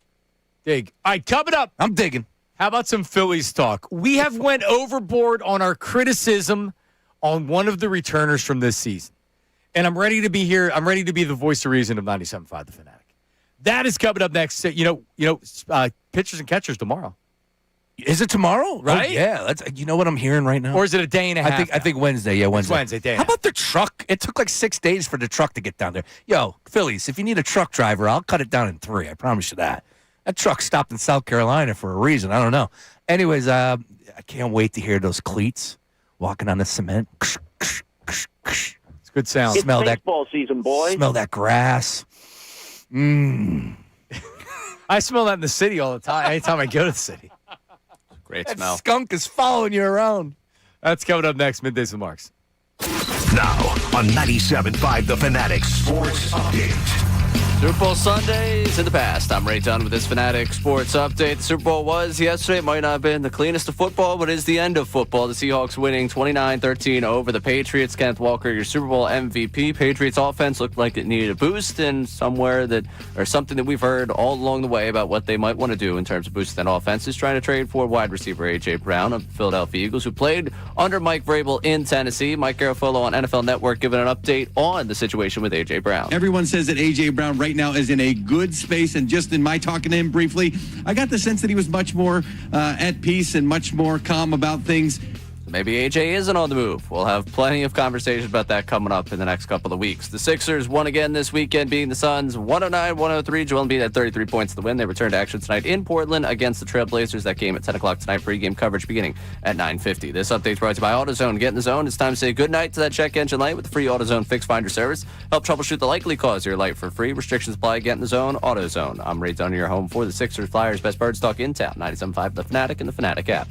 All right, coming up. I'm digging. How about some Phillies talk? We have went overboard on our criticism on one of the returners from this season. And I'm ready to be here. I'm ready to be the voice of reason of 97.5 The Fanatic. That is coming up next. Pitchers and catchers tomorrow. Is it tomorrow? Right? Oh, yeah. You know what I'm hearing right now? Or is it a day and a half? I think Wednesday. Yeah, Wednesday. It's Wednesday. How about the truck? It took like 6 days for the truck to get down there. Yo, Phillies, if you need a truck driver, I'll cut it down in 3. I promise you that. That truck stopped in South Carolina for a reason. I don't know. Anyways, I can't wait to hear those cleats walking on the cement. It's good sound. It's baseball season, boy. Smell that grass. I smell that in the city all the time. Anytime I go to the city. Great That smell. skunk is following you around. That's coming up next. Middays with Marks. Now on 97.5 The Fanatic Sports Update. Super Bowl Sundays in the past. I'm Ray Dunn with this Fanatic Sports Update. The Super Bowl was yesterday. It might not have been the cleanest of football, but it is the end of football. The Seahawks winning 29-13 over the Patriots. Kenneth Walker, your Super Bowl MVP. Patriots offense looked like it needed a boost, and something that we've heard all along the way about what they might want to do in terms of boosting that offense is trying to trade for wide receiver A.J. Brown of the Philadelphia Eagles, who played under Mike Vrabel in Tennessee. Mike Garafolo on NFL Network giving an update on the situation with A.J. Brown. Everyone says that A.J. Brown right now is in a good space, and just in my talking to him briefly, I got the sense that he was much more at peace and much more calm about things. Maybe AJ isn't on the move. We'll have plenty of conversation about that coming up in the next couple of weeks. The Sixers won again this weekend, beating the Suns 109-103. Joel Embiid had 33 points to the win. They return to action tonight in Portland against the Trailblazers. That game at 10 o'clock tonight. Pre-game coverage beginning at 9:50. This update's brought to you by AutoZone. Get in the zone. It's time to say goodnight to that check engine light with the free AutoZone Fix Finder service. Help troubleshoot the likely cause of your light for free. Restrictions apply. Get in the zone. AutoZone. I'm Ray Dunn, your home for the Sixers, Flyers, best birds talk in town. 97.5 The Fanatic and the Fanatic app.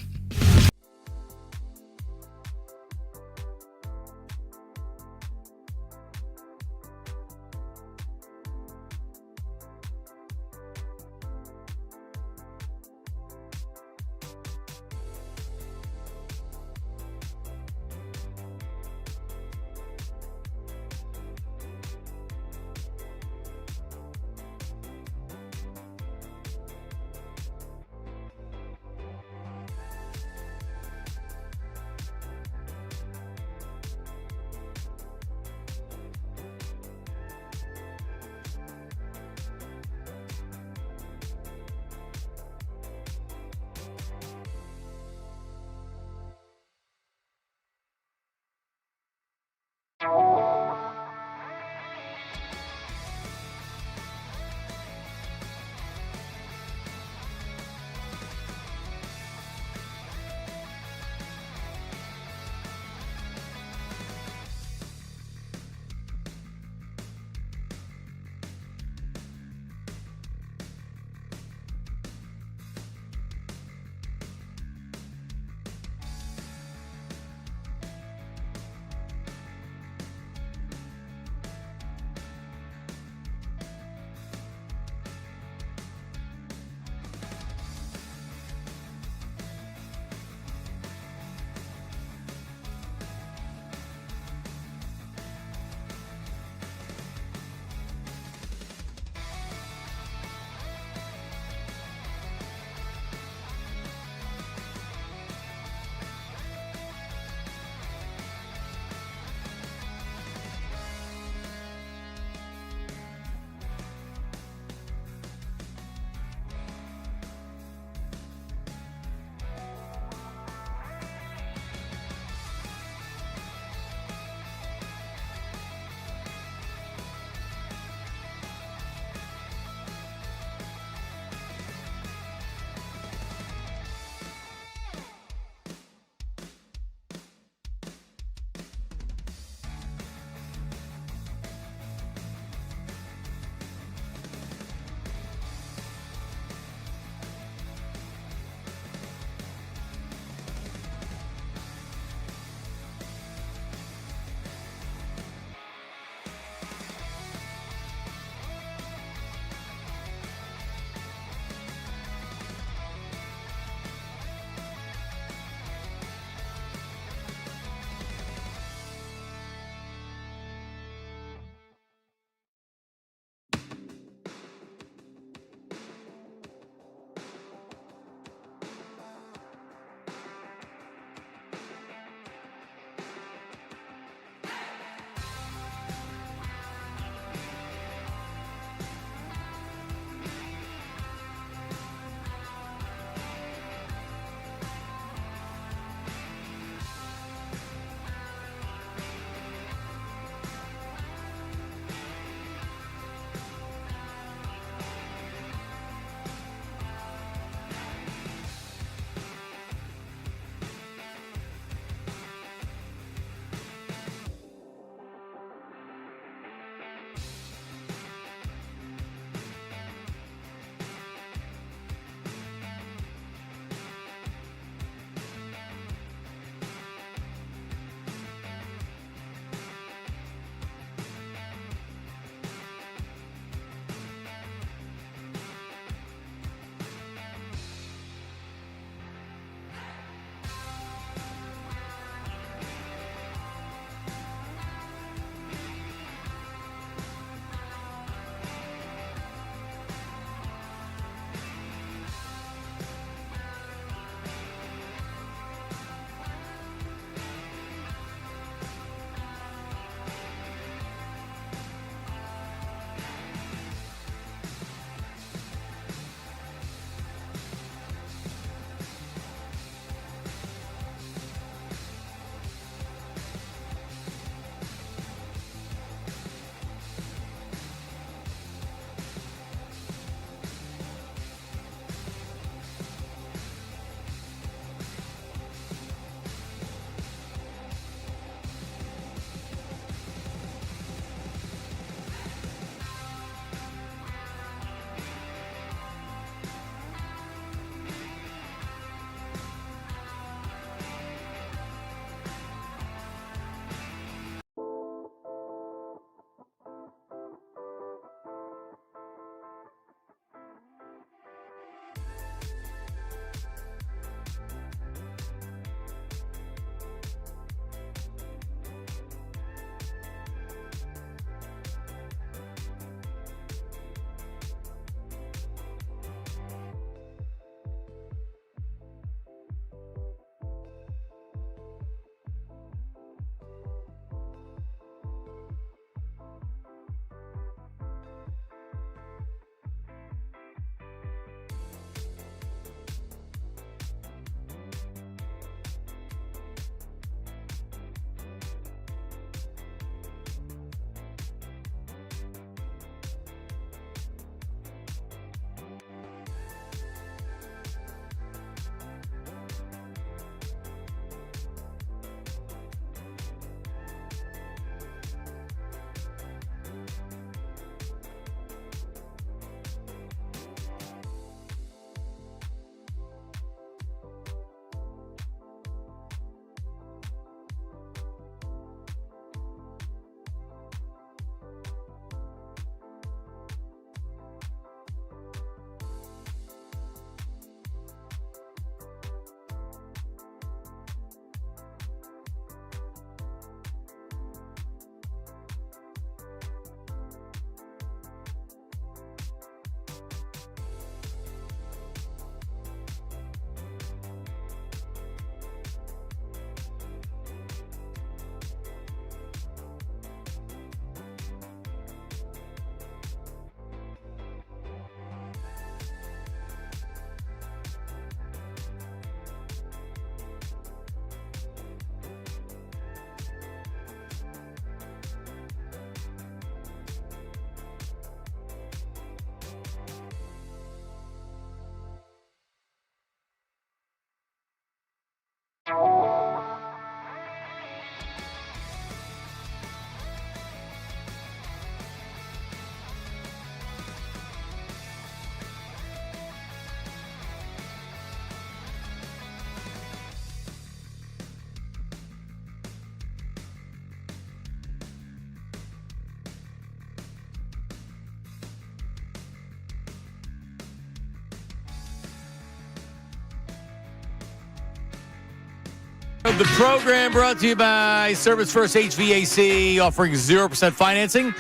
of the program brought to you by Service First HVAC, offering 0% financing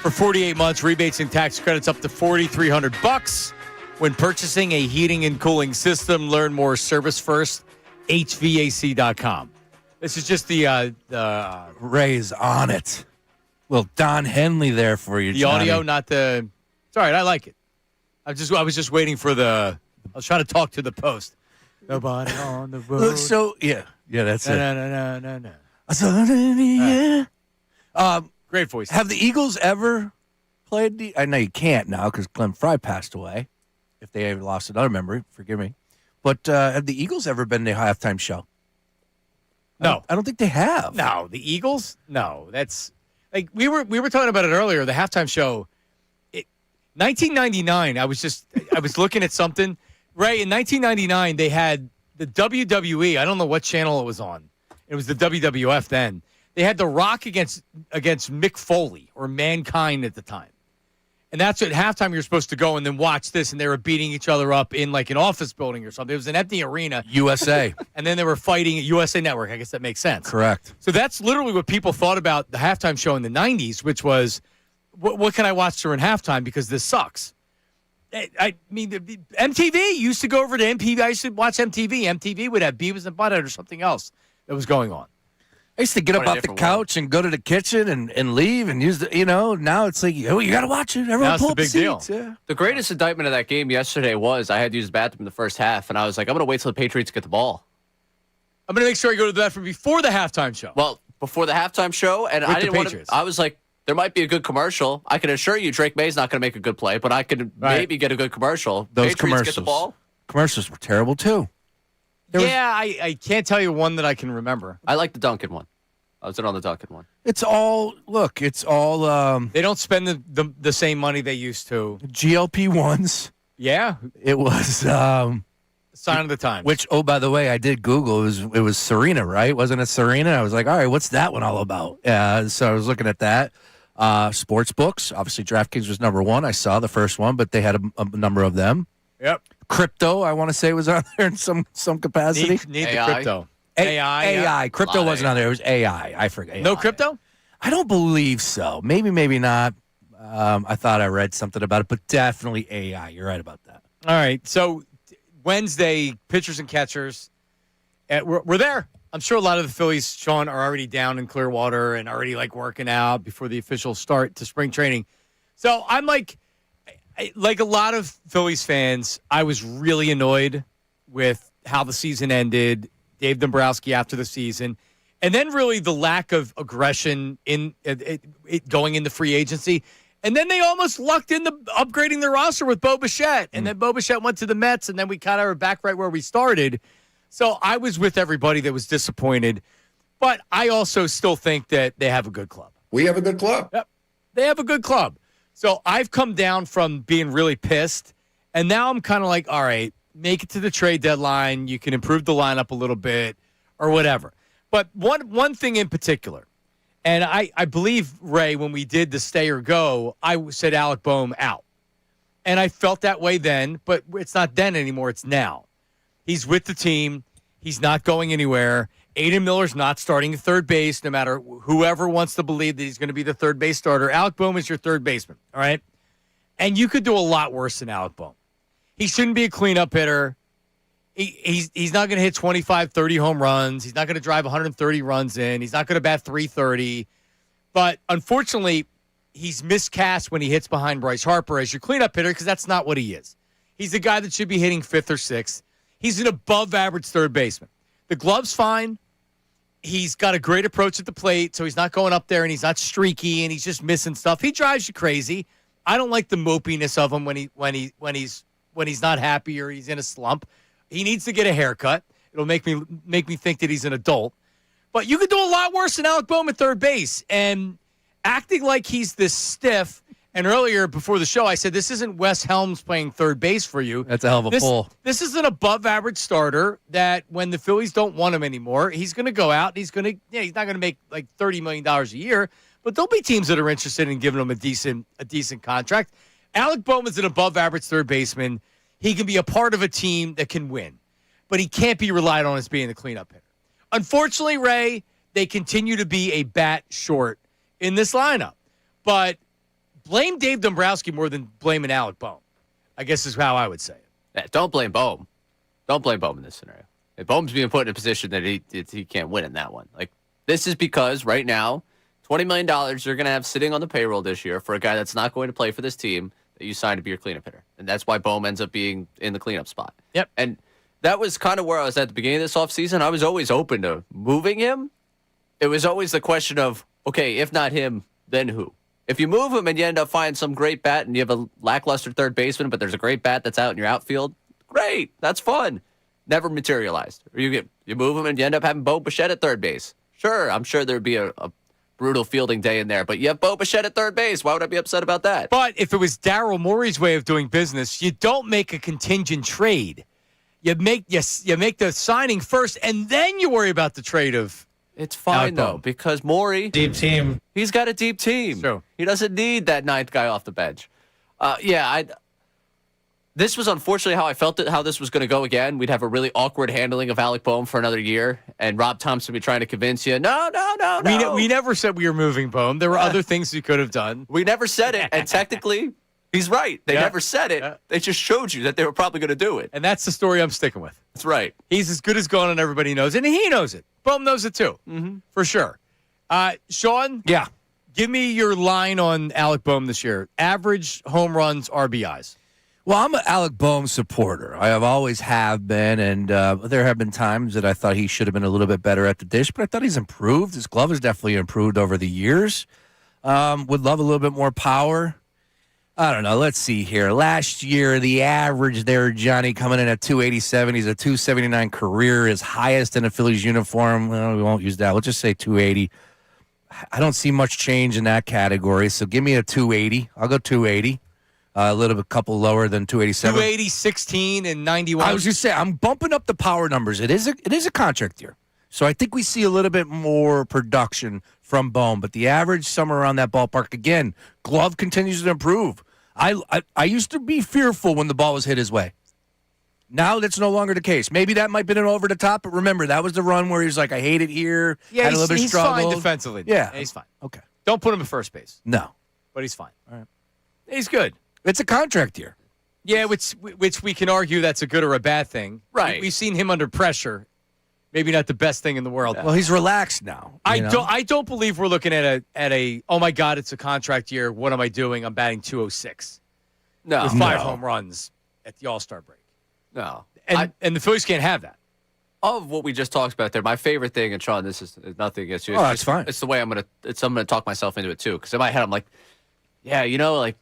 for 48 months, rebates and tax credits up to $4,300 when purchasing a heating and cooling system. Learn more, ServiceFirstHVAC.com. This is just the Ray's on it. Well, Don Henley there for you, the Johnny. audio, not the. It's all right. I like it. I was just waiting for the. I was trying to talk to the post. Nobody on the road. So yeah, that's it. No. Great voice. Have the Eagles ever played? I know you can't now because Glenn Fry passed away. If they ever lost another member, forgive me. But have the Eagles ever been to a halftime show? No, I don't think they have. No, the Eagles. No, that's like we were talking about it earlier. The halftime show. 1999. I was looking at something. Ray, in 1999, they had the WWE. I don't know what channel it was on. It was the WWF then. They had The Rock against Mick Foley or Mankind at the time. And that's at halftime you're supposed to go and then watch this, and they were beating each other up in like an office building or something. It was an empty arena. USA. And then they were fighting at USA Network. I guess that makes sense. Correct. So that's literally what people thought about the halftime show in the 90s, which was, what can I watch during halftime because this sucks? I mean, MTV used to go over to MTV. I used to watch MTV. MTV would have Beavis and Butthead or something else that was going on. I used to get up off the couch and go to the kitchen and leave and use the, now it's like, oh, you got to watch it. Everyone pull up the seats. Yeah. The greatest indictment of that game yesterday was I had to use the bathroom in the first half, and I was like, I'm going to wait till the Patriots get the ball. I'm going to make sure I go to the bathroom before the halftime show. Well, before the halftime show, and I didn't want to. I was like, there might be a good commercial. I can assure you Drake May's not going to make a good play, but I could maybe get a good commercial. Those Patriots commercials. Get the ball. Commercials were terrible, too. I can't tell you one that I can remember. I like the Duncan one. I was in on the Duncan one. It's all they don't spend the same money they used to. GLP-1s. Yeah. It was sign of the times. Which, oh, by the way, I did Google. It was Serena, right? Wasn't it Serena? I was like, all right, what's that one all about? So I was looking at that. Sports books. Obviously, DraftKings was number one. I saw the first one, but they had a number of them. Yep. Crypto, I want to say, was on there in some capacity. Need the crypto. AI. AI. Crypto wasn't on there. It was AI. I forget. No crypto? I don't believe so. Maybe not. I thought I read something about it, but definitely AI. You're right about that. All right. So Wednesday, pitchers and catchers. We're there. I'm sure a lot of the Phillies, Sean, are already down in Clearwater and already like working out before the official start to spring training. So I'm like a lot of Phillies fans, I was really annoyed with how the season ended. Dave Dombrowski after the season, and then really the lack of aggression in going into free agency. And then they almost lucked into upgrading their roster with Bo Bichette. And then Bo Bichette went to the Mets, and then we kind of are back right where we started. So I was with everybody that was disappointed. But I also still think that they have a good club. We have a good club. Yep. They have a good club. So I've come down from being really pissed, and now I'm kind of like, all right, make it to the trade deadline. You can improve the lineup a little bit or whatever. But one thing in particular, and I believe, Ray, when we did the stay or go, I said Alec Boehm out. And I felt that way then, but it's not then anymore. It's now. He's with the team. He's not going anywhere. Aiden Miller's not starting at third base, no matter whoever wants to believe that he's going to be the third base starter. Alec Boehm is your third baseman, all right? And you could do a lot worse than Alec Boehm. He shouldn't be a cleanup hitter. He's not going to hit 25, 30 home runs. He's not going to drive 130 runs in. He's not going to bat 330. But unfortunately, he's miscast when he hits behind Bryce Harper as your cleanup hitter because that's not what he is. He's the guy that should be hitting fifth or sixth. He's an above-average third baseman. The glove's fine. He's got a great approach at the plate, so he's not going up there and he's not streaky and he's just missing stuff. He drives you crazy. I don't like the mopiness of him when he's not happy or he's in a slump. He needs to get a haircut. It'll make me think that he's an adult. But you could do a lot worse than Alec Boehm at third base. And acting like he's this stiff, and earlier before the show I said this isn't Wes Helms playing third base for you. That's a hell of a pull. This is an above-average starter that when the Phillies don't want him anymore, he's going to go out and he's not going to make like $30 million a year, but there'll be teams that are interested in giving him a decent contract. Alec Boehm is an above-average third baseman. He can be a part of a team that can win, but he can't be relied on as being the cleanup hitter. Unfortunately, Ray, they continue to be a bat short in this lineup. But blame Dave Dombrowski more than blaming Alec Boehm, I guess is how I would say it. Yeah, don't blame Boehm. Don't blame Boehm in this scenario. If Boehm's being put in a position that he can't win in that one. Like, this is because right now, $20 million you're going to have sitting on the payroll this year for a guy that's not going to play for this team that you signed to be your cleanup hitter. And that's why Boehm ends up being in the cleanup spot. Yep. And that was kind of where I was at the beginning of this offseason. I was always open to moving him. It was always the question of, okay, if not him, then who? If you move him and you end up finding some great bat and you have a lackluster third baseman, but there's a great bat that's out in your outfield, great. That's fun. Never materialized. Or you move him and you end up having Bo Bichette at third base. Sure, I'm sure there'd be a brutal fielding day in there, but you have Bo Bichette at third base. Why would I be upset about that? But if it was Daryl Morey's way of doing business, you don't make a contingent trade. You make the signing first, and then you worry about the trade of. It's fine, though, because Morey... Deep team. He's got a deep team. Sure. He doesn't need that ninth guy off the bench. This was unfortunately how I felt how this was going to go again. We'd have a really awkward handling of Alec Boehm for another year, and Rob Thompson would be trying to convince you, no. We never said we were moving Boehm. There were other things we could have done. We never said it, and technically, he's right. They never said it. Yeah. They just showed you that they were probably going to do it. And that's the story I'm sticking with. That's right. He's as good as gone, and everybody knows it, and he knows it. Boehm knows it too, for sure. Sean? Yeah. Give me your line on Alec Boehm this year. Average home runs, RBIs. Well, I'm an Alec Boehm supporter. I always have been, and there have been times that I thought he should have been a little bit better at the dish, but I thought he's improved. His glove has definitely improved over the years. Would love a little bit more power. I don't know. Let's see here. Last year, the average there, Johnny, coming in at 287. He's a 279 career, his highest in a Phillies uniform. Well, we won't use that. We'll just say 280. I don't see much change in that category, so give me a 280. I'll go 280. A couple lower than 287. 280, 16, and 91. I was just saying, I'm bumping up the power numbers. It is a contract year. So I think we see a little bit more production from Boehm, but the average somewhere around that ballpark. Again, glove continues to improve. I used to be fearful when the ball was hit his way. Now that's no longer the case. Maybe that might have been an over the top, but remember, that was the run where he was like, I hate it here. Yeah, had a little bit of he's struggle. fine defensively. Yeah, he's fine. Okay. Don't put him at first base. No. But he's fine. All right. He's good. It's a contract year. Yeah, which we can argue that's a good or a bad thing. Right. We've seen him under pressure. Maybe not the best thing in the world. Well, he's relaxed now. I don't believe we're looking at a oh my God, it's a contract year. What am I doing? I'm batting 206. No. With 5 home runs at the All-Star break. No. And the Phillies can't have that. Of what we just talked about there, my favorite thing, and Sean, this is nothing against you. Oh, that's fine. It's the way I'm gonna talk myself into it too. Because in my head, I'm like, yeah,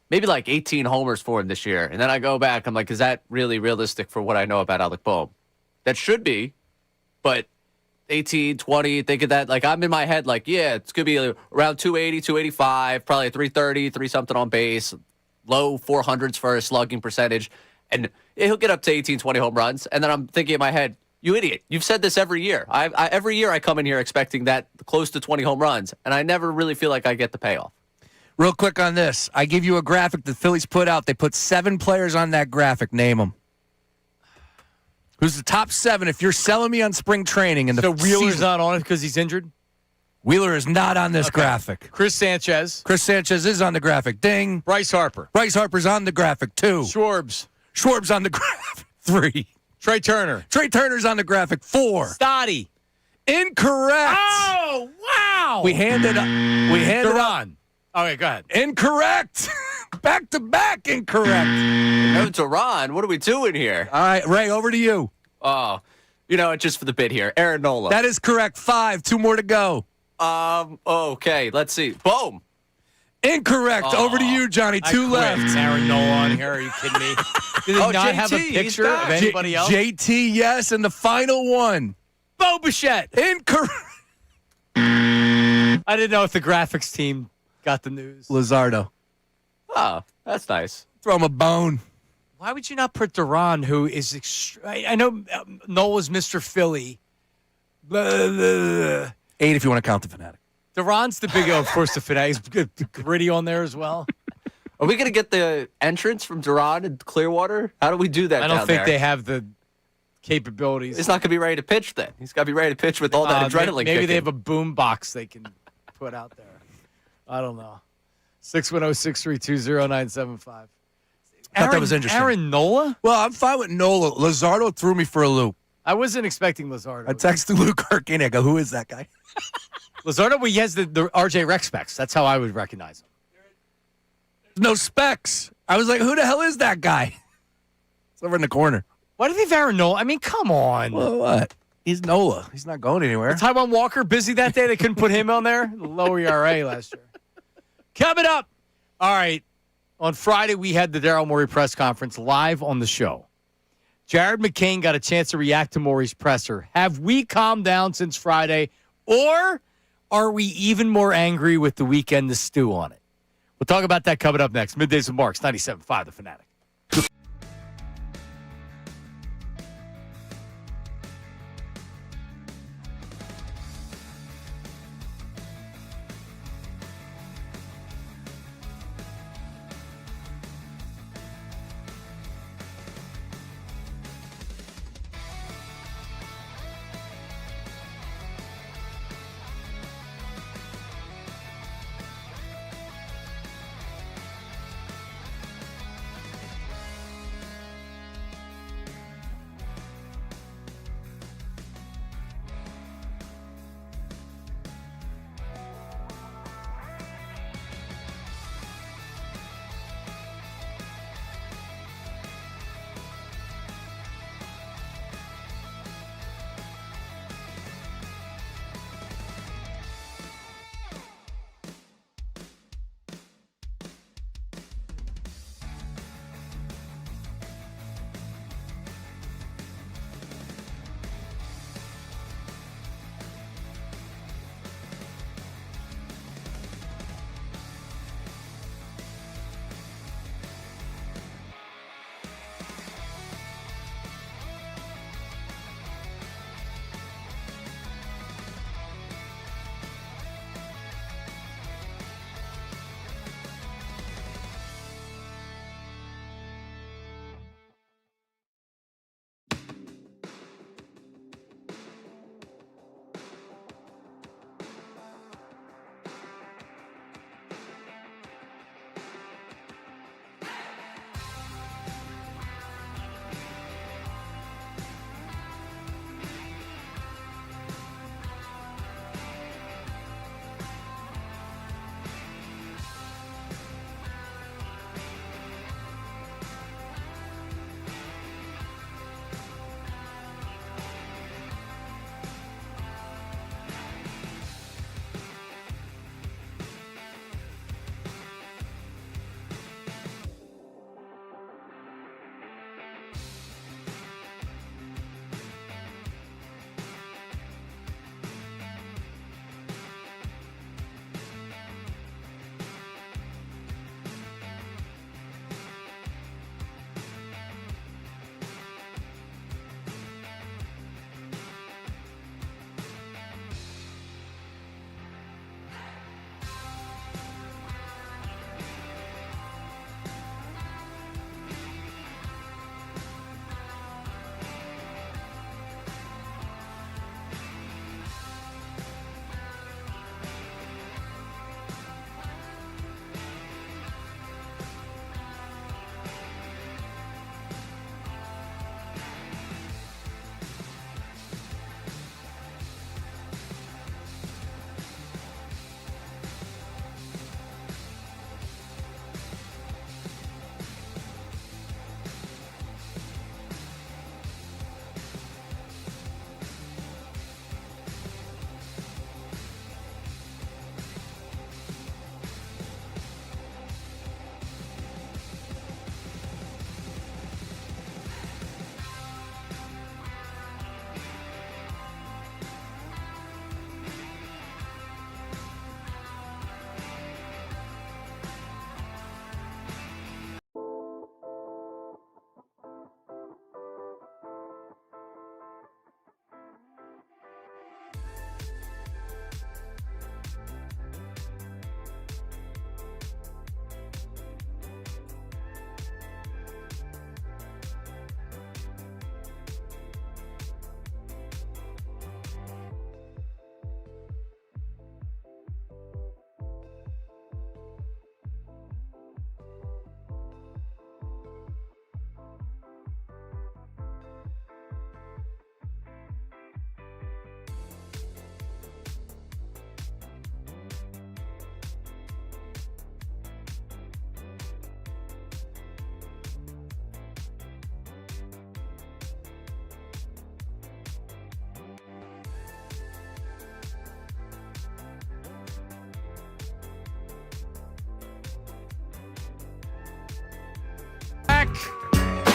maybe 18 homers for him this year. And then I go back, I'm like, is that really realistic for what I know about Alec Boehm? That should be, but 18, 20, think of that. Like, I'm in my head, like, yeah, it's going to be around 280, 285, probably 330, 3-something on base, low 400s for a slugging percentage. And he'll get up to 18, 20 home runs. And then I'm thinking in my head, you idiot. You've said this every year. Every year I come in here expecting that close to 20 home runs, and I never really feel like I get the payoff. Real quick on this. I give you a graphic the Phillies put out. They put 7 players on that graphic. Name them. Who's the top 7 if you're selling me on spring training? And so Wheeler's not on it because he's injured? Wheeler is not on this graphic. Chris Sanchez. Chris Sanchez is on the graphic. Ding. Bryce Harper. Bryce Harper's on the graphic, 2. Schwarb's. Schwarb's on the graphic, 3. Trey Turner. Trey Turner's on the graphic, 4. Stotty. Incorrect. Oh, wow. We handed Duran. Okay, go ahead. Incorrect. Back-to-back incorrect. No, Duran, what are we doing here? All right, Ray, over to you. Oh, just for the bit here. Aaron Nola. That is correct. 5. 2 more to go. Okay, let's see. Boom. Incorrect. Over to you, Johnny. 2 left. Aaron Nola on here. Are you kidding me? Did they not JT, have a picture of anybody else? JT, yes, and the final one. Bo Bichette. Incorrect. I didn't know if the graphics team got the news. Lazardo. Oh, that's nice. Throw him a bone. Why would you not put Duran, who is I know Nola's Mr. Philly. Blah, blah, blah. 8 if you want to count the Fanatic. Duran's the big, of course, the Fanatic's gritty on there as well. Are we going to get the entrance from Duran and Clearwater? How do we do that? I don't think they have the capabilities. He's not going to be ready to pitch then. He's got to be ready to pitch with all that adrenaline. Maybe they kicking. have a boom box they can put out there. I don't know. 610-632-0975. thought that was interesting. Aaron Nola? Well, I'm fine with Nola. Luzardo threw me for a loop. I wasn't expecting Luzardo. I texted Luke Arcane. I go, who is that guy? Luzardo, well, he has the RJ Rex specs. That's how I would recognize him. No specs. I was like, who the hell is that guy? It's over in the corner. Why do they have Aaron Nola? I mean, come on. Well, what? He's Nola. He's not going anywhere. Taiwan Walker busy that day? They couldn't put him on there? Low ERA last year. Coming up. All right. On Friday, we had the Daryl Morey press conference live on the show. Jared McCain got a chance to react to Morey's presser. Have we calmed down since Friday, or are we even more angry with the weekend to stew on it? We'll talk about that coming up next. Middays with Marks, 97.5 The Fanatic.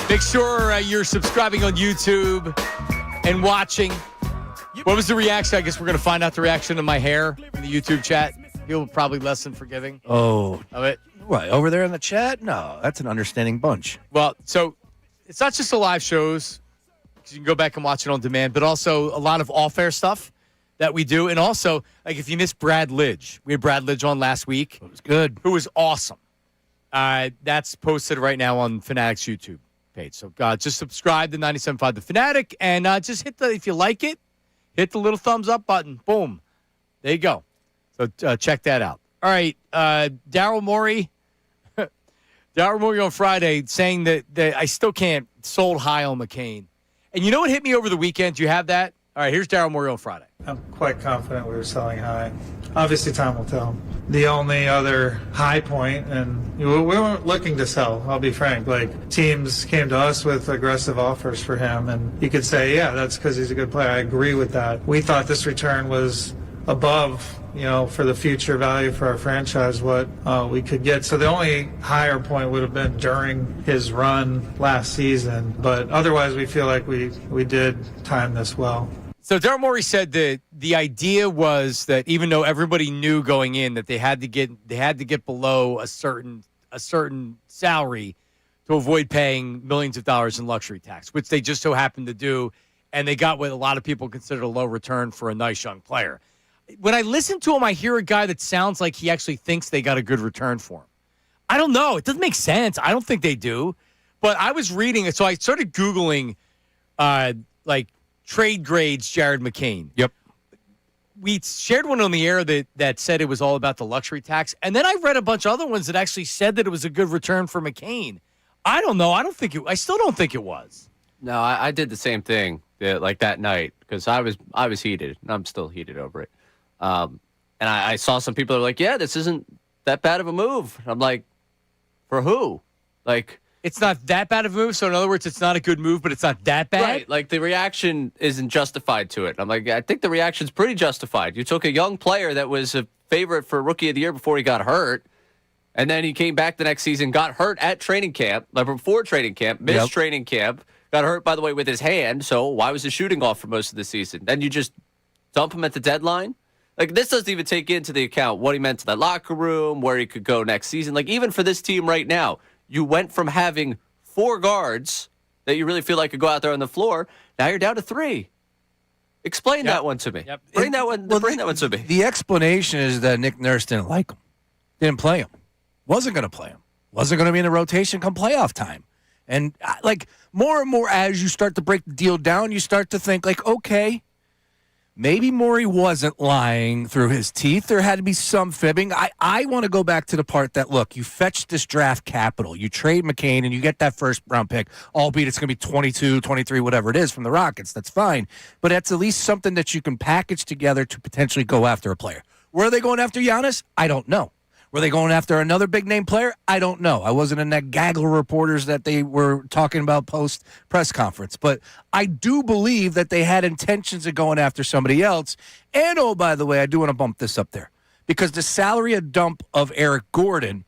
Make sure you're subscribing on YouTube and watching. What was the reaction? I guess we're going to find out the reaction to my hair in the YouTube chat. People probably less than forgiving Oh, of it. what, over there in the chat? No, that's an understanding bunch. Well, so it's not just the live shows, because you can go back and watch it on demand, but also a lot of off-air stuff that we do. And also, like if you missed Brad Lidge, we had Brad Lidge on last week. It was good. Who was awesome. That's posted right now on Fanatic's YouTube page. So just subscribe to 97.5 The Fanatic, and just hit if you like it, hit the little thumbs up button. Boom. There you go. So check that out. All right. Daryl Morey. Daryl Morey on Friday saying that I still can't sold high on McCain. And you know what hit me over the weekend? Do you have that? All right, here's Daryl Morey on Friday. I'm quite confident we were selling high. Obviously, time will tell. The only other high point, and we weren't looking to sell, I'll be frank. Like, teams came to us with aggressive offers for him, and you could say, yeah, that's because he's a good player. I agree with that. We thought this return was above, for the future value for our franchise, what we could get. So the only higher point would have been during his run last season. But otherwise, we feel like we did time this well. So Daryl Morey said that the idea was that even though everybody knew going in that they had to get below a certain salary to avoid paying millions of dollars in luxury tax, which they just so happened to do, and they got what a lot of people consider a low return for a nice young player. When I listen to him, I hear a guy that sounds like he actually thinks they got a good return for him. I don't know. It doesn't make sense. I don't think they do. But I was reading it, so I started Googling, trade grades Jared McCain. Yep. We shared one on the air that said it was all about the luxury tax. And then I read a bunch of other ones that actually said that it was a good return for McCain. I don't know. I still don't think it was. No, I did the same thing like that night because I was heated, and I'm still heated over it. And I saw some people that were like, yeah, this isn't that bad of a move. I'm like, for who? Like, it's not that bad of a move. So in other words, it's not a good move, but it's not that bad. Right. Like the reaction isn't justified to it. I'm like, I think the reaction's pretty justified. You took a young player that was a favorite for Rookie of the Year before he got hurt. And then he came back the next season, got hurt at training camp, like before training camp, missed training camp, got hurt, by the way, with his hand. So why was his shooting off for most of the season? Then you just dump him at the deadline? Like, this doesn't even take into the account what he meant to that locker room, where he could go next season. Like, even for this team right now, you went from having 4 guards that you really feel like could go out there on the floor. Now you're down to 3. Explain that one to me. Yep. Bring that one to me. The explanation is that Nick Nurse didn't like him. Didn't play him. Wasn't going to play him. Wasn't going to be in the rotation come playoff time. And, more and more as you start to break the deal down, you start to think, okay, maybe Morey wasn't lying through his teeth. There had to be some fibbing. I want to go back to the part that, look, you fetched this draft capital. You trade McCain, and you get that first-round pick, albeit it's going to be 22, 23, whatever it is from the Rockets. That's fine. But that's at least something that you can package together to potentially go after a player. Were they going after Giannis? I don't know. Were they going after another big-name player? I don't know. I wasn't in that gaggle of reporters that they were talking about post-press conference. But I do believe that they had intentions of going after somebody else. And, oh, by the way, I do want to bump this up there. Because the salary dump of Eric Gordon,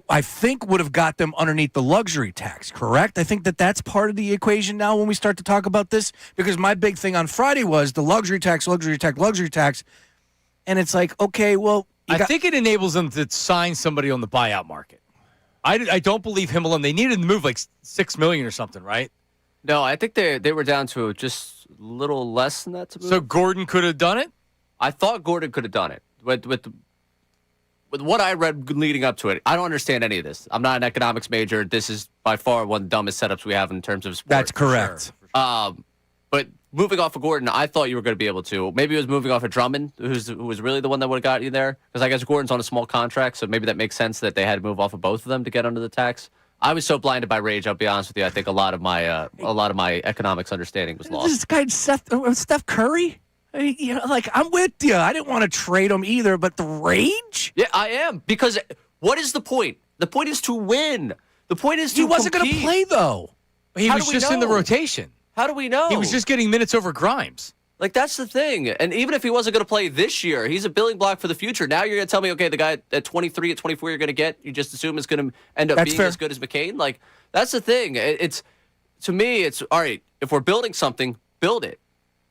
I think, would have got them underneath the luxury tax, correct? I think that that's part of the equation now when we start to talk about this. Because my big thing on Friday was the luxury tax. And it's like, okay, well, I think it enables them to sign somebody on the buyout market. I don't believe him alone. They needed to move like $6 million or something, right? No, I think they were down to just a little less than that to move. So Gordon could have done it? I thought Gordon could have done it. With what I read leading up to it, I don't understand any of this. I'm not an economics major. This is by far one of the dumbest setups we have in terms of sports. That's correct. Sure. But moving off of Gordon, I thought you were going to be able to. Maybe it was moving off of Drummond, who was really the one that would have got you there. Because I guess Gordon's on a small contract, so maybe that makes sense that they had to move off of both of them to get under the tax. I was so blinded by rage, I'll be honest with you. I think a lot of my economics understanding was lost. This guy Steph Curry? I'm with you. I didn't want to trade him either, but the rage? Yeah, I am. Because what is the point? The point is to win. The point is to He wasn't going to play, though. He was just in the rotation. How do we know? He was just getting minutes over Grimes. Like, that's the thing. And even if he wasn't going to play this year, he's a building block for the future. Now you're going to tell me, okay, the guy at 23, at 24 you're going to get, you just assume is going to end up being as good as McCain? Like, that's the thing. to me, it's all right. If we're building something, build it.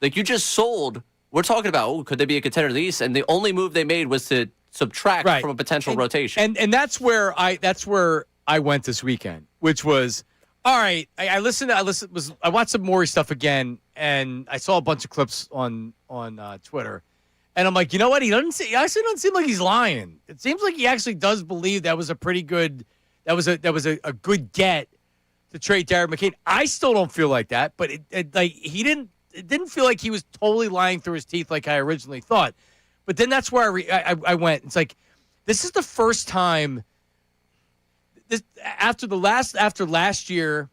Like you just sold. We're talking about, could they be a contender to the East? And the only move they made was to subtract from a potential rotation. And that's where I went this weekend, which was all right. I watched some Morey stuff again, and I saw a bunch of clips on Twitter, and I'm like, you know what? He actually doesn't seem like he's lying. It seems like he actually does believe that was a pretty good, that was a good get to trade Darren McCain. I still don't feel like that, but it didn't feel like he was totally lying through his teeth like I originally thought. But then that's where I went. It's like, this is the first time after last year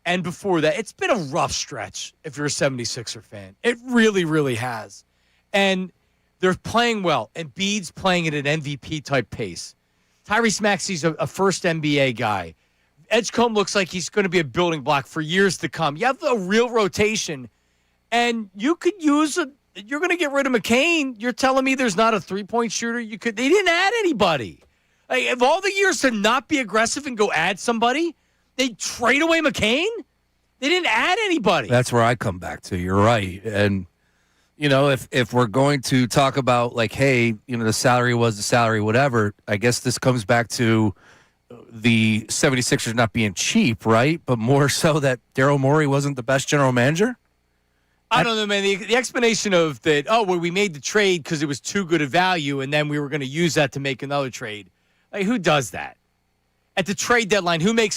and before that, it's been a rough stretch if you're a 76er fan. It really, really has. And they're playing well. And Embiid's playing at an MVP-type pace. Tyrese Maxey's a first NBA guy. Edgecombe looks like he's going to be a building block for years to come. You have a real rotation, and you could use you're going to get rid of McCain. You're telling me there's not a three-point shooter? They didn't add anybody. Like, of all the years to not be aggressive and go add somebody, they trade away McCain? They didn't add anybody. That's where I come back to. You're right. And, if we're going to talk about, like, hey, the salary was the salary, whatever, I guess this comes back to the 76ers not being cheap, right? But more so that Daryl Morey wasn't the best general manager? I don't know, man. The explanation of that, we made the trade because it was too good a value, and then we were going to use that to make another trade. Like, who does that? At the trade deadline, who makes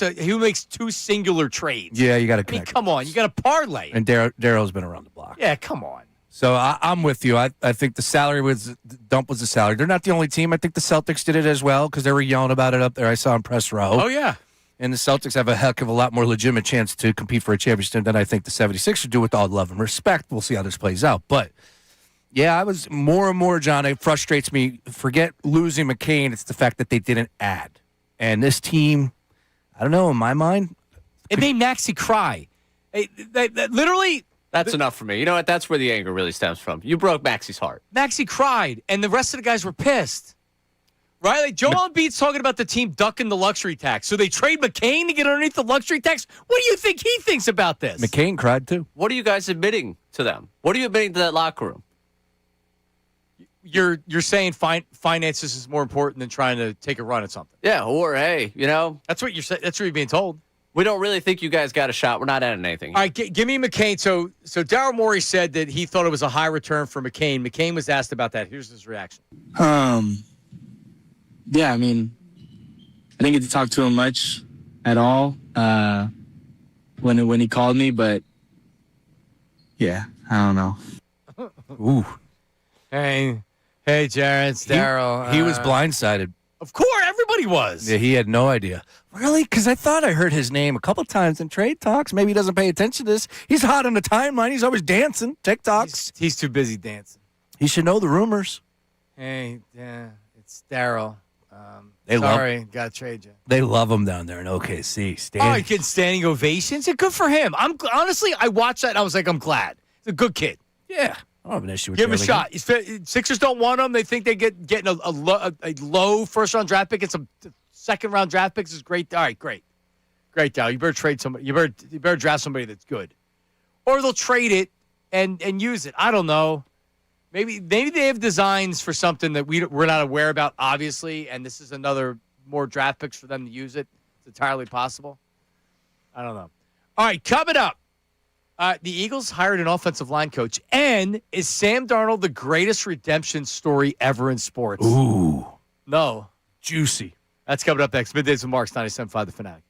two singular trades? Yeah, you got to connect. Come on, you got to parlay. And Daryl's been around the block. Yeah, come on. So I'm with you. I think the salary was the salary. They're not the only team. I think the Celtics did it as well because they were yelling about it up there. I saw in press row. Oh, yeah. And the Celtics have a heck of a lot more legitimate chance to compete for a championship than I think the 76ers do, with all love and respect. We'll see how this plays out. But, yeah, I was more and more, John, it frustrates me. Forget losing McCain. It's the fact that they didn't add. And this team, I don't know, in my mind. It made Maxey cry. Literally. That's enough for me. You know what? That's where the anger really stems from. You broke Maxey's heart. Maxey cried, and the rest of the guys were pissed. Right? Like Joel Embiid's talking about the team ducking the luxury tax. So they trade McCain to get underneath the luxury tax? What do you think he thinks about this? McCain cried too. What are you guys admitting to them? What are you admitting to that locker room? You're saying finances is more important than trying to take a run at something. Yeah, or hey, that's what you're saying. That's what you're being told. We don't really think you guys got a shot. We're not adding anything. All right, give me McCain. So Daryl Morey said that he thought it was a high return for McCain. McCain was asked about that. Here's his reaction. Yeah, I mean, I didn't get to talk to him much at all when he called me, but yeah, I don't know. Ooh. Hey, Jared, it's Daryl. He was blindsided. Of course, everybody was. Yeah, he had no idea. Really? Because I thought I heard his name a couple times in trade talks. Maybe he doesn't pay attention to this. He's hot on the timeline. He's always dancing, TikToks. He's too busy dancing. He should know the rumors. Hey, yeah, it's Daryl. Gotta trade you. They love him down there in OKC. He getting standing ovations. Yeah, good for him. Honestly, I watched that and I was like, I'm glad. He's a good kid. Yeah. I don't have an issue with Give him a shot. Sixers don't want him. They think they getting a low first-round draft pick and some second-round draft picks is great. All right, great. Great, Dow. You better trade somebody. You better draft somebody that's good. Or they'll trade it and use it. I don't know. Maybe they have designs for something that we're not aware about, obviously, and this is another more draft picks for them to use it. It's entirely possible. I don't know. All right, coming up. The Eagles hired an offensive line coach. And is Sam Darnold the greatest redemption story ever in sports? Ooh. No. Juicy. That's coming up next. Middays with Marks, 97.5 The Fanatic.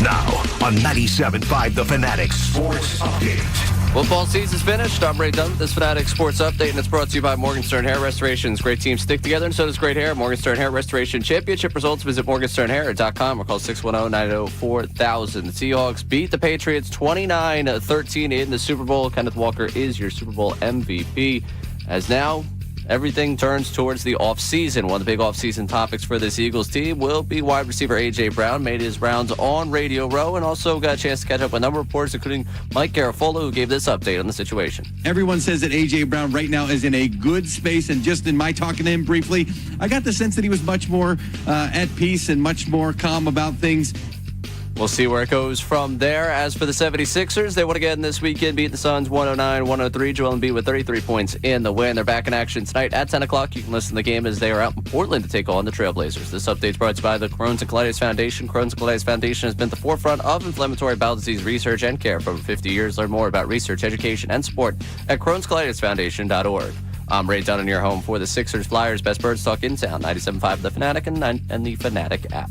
Now on 97.5 The Fanatic Sports Update. Football season's finished. I'm Ray Dunn with this Fanatic Sports Update, and it's brought to you by Morgenstern Hair Restorations. Great teams stick together, and so does great hair. Morgenstern Hair Restoration Championship results. Visit morgensternhair.com or call 610-904-4000. The Seahawks beat the Patriots 29-13 in the Super Bowl. Kenneth Walker is your Super Bowl MVP. As now, everything turns towards the offseason. One of the big offseason topics for this Eagles team will be wide receiver A.J. Brown. Made his rounds on Radio Row and also got a chance to catch up with a number of reporters, including Mike Garafolo, who gave this update on the situation. Everyone says that A.J. Brown right now is in a good space, and just in my talking to him briefly, I got the sense that he was much more at peace and much more calm about things. We'll see where it goes from there. As for the 76ers, they won again this weekend, beat the Suns 109-103. Joel Embiid with 33 points in the win. They're back in action tonight at 10 o'clock. You can listen to the game as they are out in Portland to take on the Trailblazers. This update is brought to you by the Crohn's and Colitis Foundation. Crohn's and Colitis Foundation has been at the forefront of inflammatory bowel disease research and care for over 50 years. Learn more about research, education, and support at crohnscolitisfoundation.org. I'm Ray Dunn in your home for the Sixers Flyers. Best Birds Talk in town. 97.5 The Fanatic and the Fanatic app.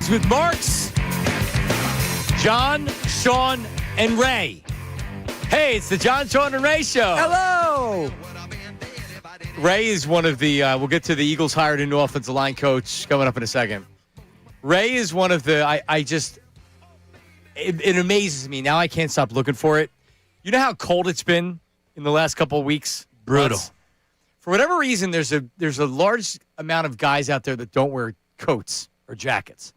With Marks, John, Sean, and Ray. Hey, it's the John, Sean, and Ray show. Hello. Ray is one of the, we'll get to the Eagles hired a new offensive line coach coming up in a second. Ray is one of the, it amazes me. Now I can't stop looking for it. You know how cold it's been in the last couple of weeks? Brutal. Months? For whatever reason, there's a large amount of guys out there that don't wear coats or jackets.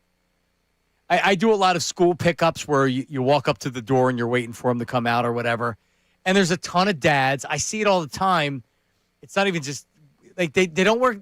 I do a lot of school pickups where you walk up to the door and you're waiting for them to come out or whatever. And there's a ton of dads. I see it all the time. It's not even just like they don't wear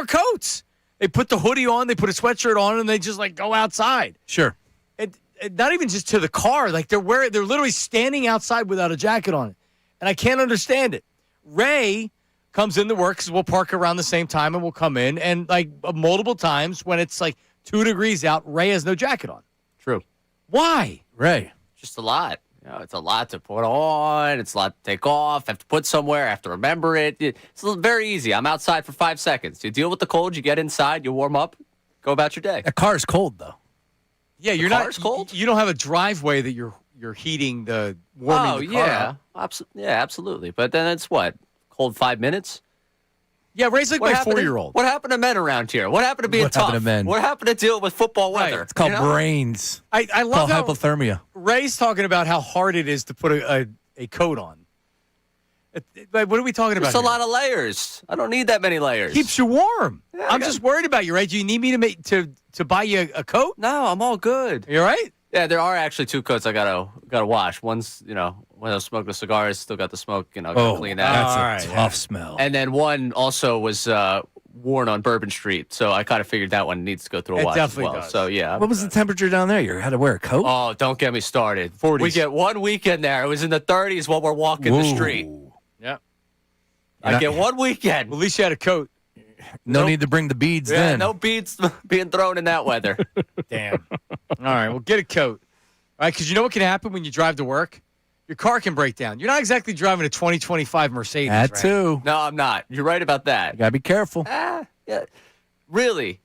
coats. They put the hoodie on, they put a sweatshirt on, and they just like go outside. Sure. And not even just to the car. Like they're literally standing outside without a jacket on it. And I can't understand it. Ray comes into work because we'll park around the same time and we'll come in. And like multiple times when it's like 2 degrees out, Ray has no jacket on. True. Why? Ray. Just a lot. You know, it's a lot to put on. It's a lot to take off. I have to put somewhere. I have to remember it. It's very easy. I'm outside for 5 seconds. You deal with the cold. You get inside. You warm up. Go about your day. A car's cold, though. Yeah, the car's cold? You don't have a driveway that you're heating the warming the car up. Yeah, absolutely. But then it's what? Cold 5 minutes? Yeah, Ray's like What my happened to- 4-year-old. What happened to men around here? What happened to being What tough? happened to men? What happened to dealing with football weather? It's called You know? brains. I It's love called how hypothermia. Ray's talking about how hard it is to put a coat on. Like, what are we talking about? It's a here? lot of layers. I don't need that many layers. Keeps you warm. Yeah, I'm just worried about you, Ray. Do you need me to buy you a coat? No, I'm all good. You all right? Yeah, there are actually 2 coats I gotta wash. One's, when I was smoking the cigars, still got the smoke, gotta clean that. That's a tough smell. And then one also was worn on Bourbon Street, so I kind of figured that one needs to go through a It wash definitely as well. does. So yeah. What was the temperature down there? You had to wear a coat? Oh, don't get me started. 40s. We get one weekend there. It was in the 30s while we're walking the street. Yeah. I get one weekend. Well, at least you had a coat. No need to bring the beads Yeah, then. no beads being thrown in that weather. Damn. All right, well, get a coat. All right, because you know what can happen when you drive to work? Your car can break down. You're not exactly driving a 2025 Mercedes, That right? too. No, I'm not. You're right about that. You gotta be careful. Yeah. Really?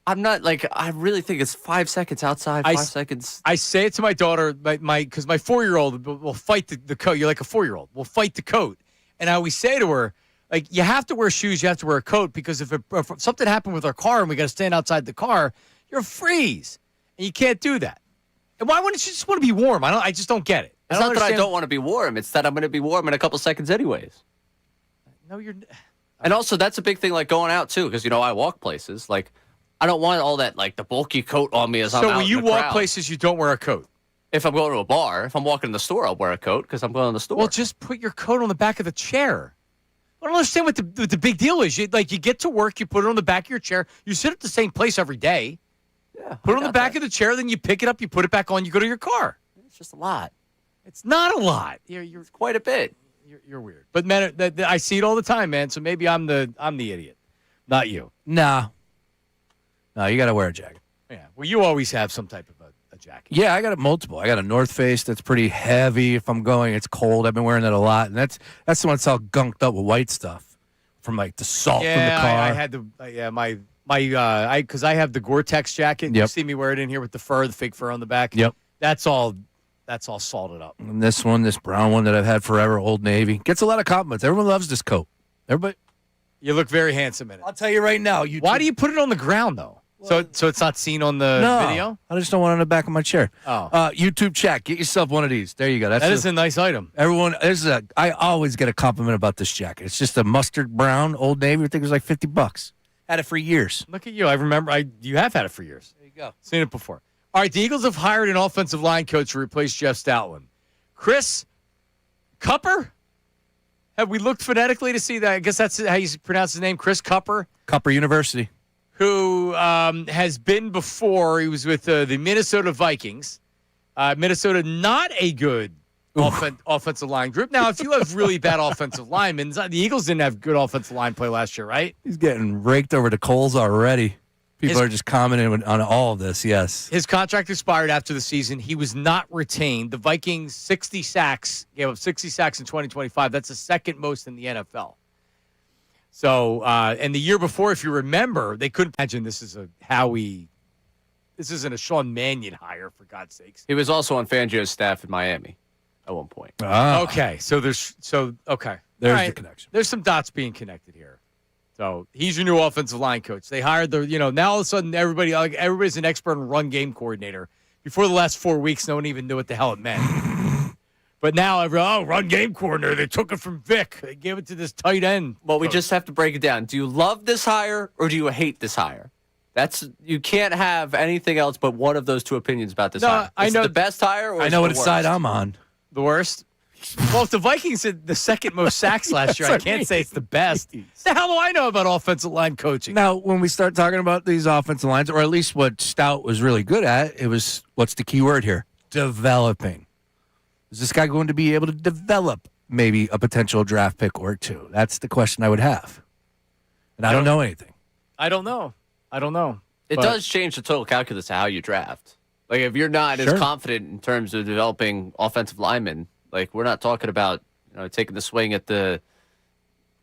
I'm not I really think it's 5 seconds outside, 5 seconds. I say it to my daughter, because my 4-year-old will fight the coat. You're like a 4-year-old. We'll fight the coat. And I always say to her, you have to wear shoes, you have to wear a coat, because if something happened with our car and we got to stand outside the car, you're freeze. And you can't do that. And why wouldn't you just want to be warm? I just don't get it. It's not that I don't want to be warm. It's that I'm going to be warm in a couple seconds anyways. No, you're... And also, that's a big thing, going out, too, because, I walk places. I don't want all that, the bulky coat on me as I'm out So when you in the walk crowd. places, you don't wear a coat? If I'm going to a bar, if I'm walking in the store, I'll wear a coat because I'm going to the store. Well, just put your coat on the back of the chair. I don't understand what the big deal is. You get to work, you put it on the back of your chair. You sit at the same place every day. Yeah, Put it on the back of the chair, then you pick it up, you put it back on, you go to your car. It's just a lot. It's not a lot. You're quite a bit. You're weird. But man, I see it all the time, man. So maybe I'm the idiot, not you. Nah. No, you gotta wear a jacket. Yeah. Well, you always have some type of a jacket. Yeah, I got multiple. I got a North Face that's pretty heavy. If I'm going, it's cold. I've been wearing that a lot, and that's the one that's all gunked up with white stuff from the salt from the car. I had because I have the Gore-Tex jacket. Yep. You see me wear it in here with the fake fur on the back. Yep. That's all salted up. And this brown one that I've had forever, Old Navy, gets a lot of compliments. Everyone loves this coat. Everybody. You look very handsome in it. I'll tell you right now. Why do you put it on the ground though? So it's not seen on the video? I just don't want it on the back of my chair. Oh. YouTube chat. Get yourself one of these. There you go. That is a nice item. Everyone, I always get a compliment about this jacket. It's just a mustard brown Old Navy. I think it was like $50. Had it for years. Look at you. I remember. You have had it for years. There you go. Seen it before. All right. The Eagles have hired an offensive line coach to replace Jeff Stoutland. Chris Cupper? Have we looked phonetically to see that? I guess that's how you pronounce his name. Chris Cupper. Cupper University. Who has been before. He was with the Minnesota Vikings. Minnesota, not a good offensive line group. Now, if you have really bad offensive linemen, the Eagles didn't have good offensive line play last year, right? He's getting raked over the coals already. People are just commenting on all of this, yes. His contract expired after the season. He was not retained. The Vikings, 60 sacks, gave up 60 sacks in 2025. That's the second most in the NFL. So, and the year before, if you remember, they couldn't imagine this isn't a Sean Mannion hire, for God's sakes. He was also on Fangio's staff in Miami at one point. Okay, there's the connection. There's some dots being connected here. So he's your new offensive line coach. They hired now all of a sudden everybody's an expert in run game coordinator. Before the last 4 weeks, no one even knew what the hell it meant. But now, run game coordinator. They took it from Vic. They gave it to this tight end. Well, we just have to break it down. Do you love this hire or do you hate this hire? You can't have anything else but one of those two opinions about this hire. I know the best hire or I know what worst? side I'm on. The worst? Well, if the Vikings had the second most sacks last year, I can't say it's the best. The hell do I know about offensive line coaching? Now, when we start talking about these offensive lines, or at least what Stout was really good at, it was, what's the key word here? Developing. Is this guy going to be able to develop maybe a potential draft pick or two? That's the question I would have. And I don't know anything. I don't know. It does change the total calculus of how you draft. If you're not as confident in terms of developing offensive linemen, we're not talking about taking the swing at the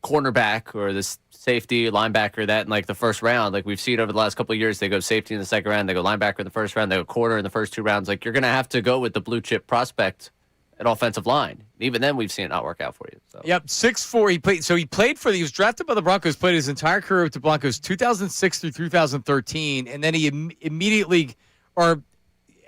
cornerback or the safety, linebacker, that in the first round. We've seen over the last couple of years, they go safety in the second round, they go linebacker in the first round, they go corner in the first two rounds. You're going to have to go with the blue chip prospect at offensive line. Even then, we've seen it not work out for you. So. Yep, 6'4". He played for he was drafted by the Broncos, played his entire career with the Broncos, 2006 through 2013, and then he immediately, or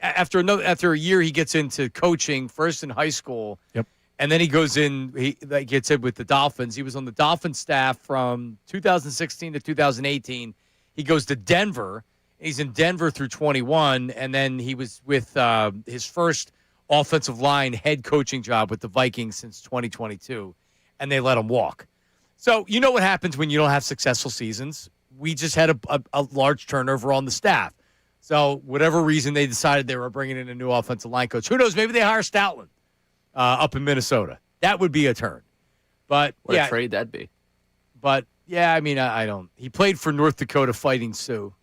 after a year, he gets into coaching first in high school. Yep. And then he goes in, he gets in with the Dolphins. He was on the Dolphins staff from 2016 to 2018. He goes to Denver. He's in Denver through 21, and then he was with his first offensive line head coaching job with the Vikings since 2022, and they let him walk. So you know what happens when you don't have successful seasons. We just had a large turnover on the staff. So whatever reason they decided they were bringing in a new offensive line coach. Who knows? Maybe they hire Stoutland up in Minnesota. That would be a turn. But what a trade that'd be. But yeah, I mean, I don't. He played for North Dakota Fighting Sioux.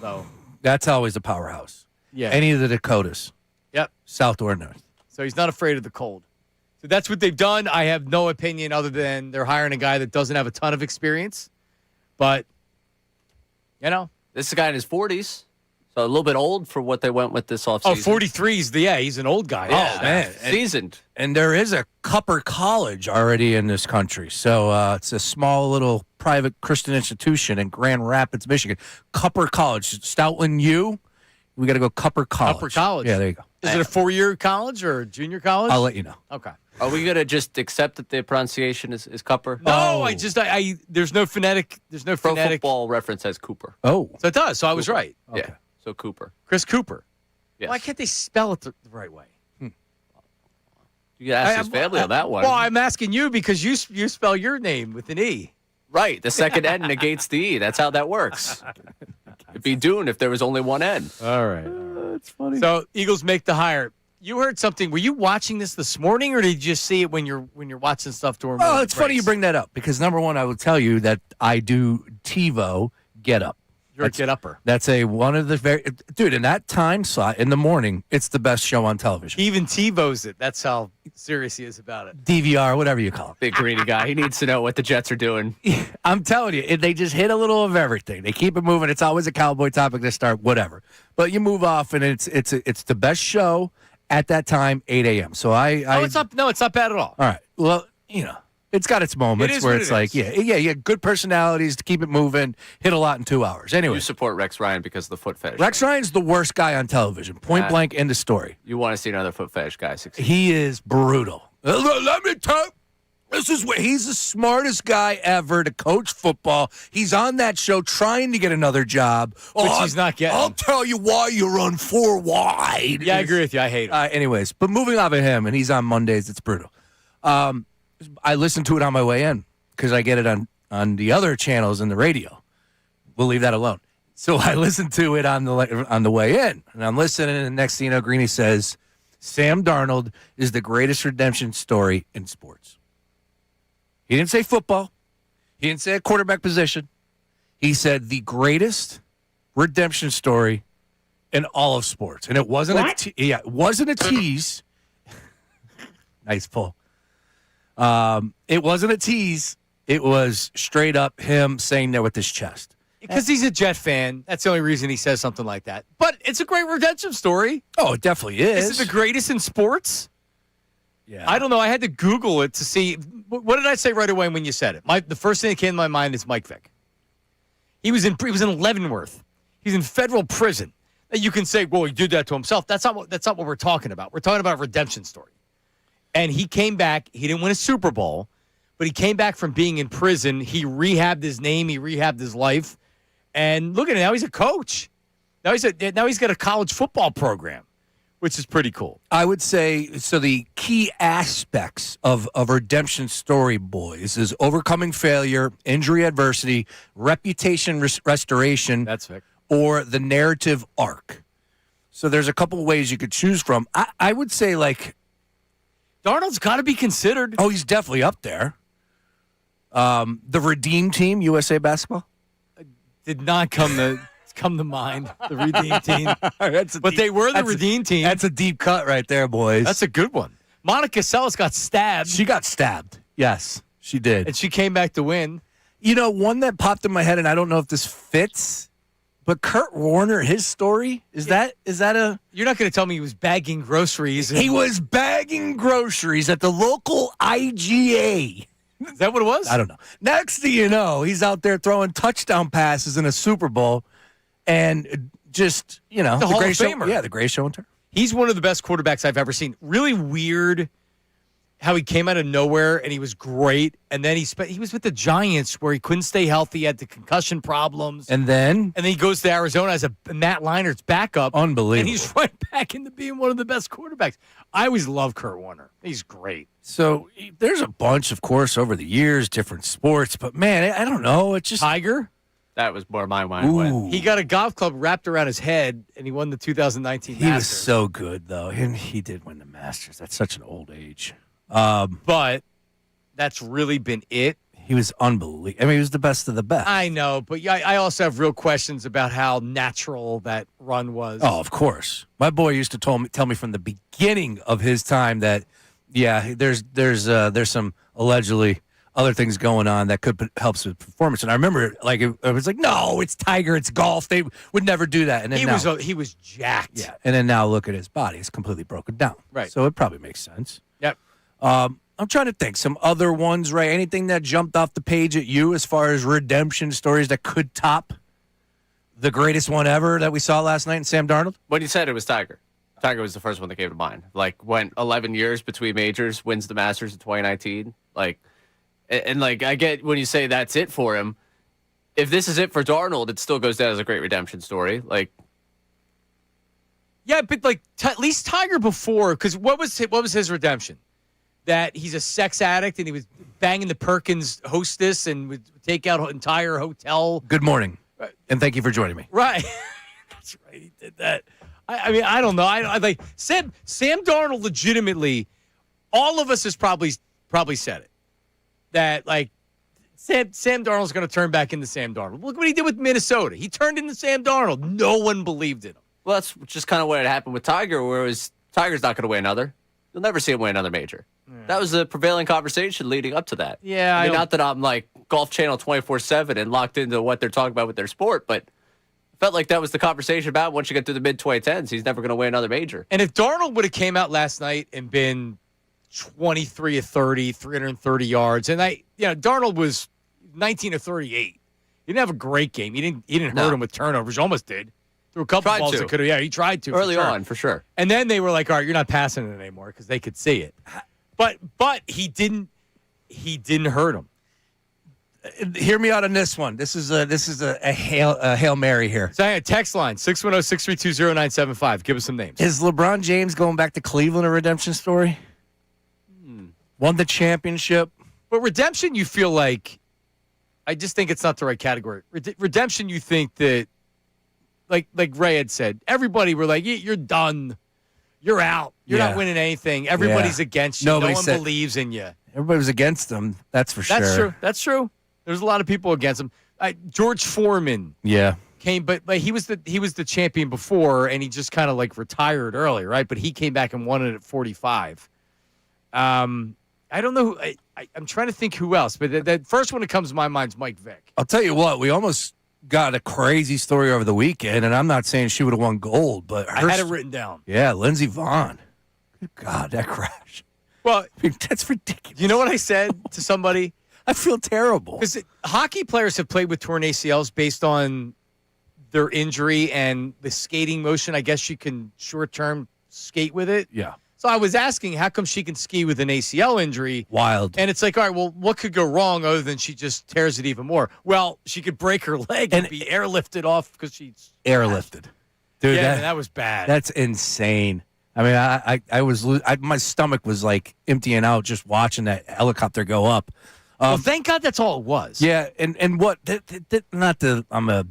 So that's always a powerhouse. Yeah. Any of the Dakotas. Yep. South or North. So he's not afraid of the cold. So that's what they've done. I have no opinion other than they're hiring a guy that doesn't have a ton of experience. But, This is a guy in his 40s. So a little bit old for what they went with this offseason. Oh, 43 is he's an old guy. Oh, man. Seasoned. And there is a Cupper College already in this country. So it's a small little private Christian institution in Grand Rapids, Michigan. Cupper College. Stoutland U. We got to go Cupper College. Cupper College. Yeah, there you go. Is it a 4-year college or a junior college? I'll let you know. Okay. Are we going to just accept that the pronunciation is Cupper? No, there's no phonetic. There's no Pro phonetic. Football Reference says Cooper. Oh. So it does. So I was right. Okay. Yeah. So Cooper. Chris Cooper. Yes. Why can't they spell it the right way? You got to ask his family on that one. Well, I'm asking you because you spell your name with an E. Right. The second N negates the E. That's how that works. It'd be Dune if there was only one N. All right. That's funny. So Eagles make the hire. You heard something. Were you watching this morning, or did you just see it when you're watching stuff during? Oh, it's funny you bring that up because number one, I will tell you that I do TiVo Get Up. You're a get-upper. That's one of the dude in that time slot in the morning. It's the best show on television. He even TiVos it. That's how serious he is about it. DVR, whatever you call it. Big greedy guy. He needs to know what the Jets are doing. I'm telling you, they just hit a little of everything. They keep it moving. It's always a cowboy topic to start, whatever. But you move off, and it's the best show at that time, 8 a.m. So it's not bad at all. All right. Well, it's got its moments where it's like, yeah, good personalities to keep it moving, hit a lot in 2 hours. Anyway. You support Rex Ryan because of the foot fetish. Rex Ryan's the worst guy on television. Point blank, end of story. You want to see another foot fetish guy succeed. He is brutal. Let me tell you, he's the smartest guy ever to coach football. He's on that show trying to get another job. Which he's not getting. I'll tell you why you run 4 wide. Yeah, I agree with you. I hate him. Anyways, but moving off of him, and he's on Mondays, it's brutal. I listened to it on my way in because I get it on the other channels in the radio. We'll leave that alone. So I listened to it on the way in, and I'm listening, and the next thing you know, Greeny says, Sam Darnold is the greatest redemption story in sports. He didn't say football. He didn't say a quarterback position. He said the greatest redemption story in all of sports. And it wasn't it wasn't a tease. Nice pull. It wasn't a tease. It was straight up him saying that with his chest. Because he's a Jet fan. That's the only reason he says something like that. But it's a great redemption story. Oh, it definitely is. Is it the greatest in sports? Yeah. I don't know. I had to Google it to see. What did I say right away when you said it? The first thing that came to my mind is Mike Vick. He was in Leavenworth. He's in federal prison. You can say, well, he did that to himself. That's not what we're talking about. We're talking about a redemption story. And he came back. He didn't win a Super Bowl, but he came back from being in prison. He rehabbed his name. He rehabbed his life. And look at it. Now he's a coach. Now he's got a college football program, which is pretty cool. I would say, so the key aspects of redemption story, boys, is overcoming failure, injury adversity, reputation restoration. That's Vic. Or the narrative arc. So there's a couple of ways you could choose from. I would say, like, Darnold's got to be considered. Oh, he's definitely up there. The Redeem Team, USA Basketball? Did not come to mind, the Redeem Team. But they were the Redeem Team. That's a deep cut right there, boys. That's a good one. Monica Seles got stabbed. She got stabbed. Yes, she did. And she came back to win. You know, one that popped in my head, and I don't know if this fits, But Kurt Warner, his story, is that a... You're not going to tell me he was bagging groceries. He was bagging groceries at the local IGA. Is that what it was? I don't know. Next thing you know, he's out there throwing touchdown passes in a Super Bowl and just, the Hall of Famer. Yeah, the greatest show in turn. He's one of the best quarterbacks I've ever seen. Really weird how he came out of nowhere and he was great. And then he was with the Giants where he couldn't stay healthy, had the concussion problems. And then he goes to Arizona as a Matt Leinert's backup. Unbelievable. And he's right back into being one of the best quarterbacks. I always love Kurt Warner. He's great. So there's a bunch, of course, over the years, different sports. But, man, I don't know. It's just... Tiger? That was where my mind went. He got a golf club wrapped around his head, and he won the 2019 Masters. He was so good, though. And he did win the Masters. That's such an old age. But that's really been it. He was unbelievable. I mean, he was the best of the best. I know, but I also have real questions about how natural that run was. Oh, of course. My boy used to tell me from the beginning of his time that, yeah, there's some allegedly other things going on that could help with performance. And I remember, I was like, no, it's Tiger, it's golf. They would never do that. And then he was jacked. Yeah, and then now look at his body; it's completely broken down. Right. So it probably makes sense. Yep. I'm trying to think some other ones, Ray. Anything that jumped off the page at you as far as redemption stories that could top the greatest one ever that we saw last night in Sam Darnold? When you said it was Tiger. Tiger was the first one that came to mind. Went 11 years between majors, wins the Masters in 2019. I get when you say that's it for him. If this is it for Darnold, it still goes down as a great redemption story. Yeah, but at least Tiger before, because what was his redemption? That he's a sex addict and he was banging the Perkins hostess and would take out an entire hotel. Good morning, and thank you for joining me. Right, that's right. He did that. I mean, I don't know. I like Sam Darnold. Legitimately, all of us has probably said it. That Sam Darnold's going to turn back into Sam Darnold. Look what he did with Minnesota. He turned into Sam Darnold. No one believed in him. Well, that's just kind of what happened with Tiger, where it was Tiger's not going to win another. You'll never see him win another major. Yeah. That was the prevailing conversation leading up to that. Yeah, I mean, not that I'm Golf Channel 24/7 and locked into what they're talking about with their sport, but felt like that was the conversation about once you get to the mid-2010s, he's never going to win another major. And if Darnold would have came out last night and been 23 of 30, 330 yards, and Darnold was 19 of 38. He didn't have a great game. He didn't hurt him with turnovers. He almost did. Threw a couple balls that could have. Yeah, he tried to early on for sure. And then they were like, "All right, you're not passing it anymore," because they could see it. But he didn't hurt him. Hear me out on this one. This is a Hail Mary here. So text line 610-632-0975. Give us some names. Is LeBron James going back to Cleveland a redemption story? Won the championship. But redemption, you feel like, I just think it's not the right category. Redemption, you think that, like Ray had said, everybody were like, you're done. You're out. You're not winning anything. Everybody's against you. No one believes in you. Everybody was against him. That's for sure. That's true. There's a lot of people against him. George Foreman. Yeah. Came, but he was the champion before, and he just kind of retired early, right? But he came back and won it at 45. I don't know. I'm trying to think who else, but the first one that comes to my mind is Mike Vick. I'll tell you what, we almost got a crazy story over the weekend, and I'm not saying she would have won gold, but I had it written down. Yeah, Lindsey Vonn. Good God, that crash. Well, that's ridiculous. You know what I said to somebody? I feel terrible. Because hockey players have played with torn ACLs based on their injury and the skating motion. I guess you can short-term skate with it. Yeah. So I was asking, how come she can ski with an ACL injury? Wild. And it's all right, well, what could go wrong other than she just tears it even more? Well, she could break her leg and be airlifted off because she's airlifted. Dude, yeah, that was bad. That's insane. I mean, I was my stomach was emptying out just watching that helicopter go up. Well, thank God that's all it was. Yeah, and what? I'm a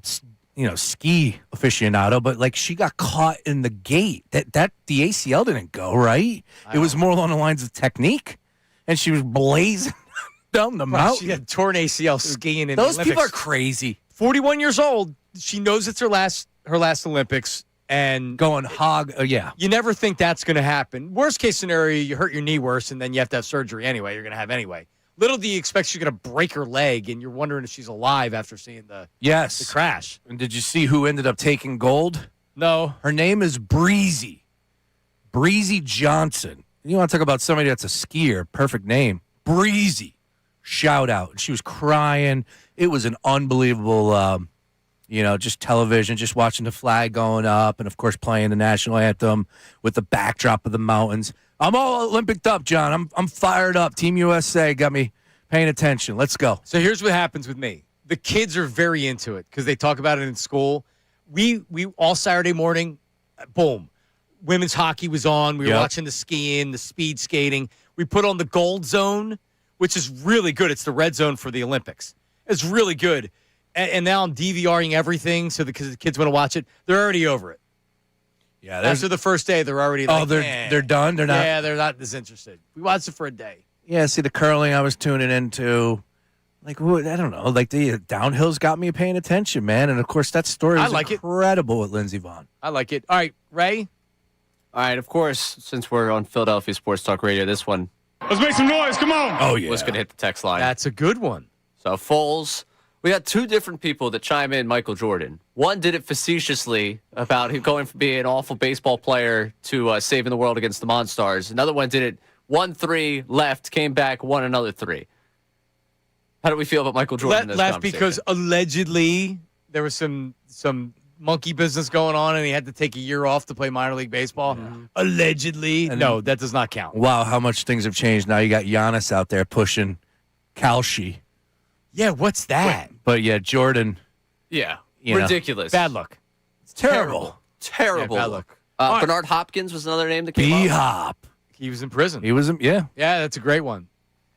ski aficionado, but she got caught in the gate. That the ACL didn't go right. It was more along the lines of technique, and she was blazing down the mountain. She had torn ACL skiing in Those the Olympics. people are crazy. 41 years old. She knows it's her last Olympics. And going hog, yeah. You never think that's going to happen. Worst case scenario, you hurt your knee worse, and then you have to have surgery anyway. You're going to have anyway. Little do you expect she's going to break her leg, and you're wondering if she's alive after seeing the crash. And did you see who ended up taking gold? No. Her name is Breezy Johnson. You want to talk about somebody that's a skier? Perfect name. Breezy. Shout out. And she was crying. It was an unbelievable, just television, just watching the flag going up and, of course, playing the national anthem with the backdrop of the mountains. I'm all Olympic up, John. I'm fired up. Team USA got me paying attention. Let's go. So here's what happens with me. The kids are very into it because they talk about it in school. We all Saturday morning, boom. Women's hockey was on. We were watching the skiing, the speed skating. We put on the Gold Zone, which is really good. It's the red zone for the Olympics. It's really good. And now I'm DVRing everything because the kids want to watch it. They're already over it. Yeah. After the first day, they're already like, they're done? They're not? Yeah, they're not disinterested. We watched it for a day. Yeah, see, the curling I was tuning into, like, I don't know, like the downhill's got me paying attention, man. And, of course, that story was incredible with Lindsey Vonn. I like it. All right, Ray? All right, of course, since we're on Philadelphia Sports Talk Radio, this one. Let's make some noise. Come on. Oh, yeah. Was going to hit the text line. That's a good one. So, Foles, we got two different people that chime in Michael Jordan. One did it facetiously about him going from being an awful baseball player to saving the world against the Monstars. Another one did it 1-3, left, came back, won another 3. How do we feel about Michael Jordan in this left conversation? because allegedly there was some monkey business going on and he had to take a year off to play minor league baseball. Mm-hmm. Allegedly. And no, that does not count. Wow, how much things have changed. Now you got Giannis out there pushing Kalshi. Yeah, what's that? But yeah, Jordan. Yeah, you ridiculous. Bad luck. It's terrible. Terrible. Yeah, bad luck. Bernard Hopkins was another name that came up. B-Hop. He was in prison. Yeah. Yeah, that's a great one.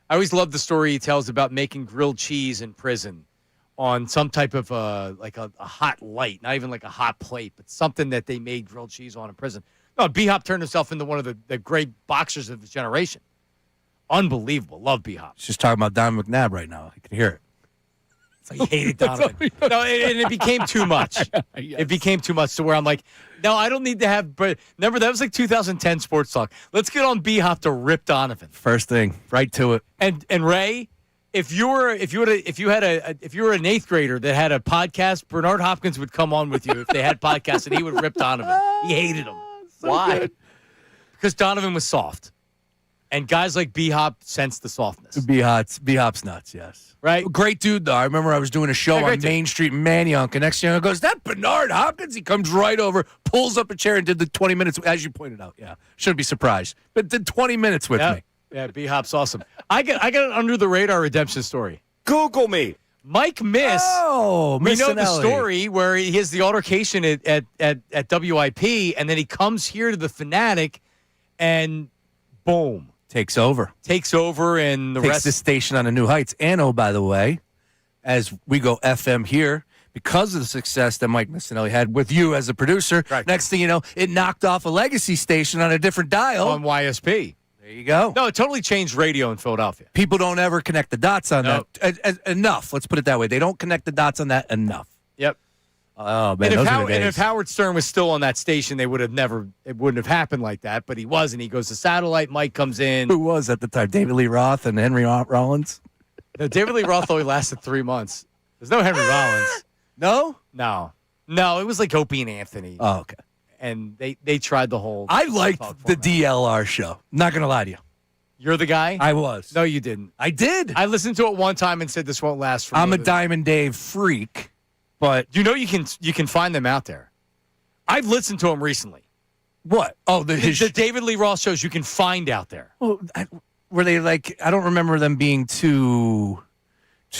I always love the story he tells about making grilled cheese in prison on some type of like a hot light, not even like a hot plate, but something that they made grilled cheese on in prison. No, B-Hop turned himself into one of the great boxers of his generation. Unbelievable. Love B-Hop. Just talking about Don McNabb right now. I can hear it. He hated Donovan. No, and it became too much. Yes. It became too much to where I'm like, no, I don't need to have. But remember, that was like 2010 Sports Talk. Let's get on B-Hop to rip Donovan. First thing, right to it. And Ray, if you were an 8th grader that had a podcast, Bernard Hopkins would come on with you if they had podcasts, and he would rip Donovan. He hated him. Why? Good. Because Donovan was soft. And guys like B-Hop sense the softness. B-Hop's nuts, yes. Right? Great dude, though. I remember I was doing a show on Main Street in Manayunk, and next thing I goes, that Bernard Hopkins? He comes right over, pulls up a chair, and did the 20 minutes, as you pointed out. Yeah, shouldn't be surprised. But did 20 minutes with me. Yeah, B-Hop's awesome. I got an under-the-radar redemption story. Google me. Mike Miss. Oh, we know the Missinelli. story where he has the altercation at WIP, and then he comes here to the Fanatic, and boom. Takes over, and the takes rest. the station on a new heights. And oh, by the way, as we go FM here, because of the success that Mike Missinelli had with you as a producer, next thing you know, it knocked off a legacy station on a different dial on YSP. There you go. No, it totally changed radio in Philadelphia. People don't ever connect the dots on that enough. Let's put it that way. They don't connect the dots on that enough. Yep. Oh man, and if Howard Stern was still on that station, it wouldn't have happened like that. But he wasn't. He goes to satellite. Mike comes in. Who was at the time? David Lee Roth and Henry Rollins. No, David Lee Roth only lasted 3 months. There's no Henry Rollins. No. It was like Opie and Anthony. Oh, okay. And they tried the whole. I liked the DLR show. Not gonna lie to you. You're the guy? I was. No, you didn't. I did. I listened to it one time and said this won't last for. I'm a Diamond Dave freak. But you know you can find them out there. I've listened to them recently. What? Oh, the David Lee Roth shows you can find out there. Well, were they like? I don't remember them being too what's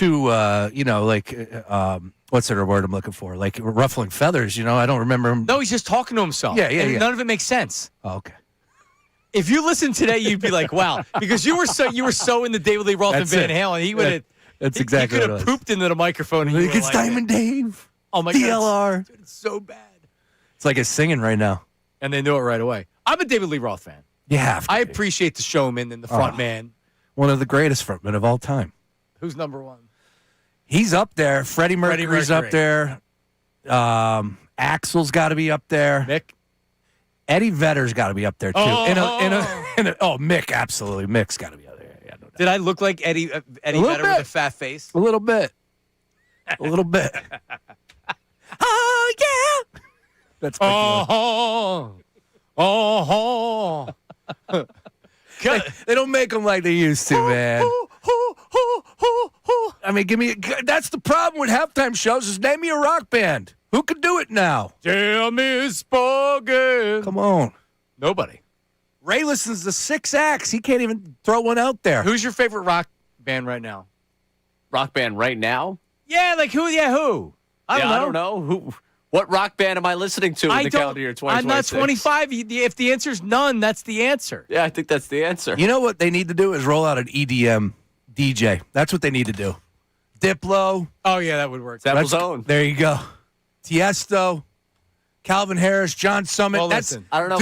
the word I'm looking for? Like ruffling feathers, I don't remember him. No, he's just talking to himself. Yeah. None of it makes sense. Oh, okay. If you listen today, you'd be like, wow, because you were so in the David Lee Roth and Van Halen, he would have. That's exactly what it was. He could have pooped into the microphone. And it's Diamond Dave. Oh, my DLR. God. Dude, it's so bad. It's like it's singing right now. And they knew it right away. I'm a David Lee Roth fan. You have to I be. appreciate the showman and the front man. One of the greatest frontmen of all time. Who's number one? He's up there. Freddie Mercury's up there. Axl's got to be up there. Mick? Eddie Vedder's got to be up there, too. Mick, absolutely. Mick's got to be up there. Yeah, no Did I look like Eddie little Vedder bit. with a fat face? A little bit. A little bit. Oh, yeah. That's my deal. They don't make them like they used to, man. I mean, that's the problem with halftime shows is name me a rock band. Who could do it now? Tell me spoken. Come on. Nobody. Ray listens to 6 acts. He can't even throw one out there. Who's your favorite rock band right now? Rock band right now? Yeah, like who? Yeah, who? I don't know. Who? What rock band am I listening to in the calendar year 2026? I'm not 25. If the answer's none, that's the answer. Yeah, I think that's the answer. You know what they need to do is roll out an EDM DJ. That's what they need to do. Diplo. Oh, yeah, that would work. Sample's own. There you go. Tiesto, Calvin Harris, John Summit. Well, That's listen, I don't know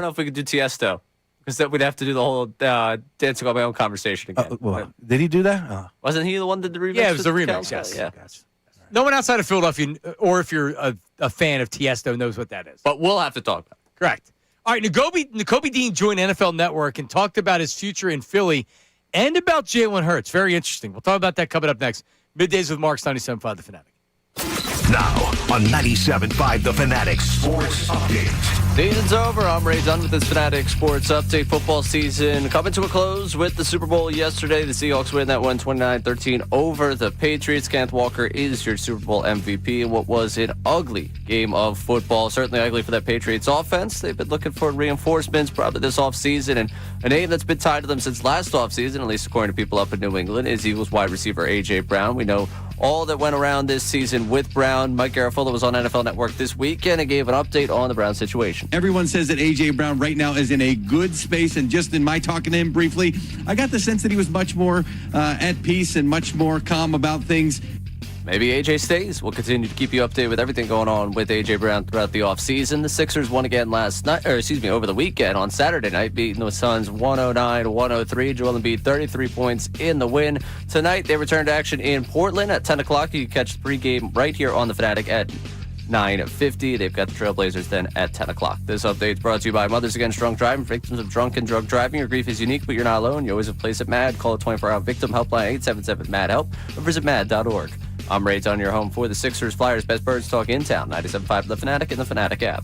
if we could do Tiesto because then we'd have to do the whole dancing on my own conversation again. Did he do that? Wasn't he the one that did the remix? Yeah, it was the with remix. Cal? Yes. Yeah. No one outside of Philadelphia, or if you're a fan of Tiesto, knows what that is. But we'll have to talk about it. Correct. All right, Nakobe Dean joined NFL Network and talked about his future in Philly and about Jalen Hurts. Very interesting. We'll talk about that coming up next. Middays with Marks, 97.5 The Fanatic. Now on 97.5 The Fanatic Sports Update. Season's over. I'm Ray Dunn with this Fanatic Sports Update. Football season coming to a close with the Super Bowl yesterday. The Seahawks win that one 29-13 over the Patriots. Kenneth Walker is your Super Bowl MVP in what was an ugly game of football. Certainly ugly for that Patriots offense. They've been looking for reinforcements probably this offseason. And a name that's been tied to them since last offseason, at least according to people up in New England, is Eagles wide receiver A.J. Brown. We know all that went around this season with Brown. Mike Garafolo was on NFL Network this weekend and gave an update on the Brown situation. Everyone says that A.J. Brown right now is in a good space, and just in my talking to him briefly, I got the sense that he was much more at peace and much more calm about things. Maybe A.J. stays. We'll continue to keep you updated with everything going on with A.J. Brown throughout the offseason. The Sixers won again over the weekend on Saturday night, beating the Suns 109-103. Joel Embiid 33 points in the win. Tonight, they return to action in Portland at 10 o'clock. You can catch the pregame right here on The Fanatic at 9:50. They've got the Trailblazers then at 10 o'clock. This update is brought to you by Mothers Against Drunk Driving. For victims of drunk and drug driving, your grief is unique, but you're not alone. You always have a place at MAD. Call a 24-hour victim helpline 877-MAD-HELP or visit mad.org. I'm Ray Dunn, your home for the Sixers, Flyers, Best Birds Talk in town. 97.5 The Fanatic and the Fanatic app.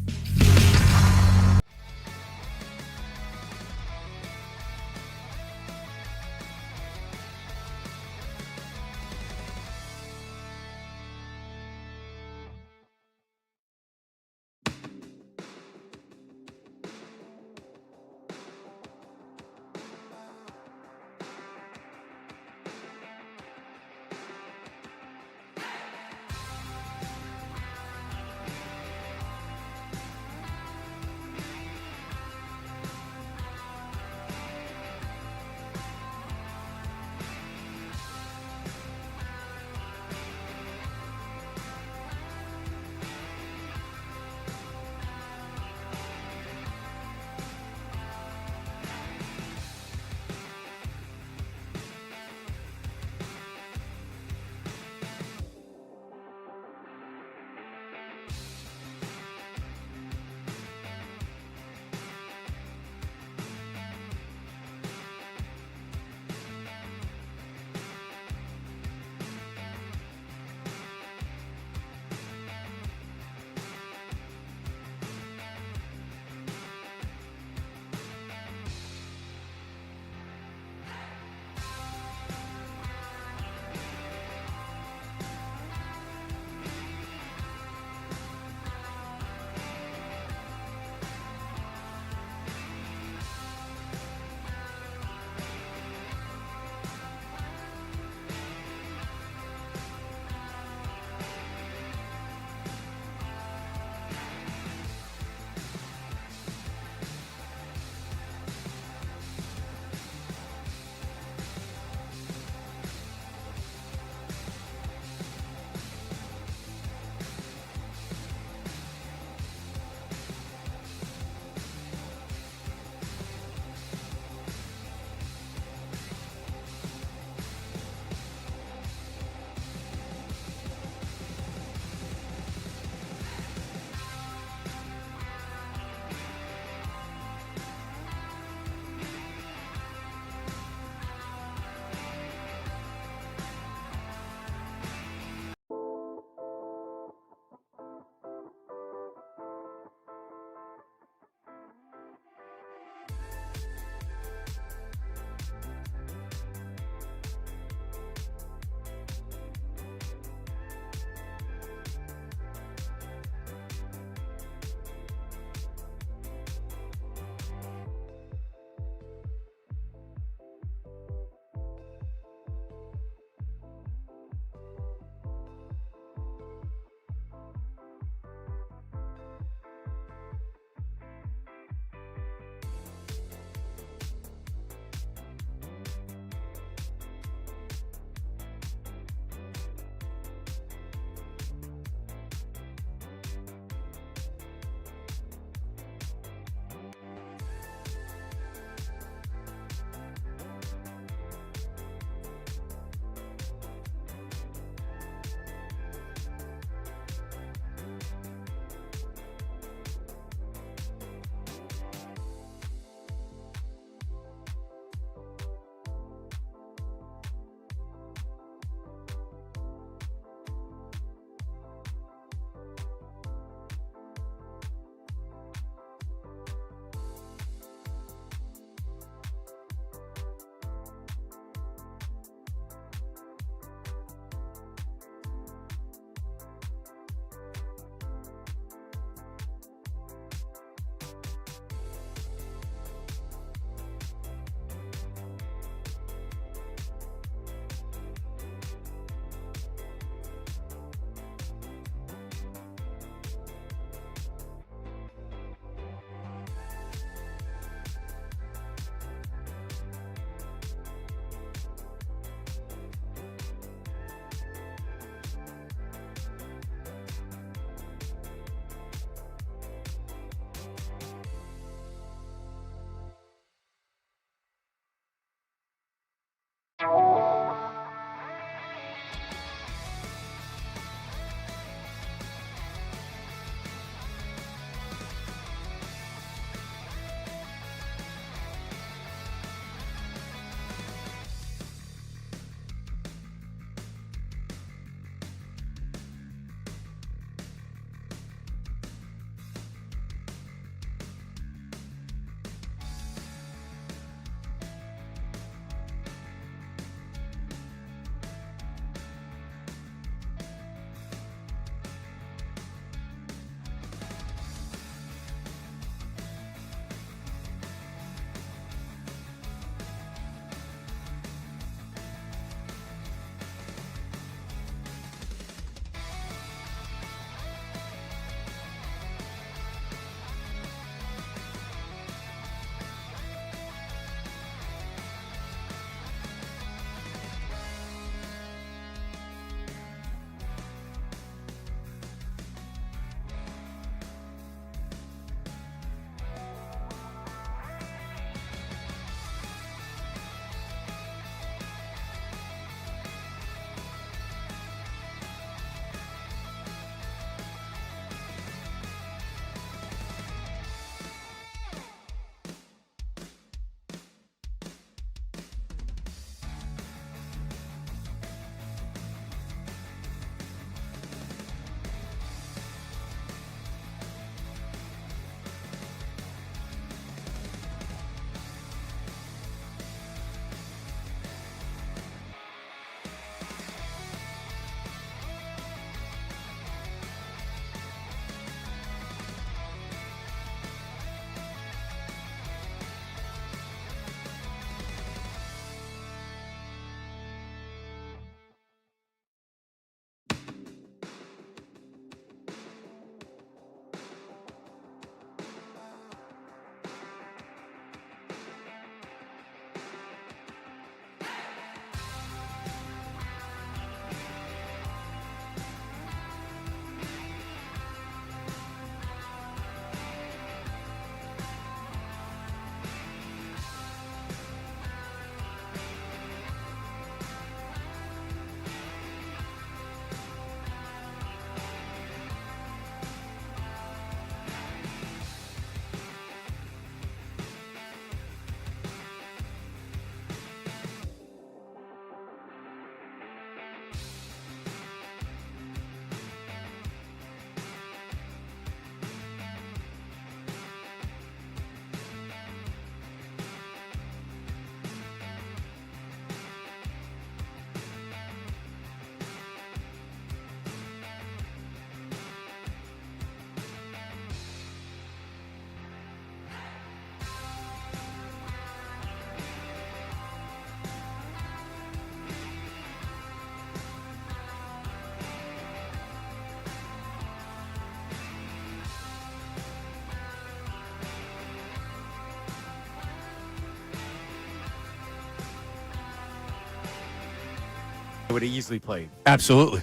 would have easily played. Absolutely.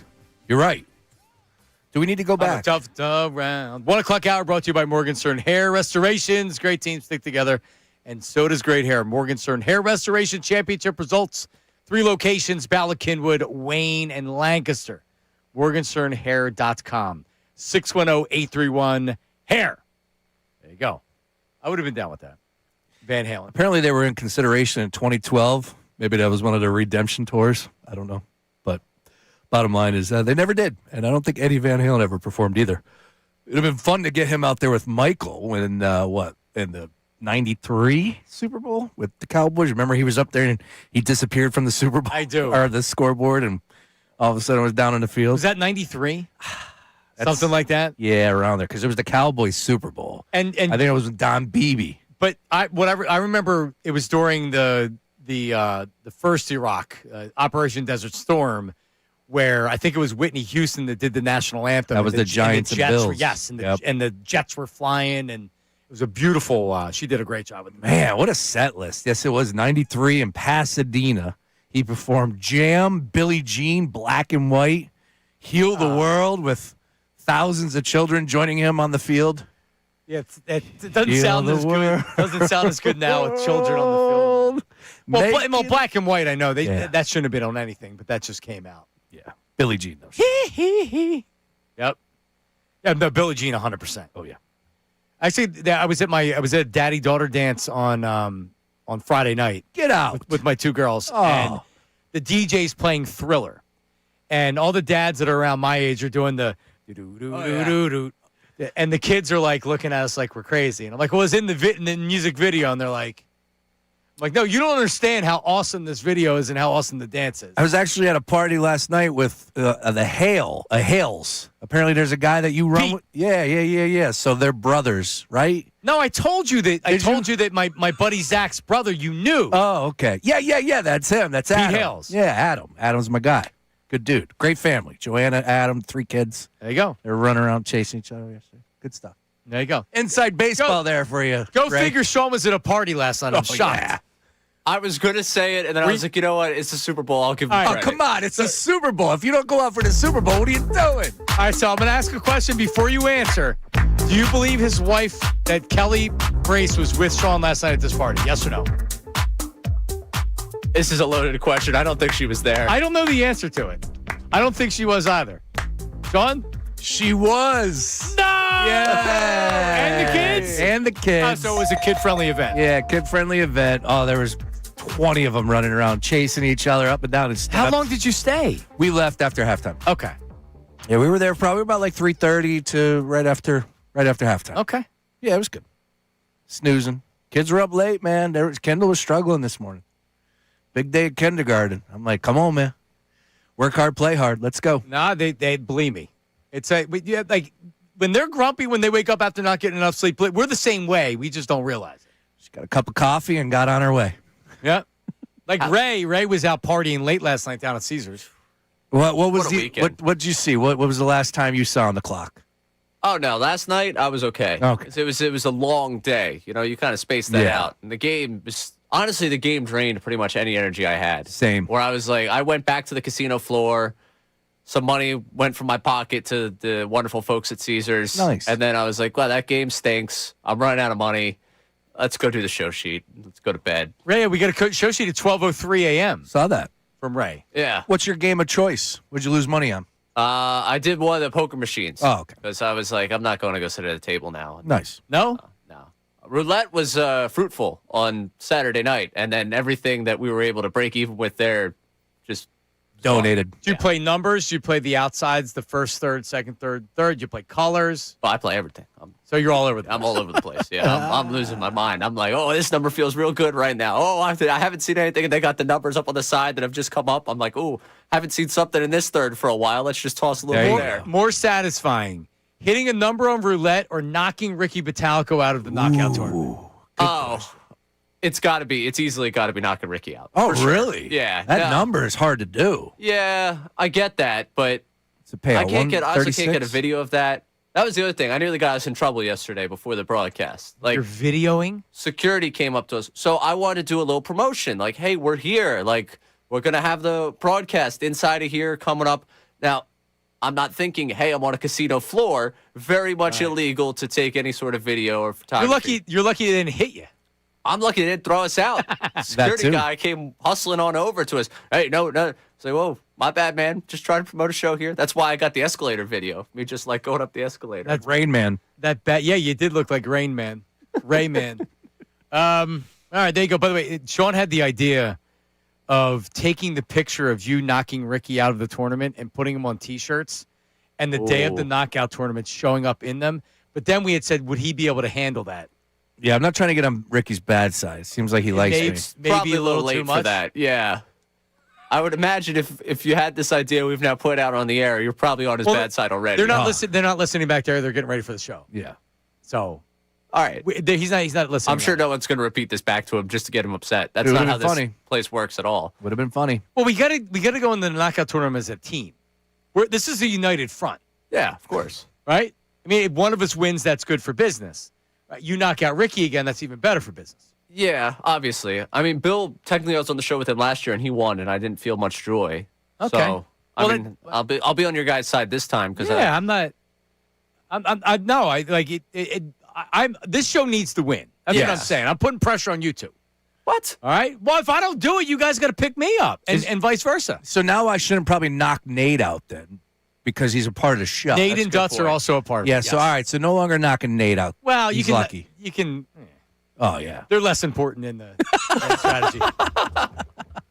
You're right. Do we need to go back? Tough round. 1 o'clock hour brought to you by Morgenstern Hair Restorations. Great teams stick together, and so does great hair. Morgenstern Hair Restoration Championship results. 3 locations, Bala, Kinwood, Wayne, and Lancaster. MorgensternHair.com. 610-831-HAIR. There you go. I would have been down with that. Van Halen. Apparently they were in consideration in 2012. Maybe that was one of their redemption tours. I don't know. But bottom line is they never did. And I don't think Eddie Van Halen ever performed either. It would have been fun to get him out there with Michael when, in the 93 Super Bowl with the Cowboys. Remember he was up there and he disappeared from the Super Bowl? I do. Or the scoreboard, and all of a sudden it was down in the field. Was that 93? Something like that? Yeah, around there. Because it was the Cowboys Super Bowl. And I think it was with Don Beebe. But I remember it was during the first Iraq, Operation Desert Storm, where I think it was Whitney Houston that did the national anthem. That was the Giants and Bills. Yes, and the Jets were flying, and it was a beautiful. She did a great job with it. Man, what a set list! Yes, it was 93 in Pasadena. He performed Jam, Billie Jean, Black and White, Heal the World with thousands of children joining him on the field. Yeah, it doesn't sound as good. Doesn't sound as good now with children on the field. Well, Black and White, I know that shouldn't have been on anything, but that just came out. Yeah, Billie Jean though. Yep. Yeah, no, Billie Jean, 100%. Oh yeah. Actually, I was at a daddy-daughter dance on Friday night. Get out with my 2 girls, Oh. and the DJ's playing Thriller, and all the dads that are around my age are doing the do-do-do-do-do-do. And the kids are like looking at us like we're crazy. And I'm like, well, it's in the music video. And they're like, no, you don't understand how awesome this video is and how awesome the dance is. I was actually at a party last night with the Hales. Apparently there's a guy that you run with. Yeah. So they're brothers, right? No, I told you that. I told you that my buddy Zach's brother, you knew. Oh, okay. Yeah. That's him. That's Adam. Hales. Yeah, Adam. Adam's my guy. Good dude. Great family. Joanna, Adam, 3 kids. There you go. They're running around chasing each other yesterday. Good stuff. There you go. Inside baseball there for you. Go Greg. figure. Sean was at a party last night. I'm shocked. Yeah. I was going to say it, and then I was like, you know what? It's the Super Bowl. I'll give him credit. Oh, come on. It's the Super Bowl. If you don't go out for the Super Bowl, what are you doing? All right, so I'm going to ask a question before you answer. Do you believe his wife, that Kelly Brace, was with Sean last night at this party? Yes or no? This is a loaded question. I don't think she was there. I don't know the answer to it. I don't think she was either. Sean? She was. No! Yeah. And the kids? And the kids. So it was a kid-friendly event. Yeah, kid-friendly event. Oh, there was 20 of them running around, chasing each other up and down. And How long did you stay? We left after halftime. Okay. Yeah, we were there probably about like 3:30 to right after halftime. Okay. Yeah, it was good. Snoozing. Kids were up late, man. Kendall was struggling this morning. Big day at kindergarten. I'm like, come on, man. Work hard, play hard. Let's go. Nah, they believe me. It's like when they're grumpy when they wake up after not getting enough sleep. We're the same way. We just don't realize it. She got a cup of coffee and got on her way. Yeah. Like Ray was out partying late last night down at Caesars. What was What a the weekend. what did you see? What was the last time you saw on the clock? Oh, no. Last night, I was okay. Okay. It was a long day. You know, you kind of spaced that out. And the game was... Honestly, the game drained pretty much any energy I had. Same. Where I was like, I went back to the casino floor. Some money went from my pocket to the wonderful folks at Caesars. Nice. And then I was like, wow, that game stinks. I'm running out of money. Let's go do the show sheet. Let's go to bed. Ray, we got a show sheet at 12:03 a.m. Saw that. From Ray. Yeah. What's your game of choice? What'd you lose money on? I did one of the poker machines. Oh, okay. Because I was like, I'm not going to go sit at a table now. Nice. No? No. Roulette was fruitful on Saturday night, and then everything that we were able to break even with there just donated. Do you play numbers? Do you play the outsides, the first, third, second, third? Do you play colors? Well, I play everything. So you're all over the place. I'm all over the place. Yeah, I'm losing my mind. I'm like, oh, this number feels real good right now. Oh, I haven't seen anything, and they got the numbers up on the side that have just come up. I'm like, oh, haven't seen something in this third for a while. Let's just toss a little bit there. More satisfying, hitting a number on roulette or knocking Ricky Battalico out of the knockout tournament? It's got to be. It's easily got to be knocking Ricky out. Oh, for sure. really? Yeah. That number is hard to do. Yeah, I get that, but it's a payout. I also can't get a video of that. That was the other thing. I nearly got us in trouble yesterday before the broadcast. Like, you're videoing? Security came up to us. So I wanted to do a little promotion. Like, hey, we're here. Like, We're going to have the broadcast inside of here coming up. Now, I'm not thinking, hey, I'm on a casino floor. Very much illegal to take any sort of video or photography. You're lucky they didn't hit you. I'm lucky they didn't throw us out. Security guy came hustling on over to us. Hey, no. Say, whoa, my bad, man. Just trying to promote a show here. That's why I got the escalator video. Me just like going up the escalator. That's Rain Man. Yeah, you did look like Rain Man. Rayman. All right, there you go. By the way, Sean had the idea of taking the picture of you knocking Ricky out of the tournament and putting him on T-shirts, and the day of the knockout tournament showing up in them. But then we had said, would he be able to handle that? Yeah, I'm not trying to get on Ricky's bad side. Seems like he likes me. Maybe probably a little late for that. Yeah. I would imagine if you had this idea we've now put out on the air, you're probably on his bad side already. They're not listening. They're not listening back there. They're getting ready for the show. Yeah. So, all right. He's not listening. I'm sure no one's going to repeat this back to him just to get him upset. That's not how this place works at all. Would have been funny. Well, we got to go in the knockout tournament as a team. This is a united front. Yeah, of course. Right? I mean, if one of us wins, that's good for business. Right? You knock out Ricky again, that's even better for business. Yeah, obviously. I mean, Bill, technically I was on the show with him last year, and he won, and I didn't feel much joy. Okay. So, I'll be on your guys' side this time. Yeah, I'm not. No, I like it. This show needs to win. That's what I'm saying. I'm putting pressure on you two. What? All right. Well, if I don't do it, you guys got to pick me up, and vice versa. So now I shouldn't probably knock Nate out then, because he's a part of the show. Nate and Dutz are also a part of it. Yeah. So all right. So no longer knocking Nate out. Well, he's you can. Lucky. You can. Oh yeah. They're less important in the strategy.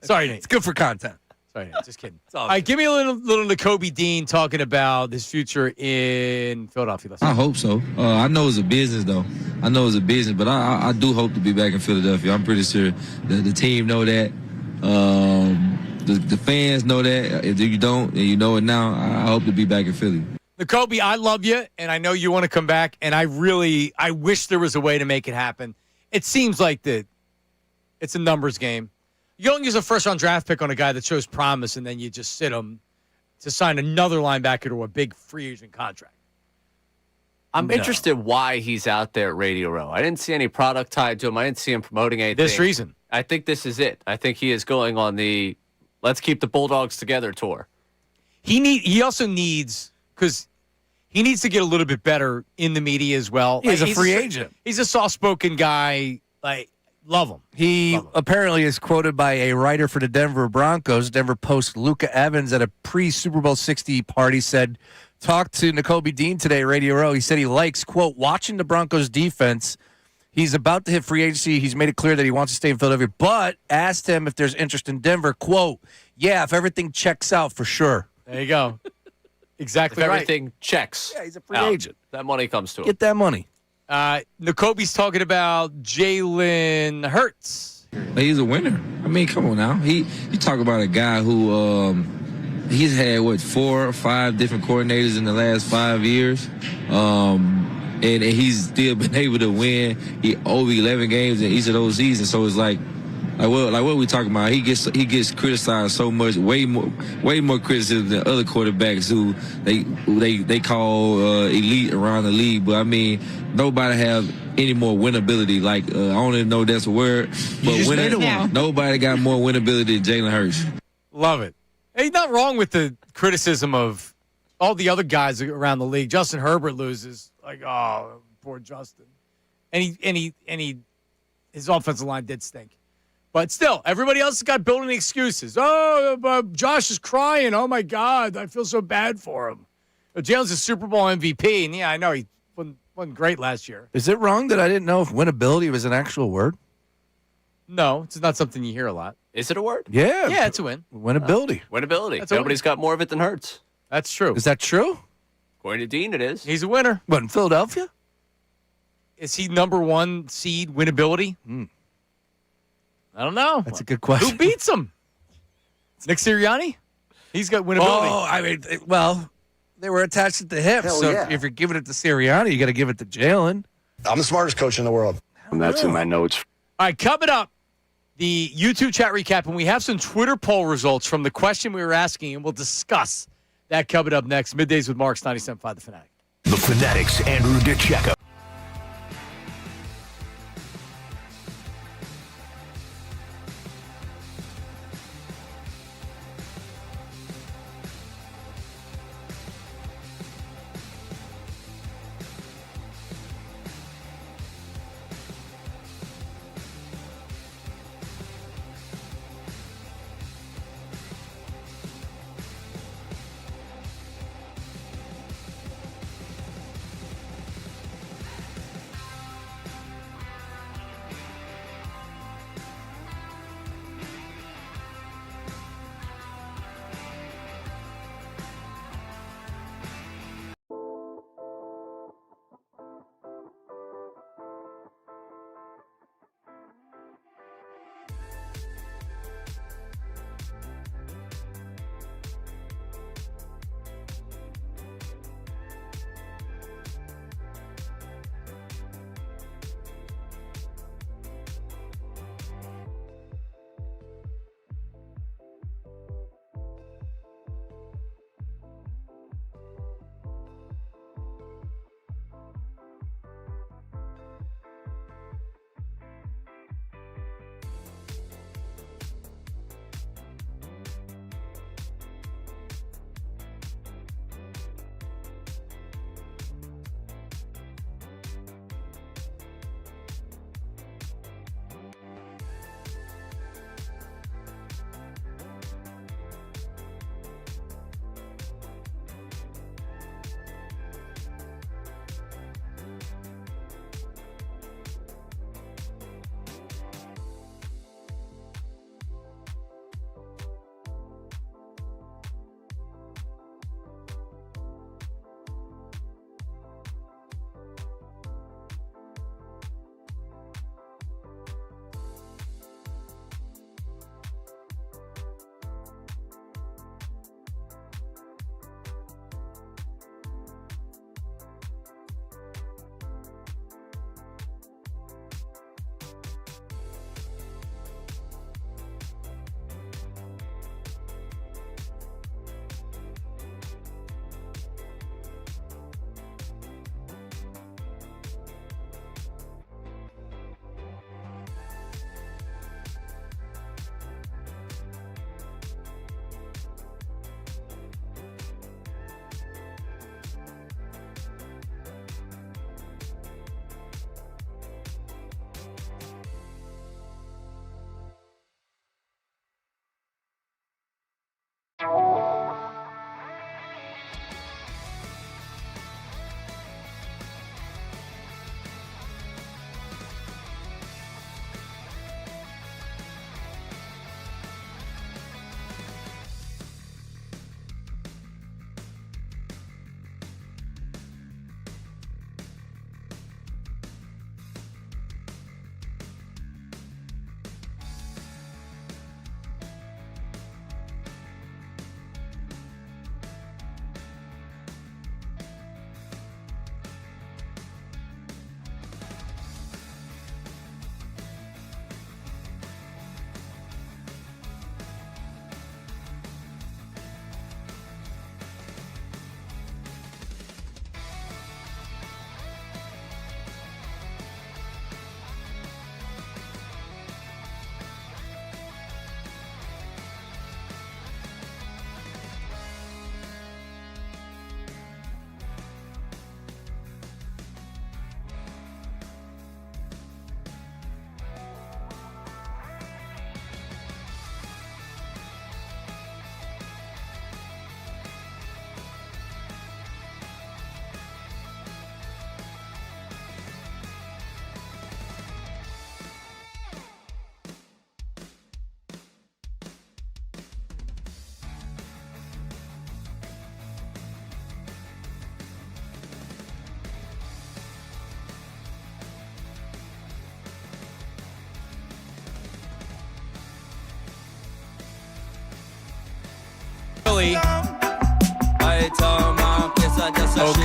Sorry, Nate. It's good for content. Sorry, Nate. Just kidding. All right, give me a little Nakobe Dean talking about his future in Philadelphia. I hope so. I know it's a business, though. I know it's a business, but I do hope to be back in Philadelphia. I'm pretty sure the team know that. The fans know that. If you don't, and you know it now, I hope to be back in Philly. Nakobe, I love you, and I know you want to come back, and I wish there was a way to make it happen. It seems like it's a numbers game. You don't use a first-round draft pick on a guy that shows promise, and then you just sit him to sign another linebacker to a big free agent contract. I'm interested why he's out there at Radio Row. I didn't see any product tied to him. I didn't see him promoting anything. This reason. I think this is it. I think he is going on the Let's Keep the Bulldogs Together tour. He also needs, because he needs to get a little bit better in the media as well. He's a free agent. He's a soft-spoken guy. Like, love him. He apparently is quoted by a writer for the Denver Broncos. Denver Post Luca Evans at a pre-Super Bowl 60 party said, talked to Nakobe Dean today, Radio Row. He said he likes, quote, watching the Broncos defense. He's about to hit free agency. He's made it clear that he wants to stay in Philadelphia, but asked him if there's interest in Denver. Quote, yeah, if everything checks out, for sure. There you go. Exactly if right. Everything checks. Yeah, he's a free agent. That money comes to him. Get that money. Nakobe's talking about Jalen Hurts. He's a winner. I mean, come on now. You talk about a guy who he's had 4 or 5 different coordinators in the last 5 years, and he's still been able to win over 11 games in each of those seasons. So it's like what are we talking about? He gets criticized so much, way more criticism than other quarterbacks who they call elite around the league. But I mean, nobody have any more winnability. Like I don't even know if that's a word, but nobody got more winnability than Jalen Hurts. Love it. Hey, he's not wrong with the criticism of all the other guys around the league. Justin Herbert loses, like, oh, poor Justin, and his offensive line did stink. But still, everybody else has got building excuses. Oh, Josh is crying. Oh, my God. I feel so bad for him. Jalen's a Super Bowl MVP, and, yeah, I know he wasn't great last year. Is it wrong that I didn't know if winnability was an actual word? No, it's not something you hear a lot. Is it a word? Yeah. Yeah, it's a win. Winnability. Winnability. Nobody's got more of it than Hurts. That's true. Is that true? According to Dean, it is. He's a winner. What, in Philadelphia? Is he number 1 seed winnability? I don't know. That's a good question. Who beats him? Nick Sirianni? He's got winnability. Oh, I mean, well, they were attached at the hip. So if you're giving it to Sirianni, you got to give it to Jalen. I'm the smartest coach in the world. And that's in my notes. All right, coming up, the YouTube chat recap, and we have some Twitter poll results from the question we were asking, and we'll discuss that coming up next. Middays with Marks, 97.5 The Fanatic. The Fanatic's Andrew DeCecco.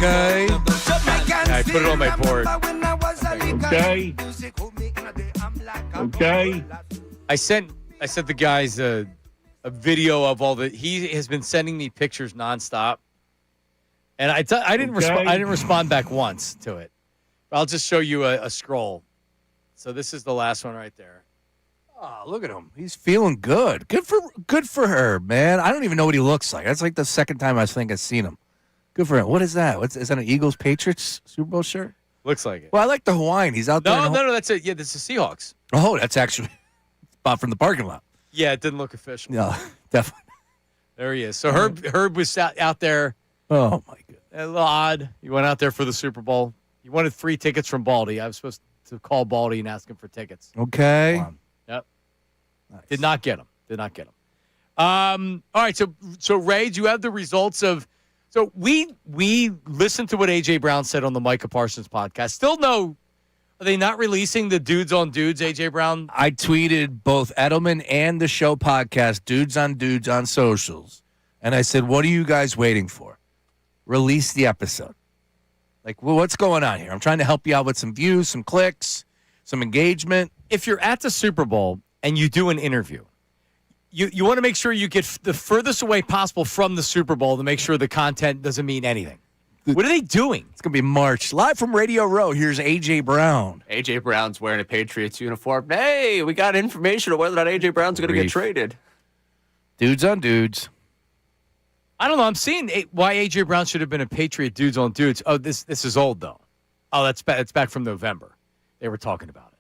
Okay. I put it on my board. Okay. I sent the guys a video of all the. He has been sending me pictures nonstop, and I didn't respond. I didn't respond back once to it. I'll just show you a scroll. So this is the last one right there. Oh, look at him. He's feeling good. Good for her, man. I don't even know what he looks like. That's like the second time I think I've seen him. Good for him. What is that? Is that an Eagles Patriots Super Bowl shirt? Looks like it. Well, I like the Hawaiian. He's out there. No, that's it. Yeah, this is Seahawks. Oh, that's actually bought from the parking lot. Yeah, it didn't look official. No, definitely. There he is. So Herb was out there. Oh my god. A little odd. He went out there for the Super Bowl. He wanted free tickets from Baldy. I was supposed to call Baldy and ask him for tickets. Okay. Yep. Nice. Did not get him. All right. So Ray, do you have the results of? So we listened to what AJ Brown said on the Micah Parsons podcast. Still no. Are they not releasing the Dudes on Dudes, AJ Brown? I tweeted both Edelman and the show podcast, Dudes on socials. And I said, what are you guys waiting for? Release the episode. Like, well, what's going on here? I'm trying to help you out with some views, some clicks, some engagement. If you're at the Super Bowl and you do an interview, you want to make sure you get the furthest away possible from the Super Bowl to make sure the content doesn't mean anything. What are they doing? It's going to be March. Live from Radio Row, here's A.J. Brown. A.J. Brown's wearing a Patriots uniform. Hey, we got information on whether or not A.J. Brown's going to get traded. Dudes on Dudes. I don't know. I'm seeing why A.J. Brown should have been a Patriot Dudes on Dudes. Oh, this is old, though. Oh, it's back from November. They were talking about it.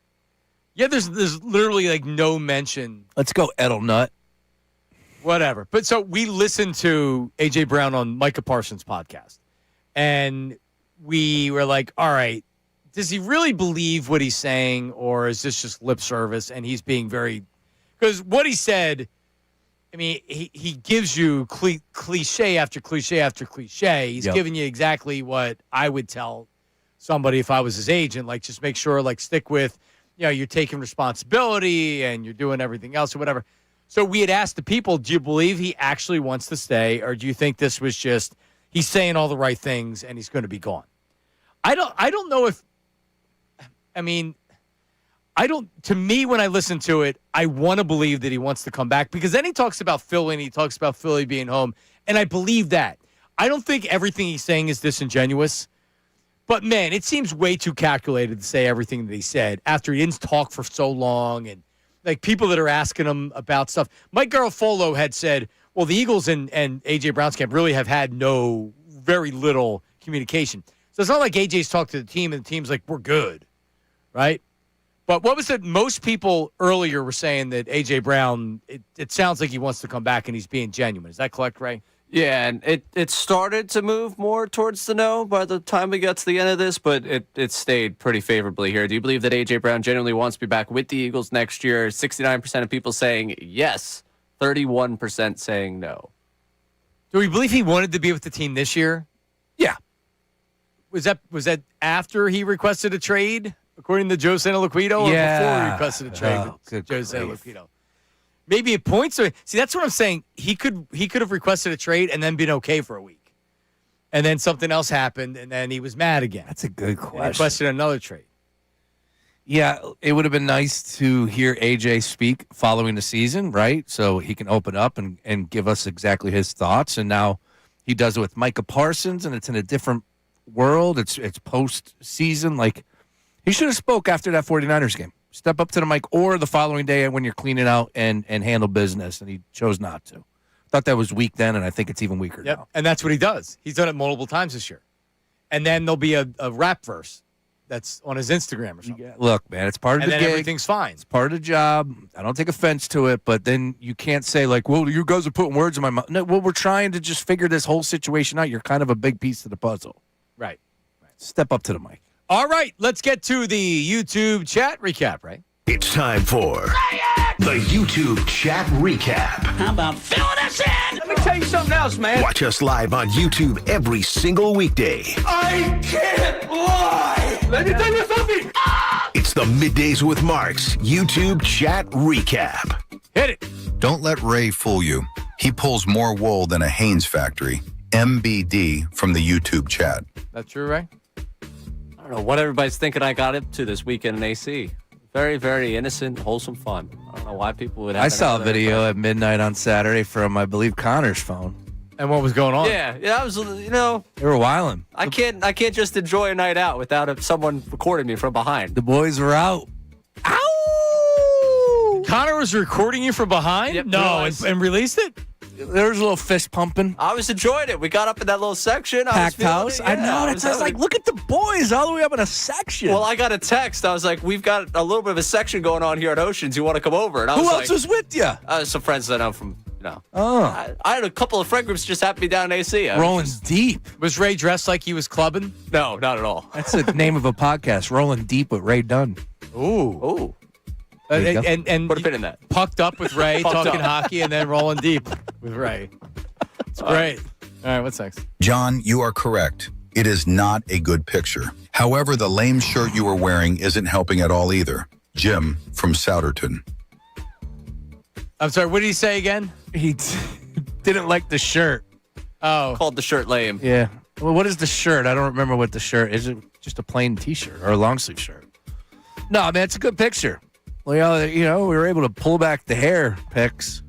Yeah, there's literally like no mention. Let's go, Edelnut. Whatever. But so we listened to A.J. Brown on Micah Parsons' podcast. And we were like, all right, does he really believe what he's saying, or is this just lip service? And he's being very – because what he said, I mean, he gives you cliche after cliche after cliche. He's giving you exactly what I would tell somebody if I was his agent. Like, just make sure, like, stick with, you're taking responsibility and you're doing everything else or whatever. So we had asked the people, do you believe he actually wants to stay, or do you think this was just – he's saying all the right things and he's going to be gone? I don't know if, to me, when I listen to it, I want to believe that he wants to come back, because then he talks about Philly and he talks about Philly being home. And I believe that. I don't think everything he's saying is disingenuous, but man, it seems way too calculated to say everything that he said after he didn't talk for so long. And like people that are asking him about stuff. Mike Garafolo had said, well, the Eagles and A.J. Brown's camp really have had very little communication. So it's not like A.J.'s talked to the team and the team's like, we're good, right? But what was it? Most people earlier were saying that A.J. Brown, it sounds like he wants to come back and he's being genuine. Is that correct, Ray? Yeah, and it started to move more towards the no by the time we got to the end of this, but it stayed pretty favorably here. Do you believe that A.J. Brown genuinely wants to be back with the Eagles next year? 69% of people saying yes. 31% saying no. Do we believe he wanted to be with the team this year? Yeah. Was that after he requested a trade, according to Joe Santoliquito, or before he requested a trade with Joe Santoliquito? Maybe it points to. See, that's what I'm saying. He could have requested a trade and then been okay for a week, and then something else happened, and then he was mad again. That's a good question. And requested another trade. Yeah, it would have been nice to hear AJ speak following the season, right? So he can open up and give us exactly his thoughts. And now he does it with Micah Parsons, and it's in a different world. It's post-season. Like, he should have spoke after that 49ers game. Step up to the mic, or the following day when you're cleaning out and handle business, and he chose not to. Thought that was weak then, and I think it's even weaker now. And that's what he does. He's done it multiple times this year. And then there'll be a rap verse that's on his Instagram or something. Look, man, it's part of the gig. gig. Everything's fine. It's part of the job. I don't take offense to it, but then you can't say, like, well, you guys are putting words in my mouth. No, well, we're trying to just figure this whole situation out. You're kind of a big piece of the puzzle. Right. Step up to the mic. All right, let's get to the YouTube chat recap, right? It's time for the YouTube chat recap. How about filling us in? Let me tell you something else, man. Watch us live on YouTube every single weekday. I can't lie. Let me tell you something. It's the Middays with Marks YouTube chat recap. Hit it. Don't let Ray fool you. He pulls more wool than a Hanes factory. MBD from the YouTube chat. That true, Ray? I don't know what everybody's thinking I got up to this weekend in AC. Very, very innocent, wholesome fun. I don't know why people would have I saw a video at midnight on Saturday from, I believe, Connor's phone. And what was going on? Yeah, I was, They were wilding. I can't just enjoy a night out without someone recording me from behind. The boys were out. Ow! Connor was recording you from behind? Yep, No, and released it? There was a little fist pumping. I was enjoying it. We got up in that little section. Packed house. I know. I was like, look at the boys all the way up in a section. Well, I got a text. I was like, we've got a little bit of a section going on here at Oceans. You want to come over? And I Who was else was with you? Some friends that I'm from, Oh. I had a couple of friend groups just happen to be down in AC. Rolling deep. Was Ray dressed like he was clubbing? No, not at all. That's the name of a podcast, Rolling Deep with Ray Dunn. Ooh. There you go. And put a pin in that. Pucked up with Ray, Pucked talking up. hockey, and then rolling deep with Ray. It's great. All right, what's next? John, you are correct. It is not a good picture. However, the lame shirt you are wearing isn't helping at all either. Jim from Souderton. I'm sorry, what did he say again? He didn't like the shirt. Oh. Called the shirt lame. Yeah. Well, what is the shirt? I don't remember what the shirt is. It just a plain T-shirt or a long sleeve shirt? No, man, it's a good picture. Well, we were able to pull back the hair pics.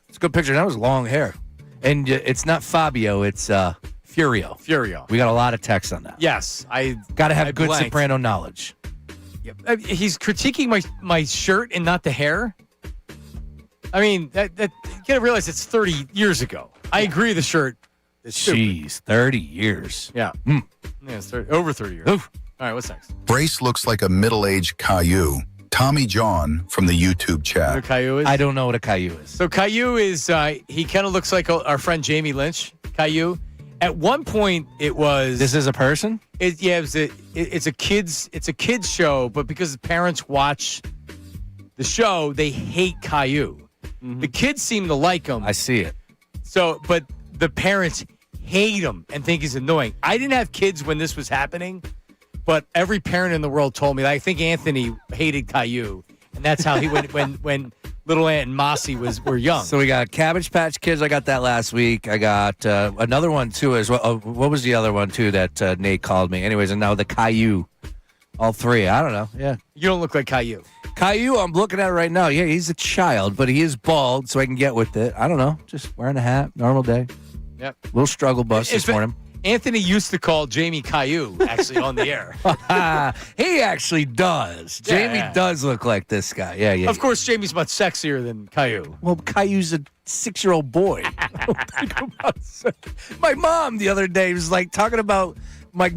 It's a good picture. That was long hair. And it's not Fabio, it's Furio. Furio. We got a lot of text on that. Yes. I got to have I good blanked. soprano knowledge. Yep. He's critiquing my shirt and not the hair. I mean, that you gotta realize it's 30 years ago. I agree the shirt is stupid. Jeez, 30 years. Yeah. Yeah, it's over 30 years. Oof. All right, what's next? Brace looks like a middle-aged Caillou. Tommy John from the YouTube You know chat. what Caillou is? I don't know what a Caillou is. So Caillou is, he kind of looks like our friend Jamie Lynch, Caillou. At one point, it was... This is a person? It's a kids show, but because parents watch the show, they hate Caillou. Mm-hmm. The kids seem to like him. I see it. So, but the parents hate him and think he's annoying. I didn't have kids when this was happening, but every parent in the world told me. I think Anthony hated Caillou, and that's how he went when Little Ant and Mossy were young. So we got Cabbage Patch Kids. I got that last week. I got another one, too, as well. What was the other one, too, that Nate called me? Anyways, and now the Caillou. All three. I don't know. Yeah. You don't look like Caillou. Caillou, I'm looking at it right now. Yeah, he's a child, but he is bald, so I can get with it. I don't know. Just wearing a hat. Normal day. Yep. Little struggle bus this morning. Anthony used to call Jamie Caillou, actually, on the air. He actually does. Jamie does look like this guy. Yeah. Of course, Jamie's much sexier than Caillou. Well, Caillou's a 6-year-old boy. My mom the other day was like talking about my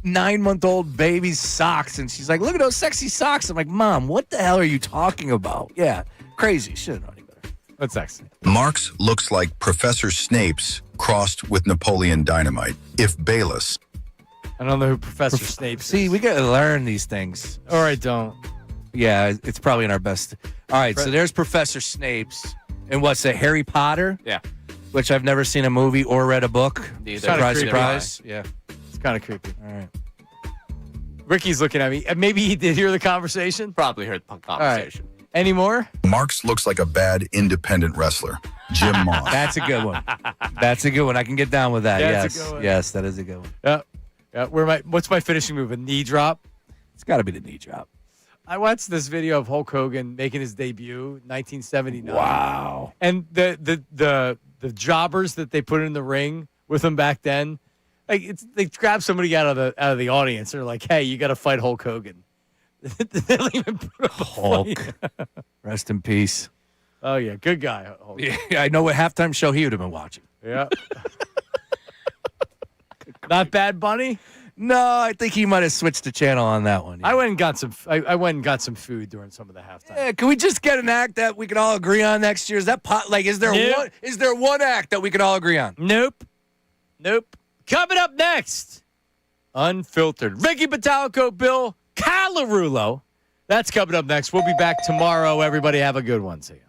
9-month-old baby's socks, and she's like, look at those sexy socks. I'm like, Mom, what the hell are you talking about? Yeah, crazy. Should have known any better. What's next? Marks looks like Professor Snape's crossed with Napoleon Dynamite. If Bayless. I don't know who Professor Snape is. See, we got to learn these things. All right, don't. Yeah, it's probably in our best. All right, so there's Professor Snape's. And what's it, Harry Potter? Yeah. Which I've never seen a movie or read a book. Neither. Surprise, Creepy. surprise. Yeah. It's kind of creepy. All right. Ricky's looking at me. Maybe he did hear the conversation. Probably heard the conversation. All right. Any more? Marks looks like a bad independent wrestler. Jim Moss. That's a good one. That's a good one. I can get down with that. That's yes. a good one. Yes, that is a good one. Yeah. What's my finishing move? A knee drop? It's got to be the knee drop. I watched this video of Hulk Hogan making his debut, 1979. Wow. And the jobbers that they put in the ring with him back then, like they grab somebody out of the audience. They're like, "Hey, you got to fight Hulk Hogan." They don't even put up a Hulk. fight. Rest in peace. Oh yeah, good guy. Hulk. Yeah, I know what halftime show he would have been watching. Yeah. Not Bad Bunny. No, I think he might have switched the channel on that one. Yeah. I went and got some. I went and got some food during some of the halftime. Yeah, can we just get an act that we can all agree on next year? Is that is there Nope. is there one act that we can all agree on? Nope. Coming up next, Unfiltered. Ricky Batalico, Bill Calarulo. That's coming up next. We'll be back tomorrow. Everybody have a good one. See you.